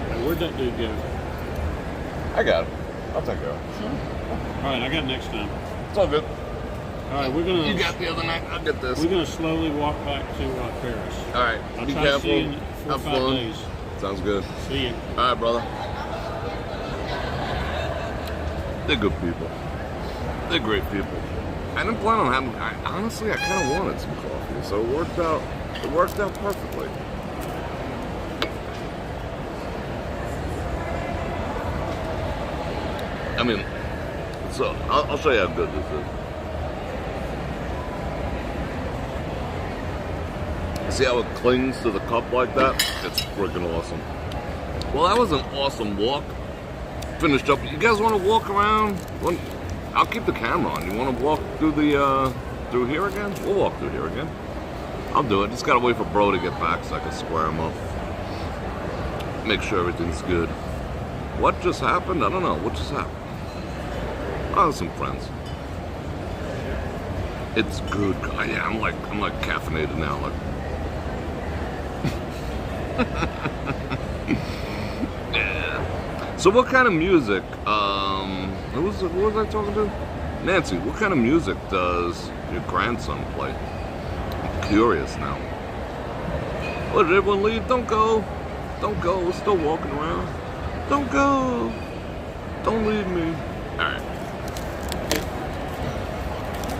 Hey, where'd that dude go? I got it. I'll take care of it. All right, I got next time. It's all good. All right, we're gonna. You got the other night. I'll get this. We're gonna slowly walk back to Paris. All right. I'll Be try to careful. see you in 4 or Have 5 fun. days. Sounds good. See you. All right, brother. They're good people. They're great people. I didn't plan on having. Honestly, I kind of wanted some coffee, so it worked out. It worked out perfectly. I mean, so I'll show you how good this is. See how it clings to the cup like that? It's freaking awesome. Well, that was an awesome walk. Finished up. You guys want to walk around? I'll keep the camera on. You want to walk through the through here again? We'll walk through here again. I'll do it. Just gotta wait for Bro to get back so I can square him up. Make sure everything's good. What just happened? I don't know. What just happened? Oh, some friends. It's good. Yeah, I'm like caffeinated now. Like. Yeah. So what kind of music? Who was I talking to? Nancy. What kind of music does your grandson play? I'm curious now. Oh, did everyone leave? Don't go. Don't go. We're still walking around. Don't go. Don't leave me. All right.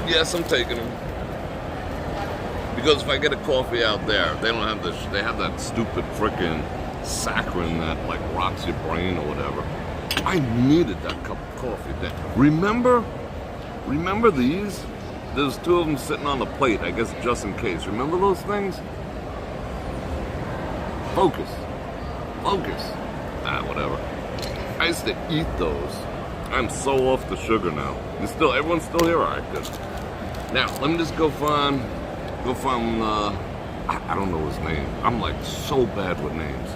Yes, I'm taking him. Because if I get a coffee out there, they don't have this. They have that stupid frickin' saccharin that like rots your brain or whatever. I needed that cup of coffee then. Remember these? There's two of them sitting on the plate, I guess just in case. Remember those things? Focus. Ah, whatever. I used to eat those. I'm so off the sugar now. Everyone's still here? All right, good. Now, let me just go find, I don't know his name. I'm like so bad with names.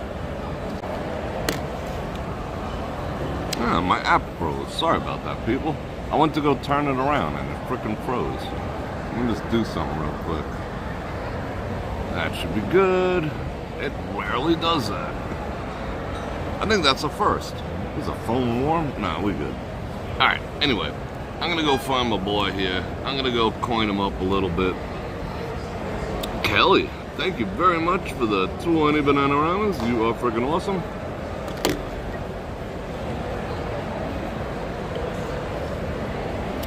Ah, my app froze. Sorry about that, people. I went to go turn it around and it frickin' froze. Let me just do something real quick. That should be good. It rarely does that. I think that's a first. Is the phone warm? Nah, we good. Alright, anyway. I'm gonna go find my boy here. I'm gonna go coin him up a little bit. Kelly, thank you very much for the 2 honey banana ramen. You are freaking awesome.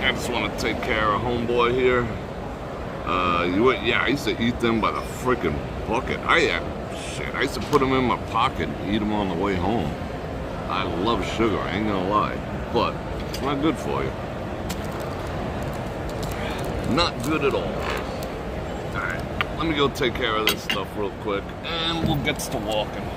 I just want to take care of homeboy here. I used to eat them by the freaking bucket. I used to put them in my pocket and eat them on the way home. I love sugar, I ain't gonna lie, but it's not good for you. Not good at all. Alright, let me go take care of this stuff real quick, and we'll get to walking.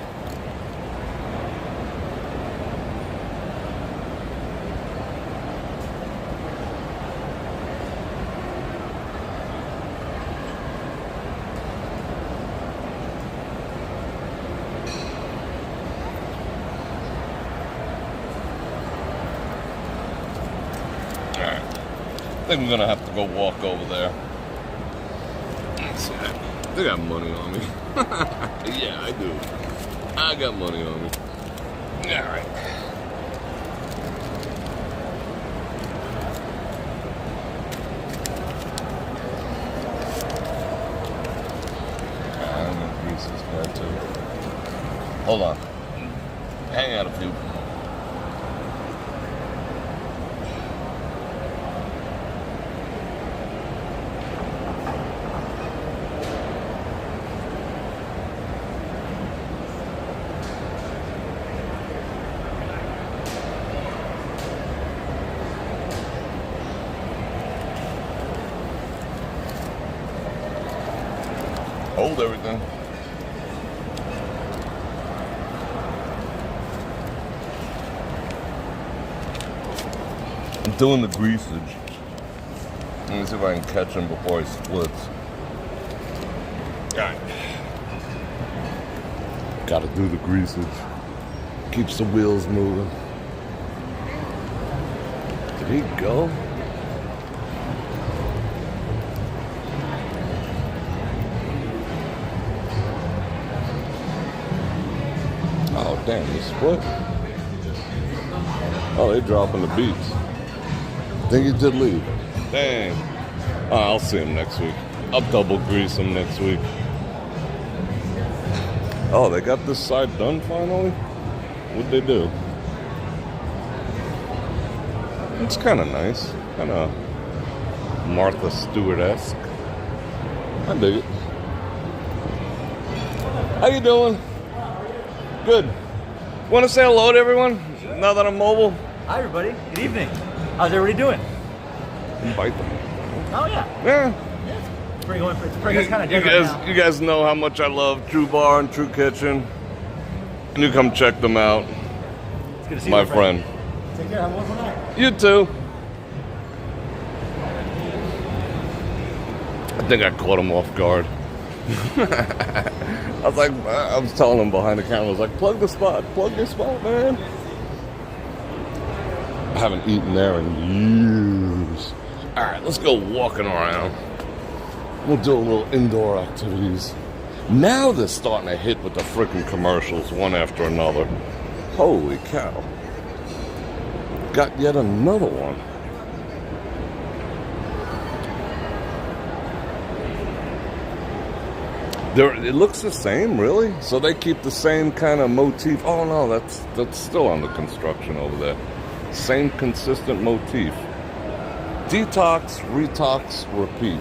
I think I'm gonna have to go walk over there. Let's see. They got money on me. Yeah, I do. I got money on me. Alright. I'm gonna grease this guy too. Hold on. Hang out a few. Hold everything. I'm doing the greasage. Let me see if I can catch him before he splits. Alright. Gotta do the greasage. Keeps the wheels moving. Did he go? Oh, damn, he split. Oh, they dropping the beats. I think he did leave. Dang. Oh, I'll see him next week. I'll double grease him next week. Oh, they got this side done finally? What'd they do? It's kind of nice. Martha Stewart-esque. I dig it. How you doing? Good. Want to say hello to everyone? Sure. Now that I'm mobile? Hi, everybody. Good evening. How's everybody doing? Invite them. Oh, yeah. Yeah. It's pretty kind of different now. You guys know how much I love True Bar and True Kitchen. And you come check them out. It's good to see my you, friend. Take care. Have a wonderful night. You too. I think I caught him off guard. I was telling him behind the camera, I was like, plug your spot, man. I haven't eaten there in years. All right, let's go walking around. We'll do a little indoor activities. Now they're starting to hit with the freaking commercials, one after another. Holy cow. Got yet another one. It looks the same, really? So they keep the same kind of motif. Oh no, that's still under construction over there. Same consistent motif. Detox, retox, repeat.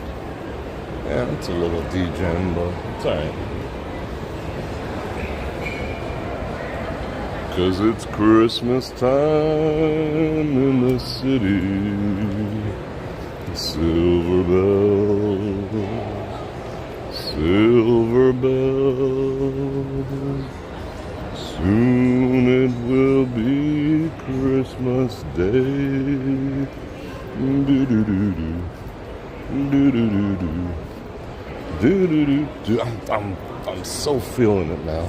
Yeah, it's a little degen, but it's alright. Cause it's Christmas time in the city. Silver bells. Silver bells, soon it will be Christmas Day. Do-do-do-do, do-do-do-do, do-do-do-do. I'm so feeling it now.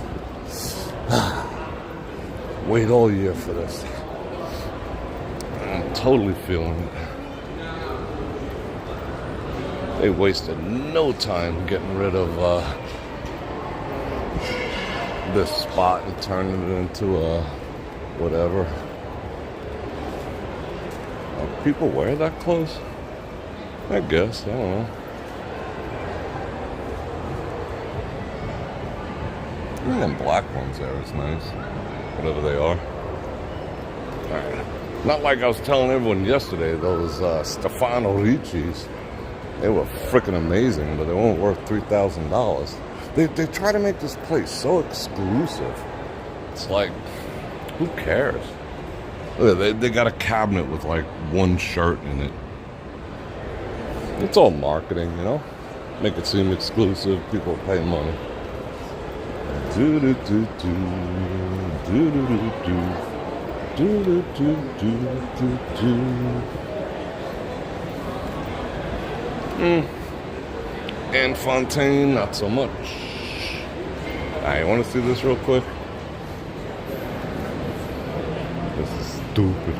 Wait all year for this. I'm totally feeling it. They wasted no time getting rid of this spot and turning it into a whatever. People wear that close? I guess. I don't know. Even them black ones there is nice. Whatever they are. Alright. Not like I was telling everyone yesterday, those Stefano Ricci's. They were freaking amazing, but they weren't worth $3,000. They try to make this place so exclusive. It's like, who cares? They got a cabinet with like one shirt in it. It's all marketing, you know? Make it seem exclusive. People pay money. Do-do-do-do. Do-do-do-do. Do-do-do-do-do-do. And Fontaine, not so much. I want to see this real quick. This is stupid.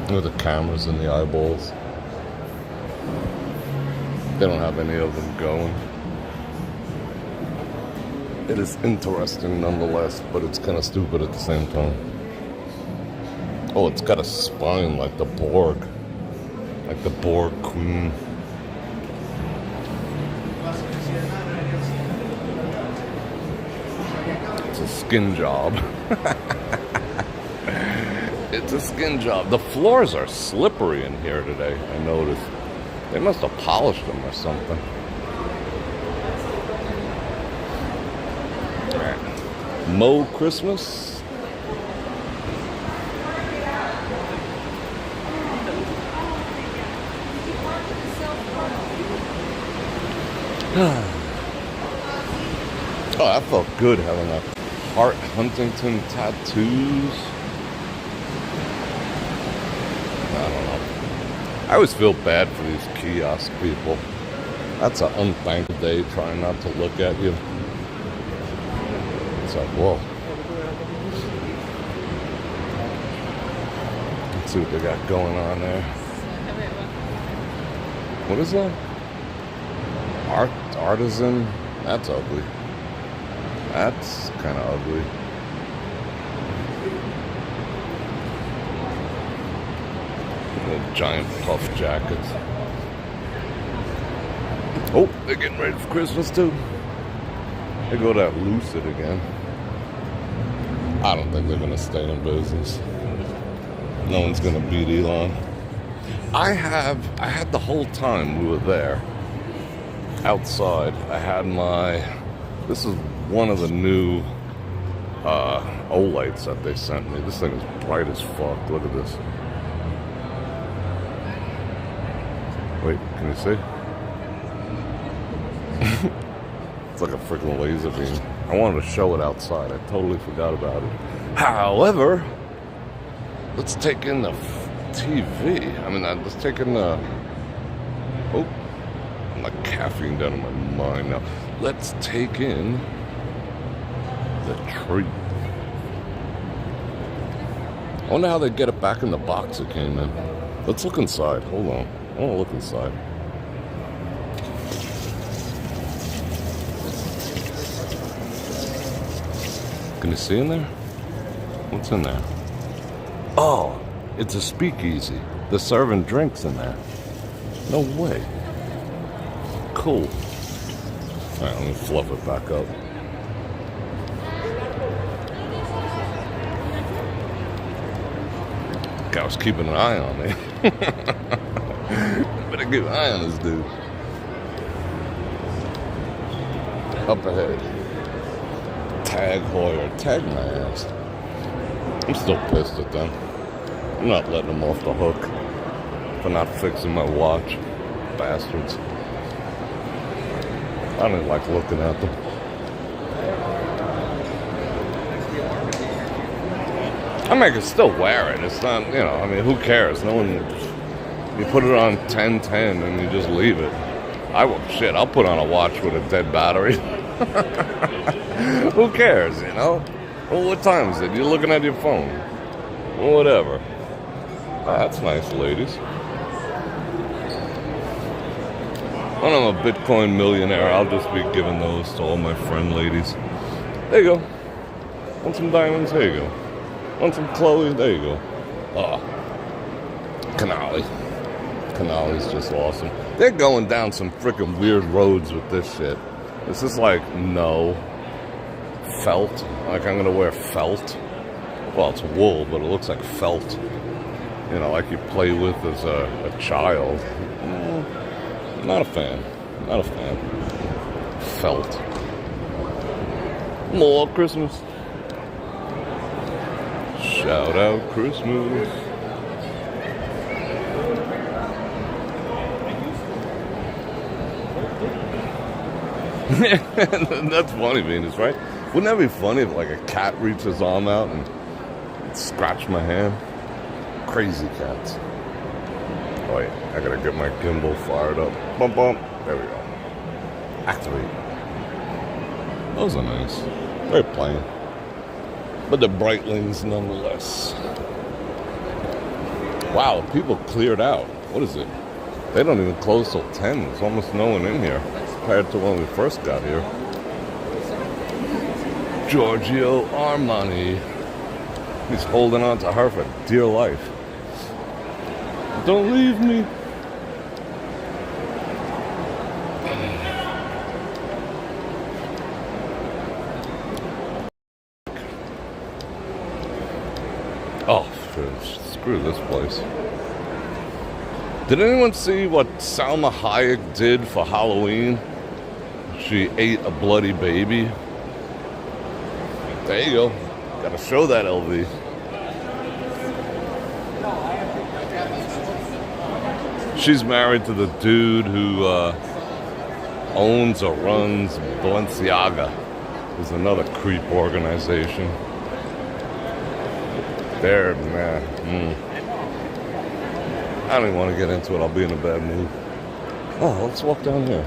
Look at the cameras and the eyeballs. They don't have any of them going. It is interesting nonetheless, but it's kind of stupid at the same time. Oh, it's got a spine like the Borg. Like the Borg Queen. It's a skin job. It's a skin job. The floors are slippery in here today, I noticed. They must have polished them or something. Alright. Mo Christmas. Oh, that felt good having a Hart Huntington tattoos. I don't know. I always feel bad for these kiosk people. That's an unthankful day trying not to look at you. It's like, whoa. Let's see what they got going on there. What is that? Artisan? That's ugly. That's kind of ugly. The giant puff jackets. Oh, they're getting ready for Christmas too. They go to that Lucid again. I don't think they're going to stay in business. No one's going to beat Elon. I had the whole time we were there, outside, I had this is one of the new O-lights that they sent me. This thing is bright as fuck. Look at this. Wait, can you see? It's like a freaking laser beam. I wanted to show it outside. I totally forgot about it. However, let's take in the TV. I mean, let's take in the... Oh, I'm like caffeine down in my mind now. Let's take in the tree. I wonder how they get it back in the box it came in. Let's look inside. Hold on. I want to look inside. Can you see in there? What's in there? Oh, it's a speakeasy. They're serving drinks in there. No way. Cool. Alright, let me fluff it back up. I was keeping an eye on me. Better keep an eye on this dude. Up ahead. Tag Heuer. Tag my ass. I'm still pissed at them. I'm not letting them off the hook for not fixing my watch. Bastards. I don't like looking at them. I mean, I can still wear it. It's not, I mean, who cares? No one, you put it on 10-10 and you just leave it. I'll put on a watch with a dead battery. Who cares, Well, what time is it? You're looking at your phone. Well, whatever. Oh, that's nice, ladies. When I'm a Bitcoin millionaire, I'll just be giving those to all my friend ladies. There you go. Want some diamonds? There you go. Want some Chloe? There you go. Oh. Canali. Canali's just awesome. They're going down some freaking weird roads with this shit. This is like, no. Felt. Like I'm gonna wear felt. Well, it's wool, but it looks like felt. Like you play with as a child. Not a fan. Not a fan. Felt. More Christmas. Shout out Christmas. That's funny, Venus, right? Wouldn't that be funny if like a cat reached his arm out and scratched my hand? Crazy cats. Oh wait, I gotta get my gimbal fired up. Bump bump. There we go. Activate. Those are nice. Very plain. But the Breitlings nonetheless. Wow, people cleared out. What is it? They don't even close till 10. There's almost no one in here compared to when we first got here. Giorgio Armani. He's holding on to her for dear life. Don't leave me. Oh, screw this place. Did anyone see what Salma Hayek did for Halloween? She ate a bloody baby. There you go. Gotta show that, LV. She's married to the dude who owns or runs Balenciaga. There's another creep organization. There, man. I don't even want to get into it. I'll be in a bad mood. Oh, let's walk down here.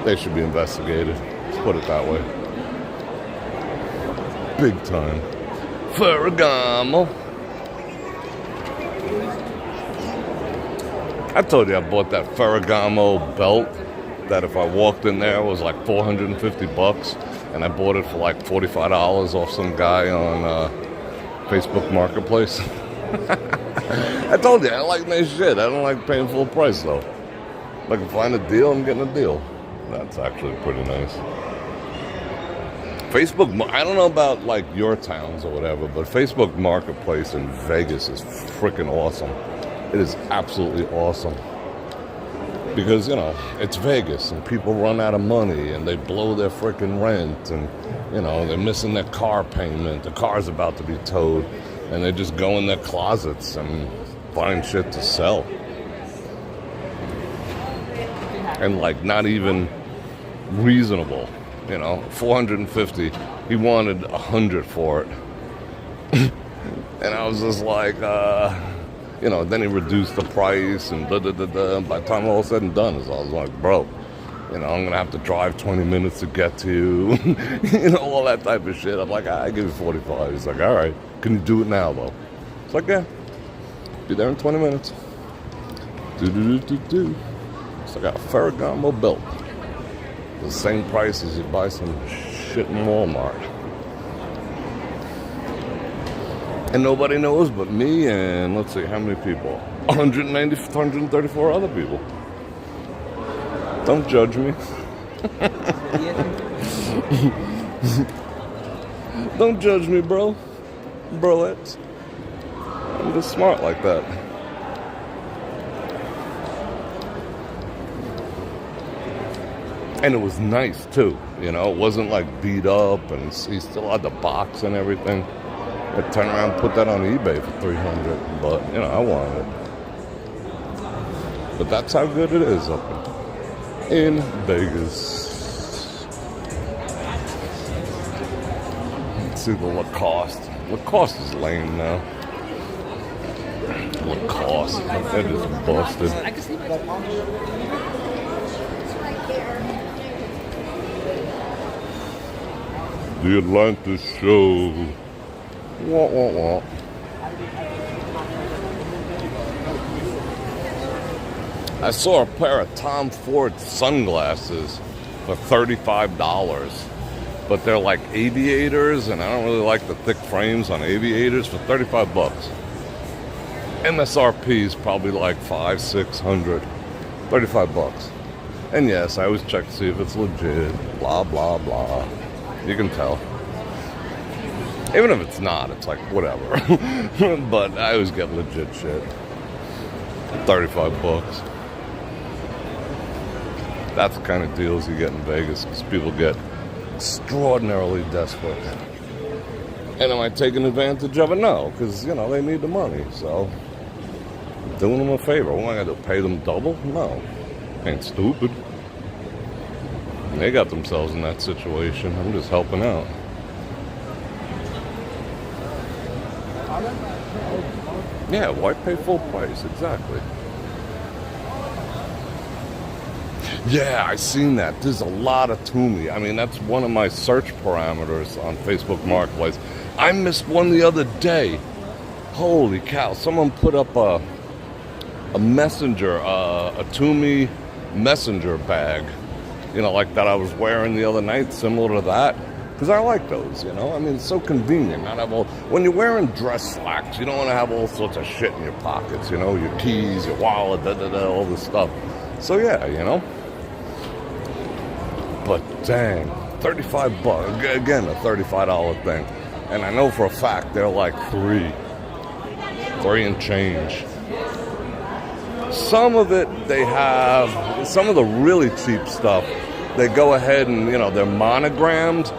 They should be investigated. Let's put it that way. Big time. Ferragamo. I told you I bought that Ferragamo belt that if I walked in there was like $450, and I bought it for like $45 off some guy on Facebook Marketplace. I told you I like nice shit. I don't like paying full price though. If I can find a deal, I'm getting a deal. That's actually pretty nice. Facebook, I don't know about like your towns or whatever, but Facebook Marketplace in Vegas is freaking awesome. It is absolutely awesome. Because, you know, it's Vegas and people run out of money and they blow their freaking rent and, you know, they're missing their car payment. The car's about to be towed and they just go in their closets and find shit to sell. And like not even reasonable, you know, 450. He wanted 100 for it. And I was just like, you know, then he reduced the price and da da da da. By the time all said and done, I was like, bro, you know, I'm going to have to drive 20 minutes to get to you. You know, all that type of shit. I'm like, I give you 45. He's like, all right, can you do it now, though? It's like, yeah, be there in 20 minutes. Do. So I got a Ferragamo belt. The same price as you buy some shit in Walmart. And nobody knows but me and, let's see, how many people? 134 other people. Don't judge me. Don't judge me, bro. Broettes. I'm just smart like that. And it was nice, too. You know, it wasn't like beat up and he still had the box and everything. I'd turn around and put that on eBay for $300, but, you know, I wanted it. But that's how good it is up in Vegas. Let's see the Lacoste. Lacoste is lame now. Lacoste. That is busted. The Atlanta show. Wah, wah, wah. I saw a pair of Tom Ford sunglasses for $35, but they're like aviators, and I don't really like the thick frames on aviators for $35. MSRP is probably like $500, $600, $35. And yes, I always check to see if it's legit. Blah blah blah. You can tell. Even if it's not, it's like, whatever. But I always get legit shit. $35. That's the kind of deals you get in Vegas, because people get extraordinarily desperate. And am I taking advantage of it? No, because, you know, they need the money. So, I'm doing them a favor. What am I going to do? Pay them double? No. Ain't stupid. They got themselves in that situation. I'm just helping out. Yeah, why pay full price? Exactly. Yeah, I seen that. There's a lot of Tumi. I mean, that's one of my search parameters on Facebook Marketplace. I missed one the other day. Holy cow. Someone put up a messenger, a Tumi messenger bag. You know, like that I was wearing the other night, similar to that. Because I like those, you know? I mean, it's so convenient. Not have all, when you're wearing dress slacks, you don't want to have all sorts of shit in your pockets, you know? Your keys, your wallet, all this stuff. So, yeah, you know? But, dang, $35. Again, a $35 thing. And I know for a fact they're like $3 and change. Some of it they have, some of the really cheap stuff, they go ahead and, you know, they're monogrammed,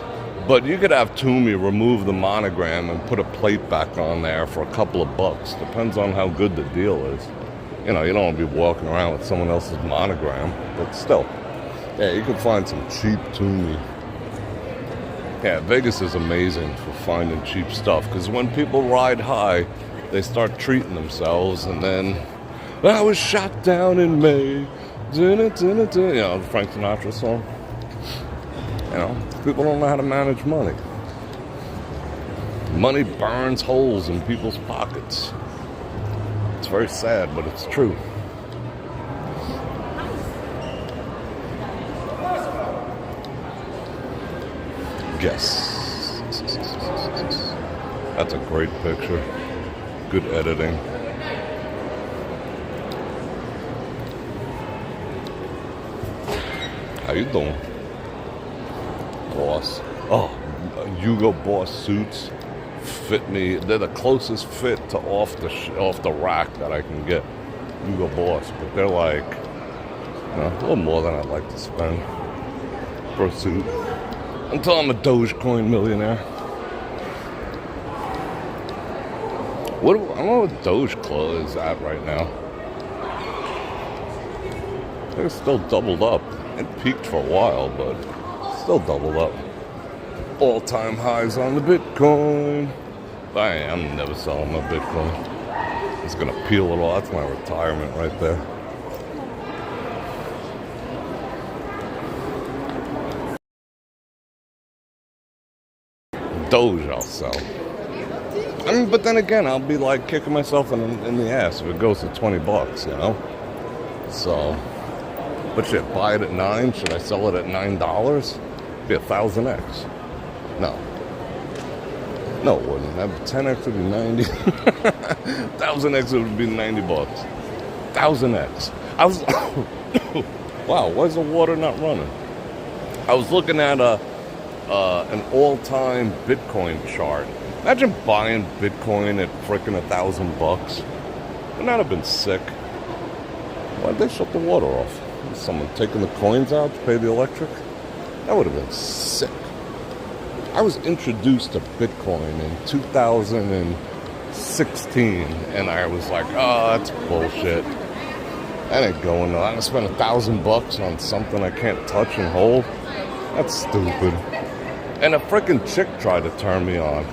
but you could have Tumi remove the monogram and put a plate back on there for a couple of bucks. Depends on how good the deal is. You know, you don't want to be walking around with someone else's monogram, but still. Yeah, you can find some cheap Tumi. Yeah, Vegas is amazing for finding cheap stuff, because when people ride high, they start treating themselves, and then, I was shot down in May. You know, the Frank Sinatra song. You know, people don't know how to manage money. Money burns holes in people's pockets. It's very sad, but it's true. Yes. That's a great picture. Good editing. How you doing, boss? Oh, Hugo Boss suits fit me. They're the closest fit to off the rack that I can get. Hugo Boss, but they're like, you know, a little more than I'd like to spend for a suit. Until I'm a Dogecoin millionaire. I don't know what Doge clothes is at right now. I think it's still doubled up. It peaked for a while, but still doubled up. All-time highs on the Bitcoin. I'm never selling my Bitcoin. It's gonna peel it all. That's my retirement right there. Doge I'll sell. I mean, but then again, I'll be like kicking myself in the ass if it goes to $20, you know? So, but shit, buy it at $9. Should I sell it at $9? Be 1000x. No. No, it wouldn't. 10x would be 90. 1000x would be $90. 1000x. I was, wow, why is the water not running? I was looking at an all-time Bitcoin chart. Imagine buying Bitcoin at frickin' $1,000. Wouldn't that have been sick? Why'd they shut the water off? Was someone taking the coins out to pay the electric? That would have been sick. I was introduced to Bitcoin in 2016, and I was like, oh, that's bullshit. That ain't going on. I'm gonna spend $1,000 on something I can't touch and hold. That's stupid. And a frickin' chick tried to turn me on.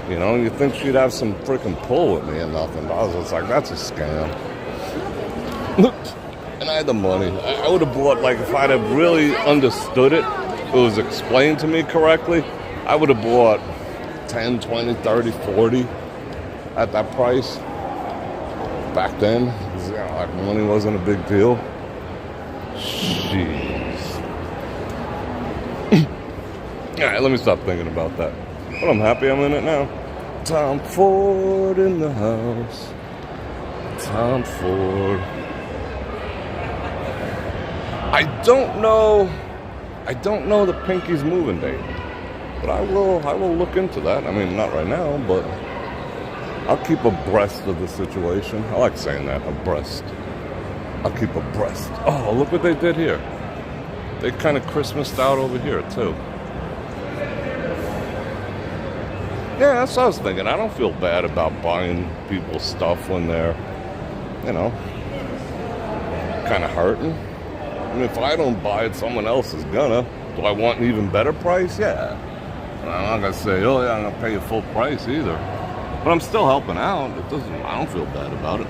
You know, you think she'd have some frickin' pull with me and nothing. But I was just like, that's a scam. And I had the money. I would have bought, like, if I'd have really understood it, it was explained to me correctly, I would have bought 10, 20, 30, 40 at that price. Back then, you know, like, money wasn't a big deal. Jeez. All right, let me stop thinking about that. But I'm happy I'm in it now. Tom Ford in the house. Tom Ford. I don't know the Pinky's moving date. But I will look into that. I mean, not right now, but I'll keep abreast of the situation. I like saying that, abreast. I'll keep abreast. Oh, look what they did here. They kind of Christmased out over here, too. Yeah, that's what I was thinking. I don't feel bad about buying people's stuff when they're, you know, kind of hurting. I mean, if I don't buy it, someone else is gonna. Do I want an even better price? Yeah. I'm not gonna say, oh yeah, I'm gonna pay you full price either. But I'm still helping out. I don't feel bad about it.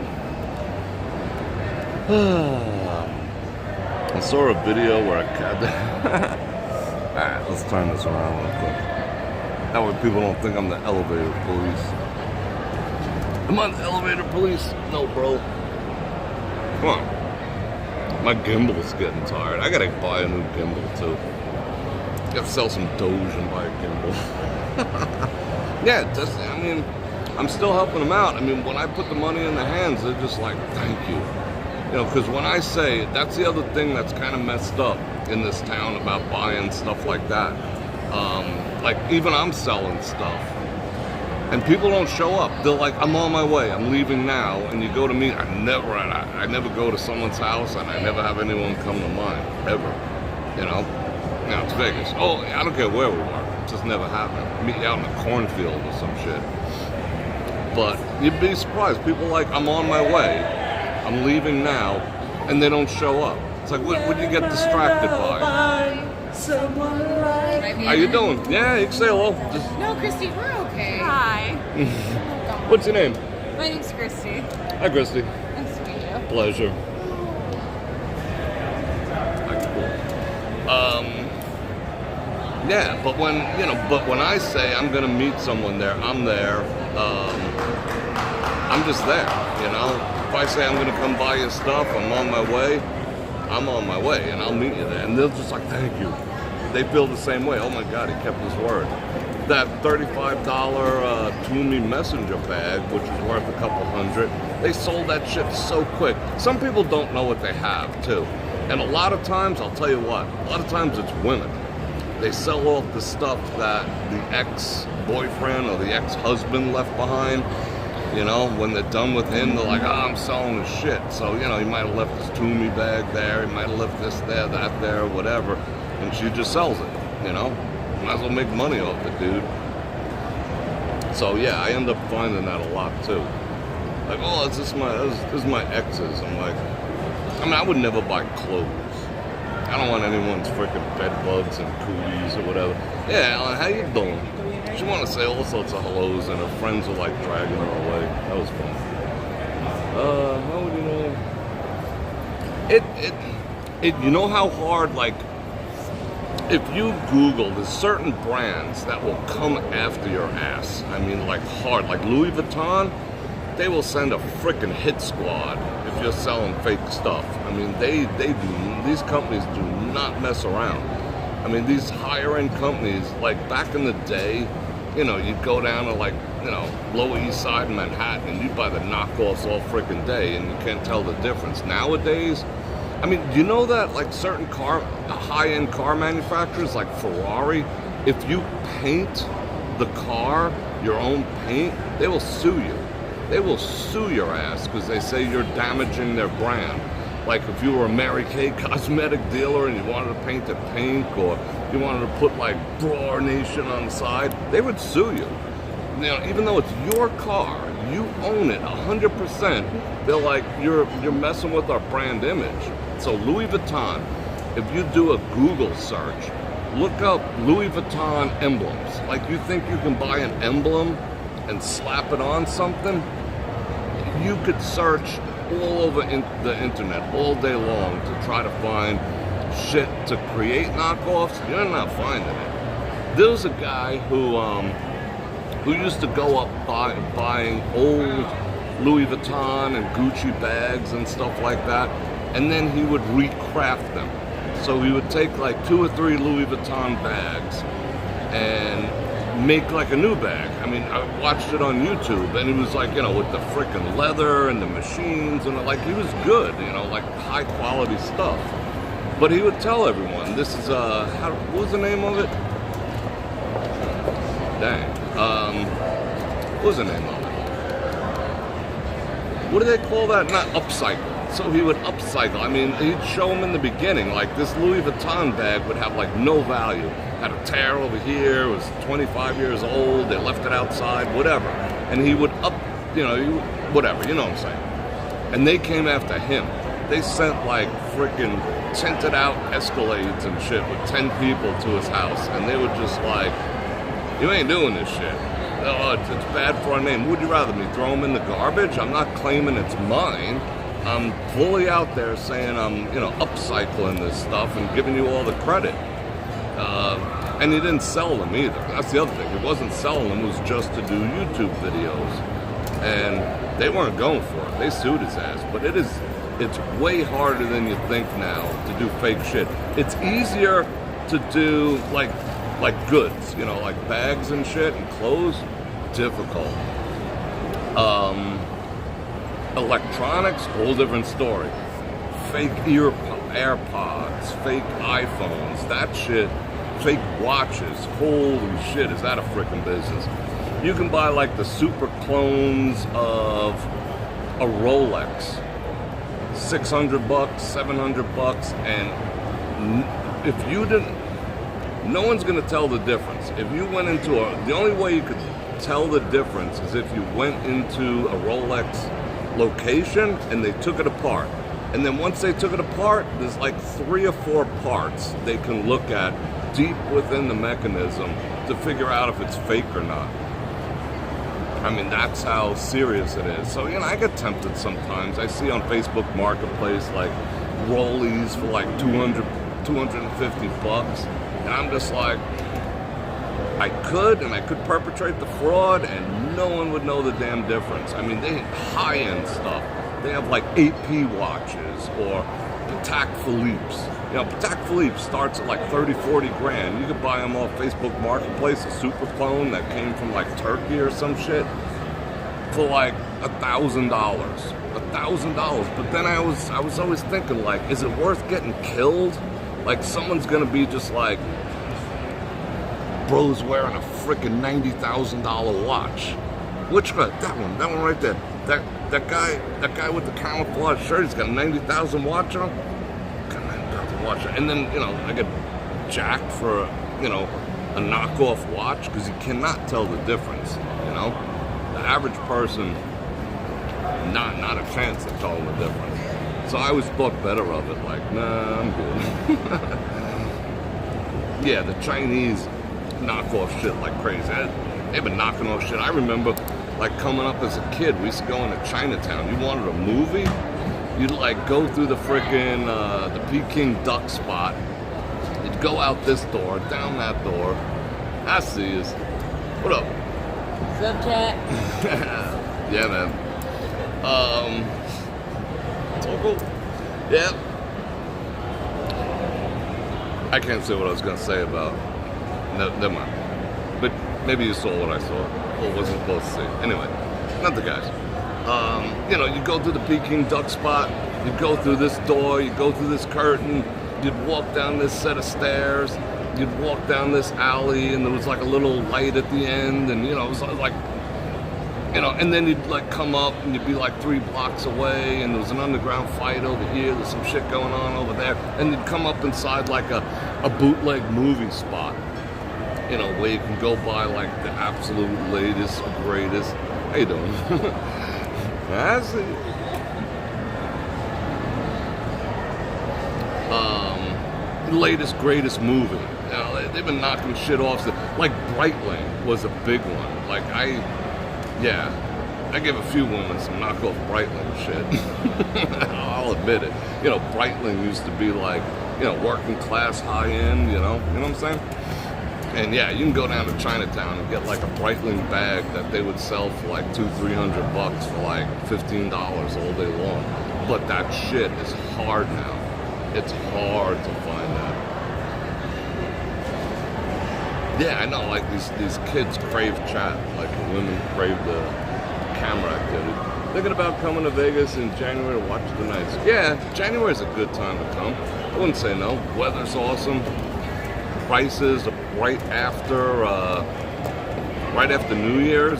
I saw a video where a cat... Alright, let's turn this around real quick. That way people don't think I'm the elevator police. Am I the elevator police? No, bro. Come on. My gimbal's getting tired. I gotta buy a new gimbal, too. Gotta sell some Doge and buy a gimbal. Yeah, I mean, I'm still helping them out. I mean, when I put the money in their hands, they're just like, thank you. You know, because when I say, that's the other thing that's kind of messed up in this town about buying stuff like that. Like, even I'm selling stuff. And people don't show up. They're like, I'm on my way. I'm leaving now. And you go to me. I never go to someone's house, and I never have anyone come to mine. Ever. You know? Now, it's Vegas. Oh, I don't care where we are. It just never happened. Meet you out in a cornfield or some shit. But you'd be surprised. People are like, I'm on my way. I'm leaving now. And they don't show up. It's like, what would you get distracted by? How you doing? Yeah, you can say hello. Just... No, Christy, we're okay. Hi. What's your name? My name's Christy. Hi, Christy. Nice to meet you. Pleasure. Yeah, but when I say I'm gonna meet someone there, I'm there. I'm just there, you know. If I say I'm gonna come buy your stuff, I'm on my way. I'm on my way, and I'll meet you there. And they're just like, thank you. They feel the same way. Oh my God, he kept his word. That $35 Tumi messenger bag, which is worth a couple $100, they sold that shit so quick. Some people don't know what they have, too. And a lot of times, I'll tell you what, a lot of times it's women. They sell off the stuff that the ex-boyfriend or the ex-husband left behind. You know, when they're done with him, they're like, I'm selling his shit. So, you know, he might have left his Tumi bag there, he might have left this there, that there, whatever, and she just sells it, you know? Might as well make money off it, dude. So, yeah, I end up finding that a lot, too. Like, oh, this is my ex's. I'm like, I mean, I would never buy clothes. I don't want anyone's freaking bed bugs and cooties or whatever. Yeah, Alan, how you doing? She wanted to say all sorts of hellos, and her friends were like dragging her away. That was fun. How would you know? You know how hard, like, if you Google, there's certain brands that will come after your ass. I mean, like, hard. Like Louis Vuitton, they will send a freaking hit squad if you're selling fake stuff. I mean, these companies do not mess around. I mean, these higher end companies, like back in the day, you know, you'd go down to like, you know, Lower East Side in Manhattan and you'd buy the knockoffs all freaking day and you can't tell the difference. Nowadays, I mean, do you know that like certain high-end car manufacturers like Ferrari, if you paint the car your own paint, they will sue you. They will sue your ass because they say you're damaging their brand. Like if you were a Mary Kay cosmetic dealer and you wanted to paint it pink, or you wanted to put like Bror Nation on the side, they would sue you. You know, even though it's your car, you own it 100%. They're like, you're messing with our brand image. So Louis Vuitton, if you do a Google search, look up Louis Vuitton emblems. Like you think you can buy an emblem and slap it on something? You could search all over the internet all day long to try to find shit to create knockoffs. You're not finding it. There was a guy who used to go up buying old Louis Vuitton and Gucci bags and stuff like that, and then he would recraft them. So he would take like 2 or 3 Louis Vuitton bags and make like a new bag. I mean, I watched it on YouTube, and he was like, you know, with the freaking leather and the machines, and like, he was good, you know, like high quality stuff. But he would tell everyone, this is, what was the name of it? Dang. What was the name of it? What do they call that? Not upcycle. So he would upcycle. I mean, he'd show them in the beginning, like this Louis Vuitton bag would have like no value. Had a tear over here, was 25 years old, they left it outside, whatever. And he would whatever, you know what I'm saying. And they came after him. They sent like freaking tinted out Escalades and shit with 10 people to his house. And they were just like, you ain't doing this shit. Oh, it's bad for our name. Would you rather me throw them in the garbage? I'm not claiming it's mine. I'm fully out there saying I'm, you know, upcycling this stuff and giving you all the credit. And he didn't sell them either. That's the other thing. He wasn't selling them. It was just to do YouTube videos. And they weren't going for it. They sued his ass. But it's way harder than you think now to do fake shit. It's easier to do like goods, you know, like bags and shit and clothes. Difficult. Electronics, whole different story. Fake AirPods, fake iPhones, that shit. Fake watches, holy shit, is that a freaking business. You can buy like the super clones of a Rolex, $600, $700, and if you didn't, no one's gonna tell the difference. If you went into the only way you could tell the difference is if you went into a Rolex location and they took it apart. And then once they took it apart, there's like 3 or 4 parts they can look at deep within the mechanism to figure out if it's fake or not. I mean, that's how serious it is. So, you know, I get tempted sometimes. I see on Facebook Marketplace like rollies for like $200, $250, and I'm just like, I could perpetrate the fraud and no one would know the damn difference. I mean, they high-end stuff. They have like AP watches or Patek Philippe's. You know, Patek Philippe starts at like 30, 40 grand. You could buy them off Facebook Marketplace, a super clone that came from like Turkey or some shit, for like $1,000. $1,000. But then I was always thinking, like, is it worth getting killed? Like someone's gonna be just like, bro's wearing a freaking $90,000 watch. Which guy? That one right there. That guy with the camouflage shirt, he's got a 90,000 watch on. Got a 90,000 watch on. And then, you know, I get jacked for, you know, a knockoff watch because you cannot tell the difference, you know? The average person, not a chance of telling the difference. So I always thought better of it, like, nah, I'm good. Yeah, the Chinese knock off shit like crazy. They've been knocking off shit. I remember, like, coming up as a kid, we used to go into Chinatown. You wanted a movie, you'd, like, go through the frickin' the Peking duck spot. You'd go out this door, down that door. I see you. What up? What's up, chat? Yeah, man. So cool. Yeah. I can't say what I was gonna say about. No, never mind. But maybe you saw what I saw, or wasn't supposed to see. Anyway, not the guys. You know, you go through the Peking duck spot. You go through this door. You go through this curtain. You'd walk down this set of stairs. You'd walk down this alley, and there was like a little light at the end, and you know, it was like. You know, and then you'd like come up and you'd be like 3 blocks away and there was an underground fight over here, there's some shit going on over there, and you'd come up inside like a bootleg movie spot, you know, where you can go buy like the absolute latest, greatest. How you doing? I see. Latest, greatest movie. You know, they've been knocking shit off. Like Breitling was a big one. Like I give a few women some knockoff Breitling shit. I'll admit it. You know, Breitling used to be like, you know, working class, high end, you know what I'm saying? And yeah, you can go down to Chinatown and get like a Breitling bag that they would sell for like $200-300 for like $15 all day long. But that shit is hard now. It's hard to find that. Yeah, I know, like these kids crave chat, like women crave the camera activity. Thinking about coming to Vegas in January to watch the nights. Yeah, January's a good time to come. I wouldn't say no. Weather's awesome. Prices right after New Year's.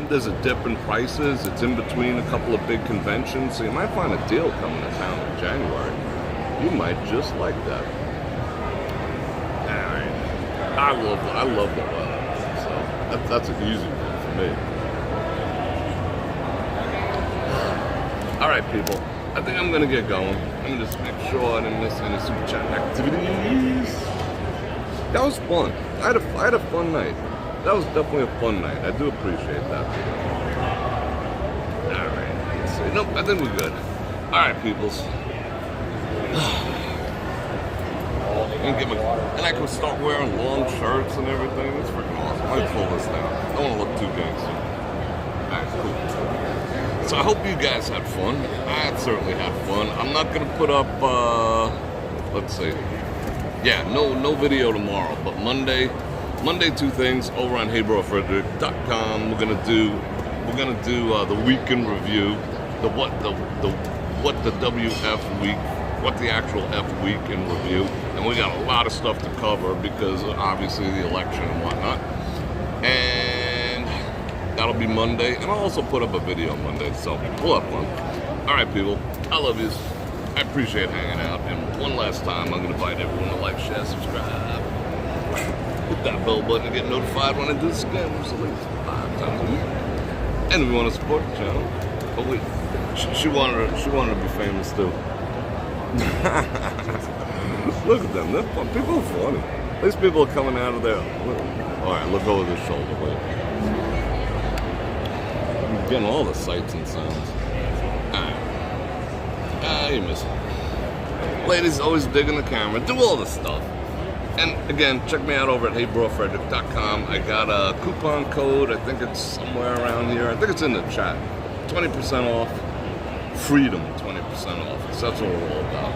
There's a dip in prices. It's in between a couple of big conventions, so you might find a deal coming to town in January. You might just like that. I love the weather, so that's an easy one for me. All right, people, I think I'm gonna get going. I'm gonna just make sure I didn't miss any super chat activities. That was fun. I had a fun night. That was definitely a fun night. I do appreciate that. All right, let's see. Nope, I think we're good. All right, peoples. And I can start wearing long shirts and everything. It's freaking awesome. Let me pull this down. I don't want to look too gangster. Alright, cool. So I hope you guys had fun. I certainly had fun. I'm not going to put up, let's see. Yeah, no video tomorrow. But Monday 2 things over on brorfredrik.com. We're gonna do the weekend review. What the WF week. What the actual F week in review, and we got a lot of stuff to cover because obviously the election and whatnot, and that'll be Monday, and I'll also put up a video Monday, so we'll have fun. All right, people, I love you. I appreciate hanging out, and one last time, I'm gonna invite everyone to like, share, subscribe, hit that bell button to get notified when I do this again. It's at least 5 times a week. And if you want to support the channel, but wait, she wanted to be famous too. Look at them. They're fun. People are funny. These people are coming out of there. Alright, look over the shoulder. Wait. I'm getting all the sights and sounds. Alright. You miss it. Ladies, always digging the camera. Do all this stuff. And again, check me out over at brorfredrik.com. I got a coupon code. I think it's somewhere around here. I think it's in the chat. 20% off. Freedom. 20% off. So that's what we're all about.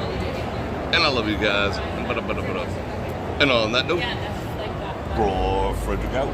And I love you guys. And on that note, Bror Fredrik out.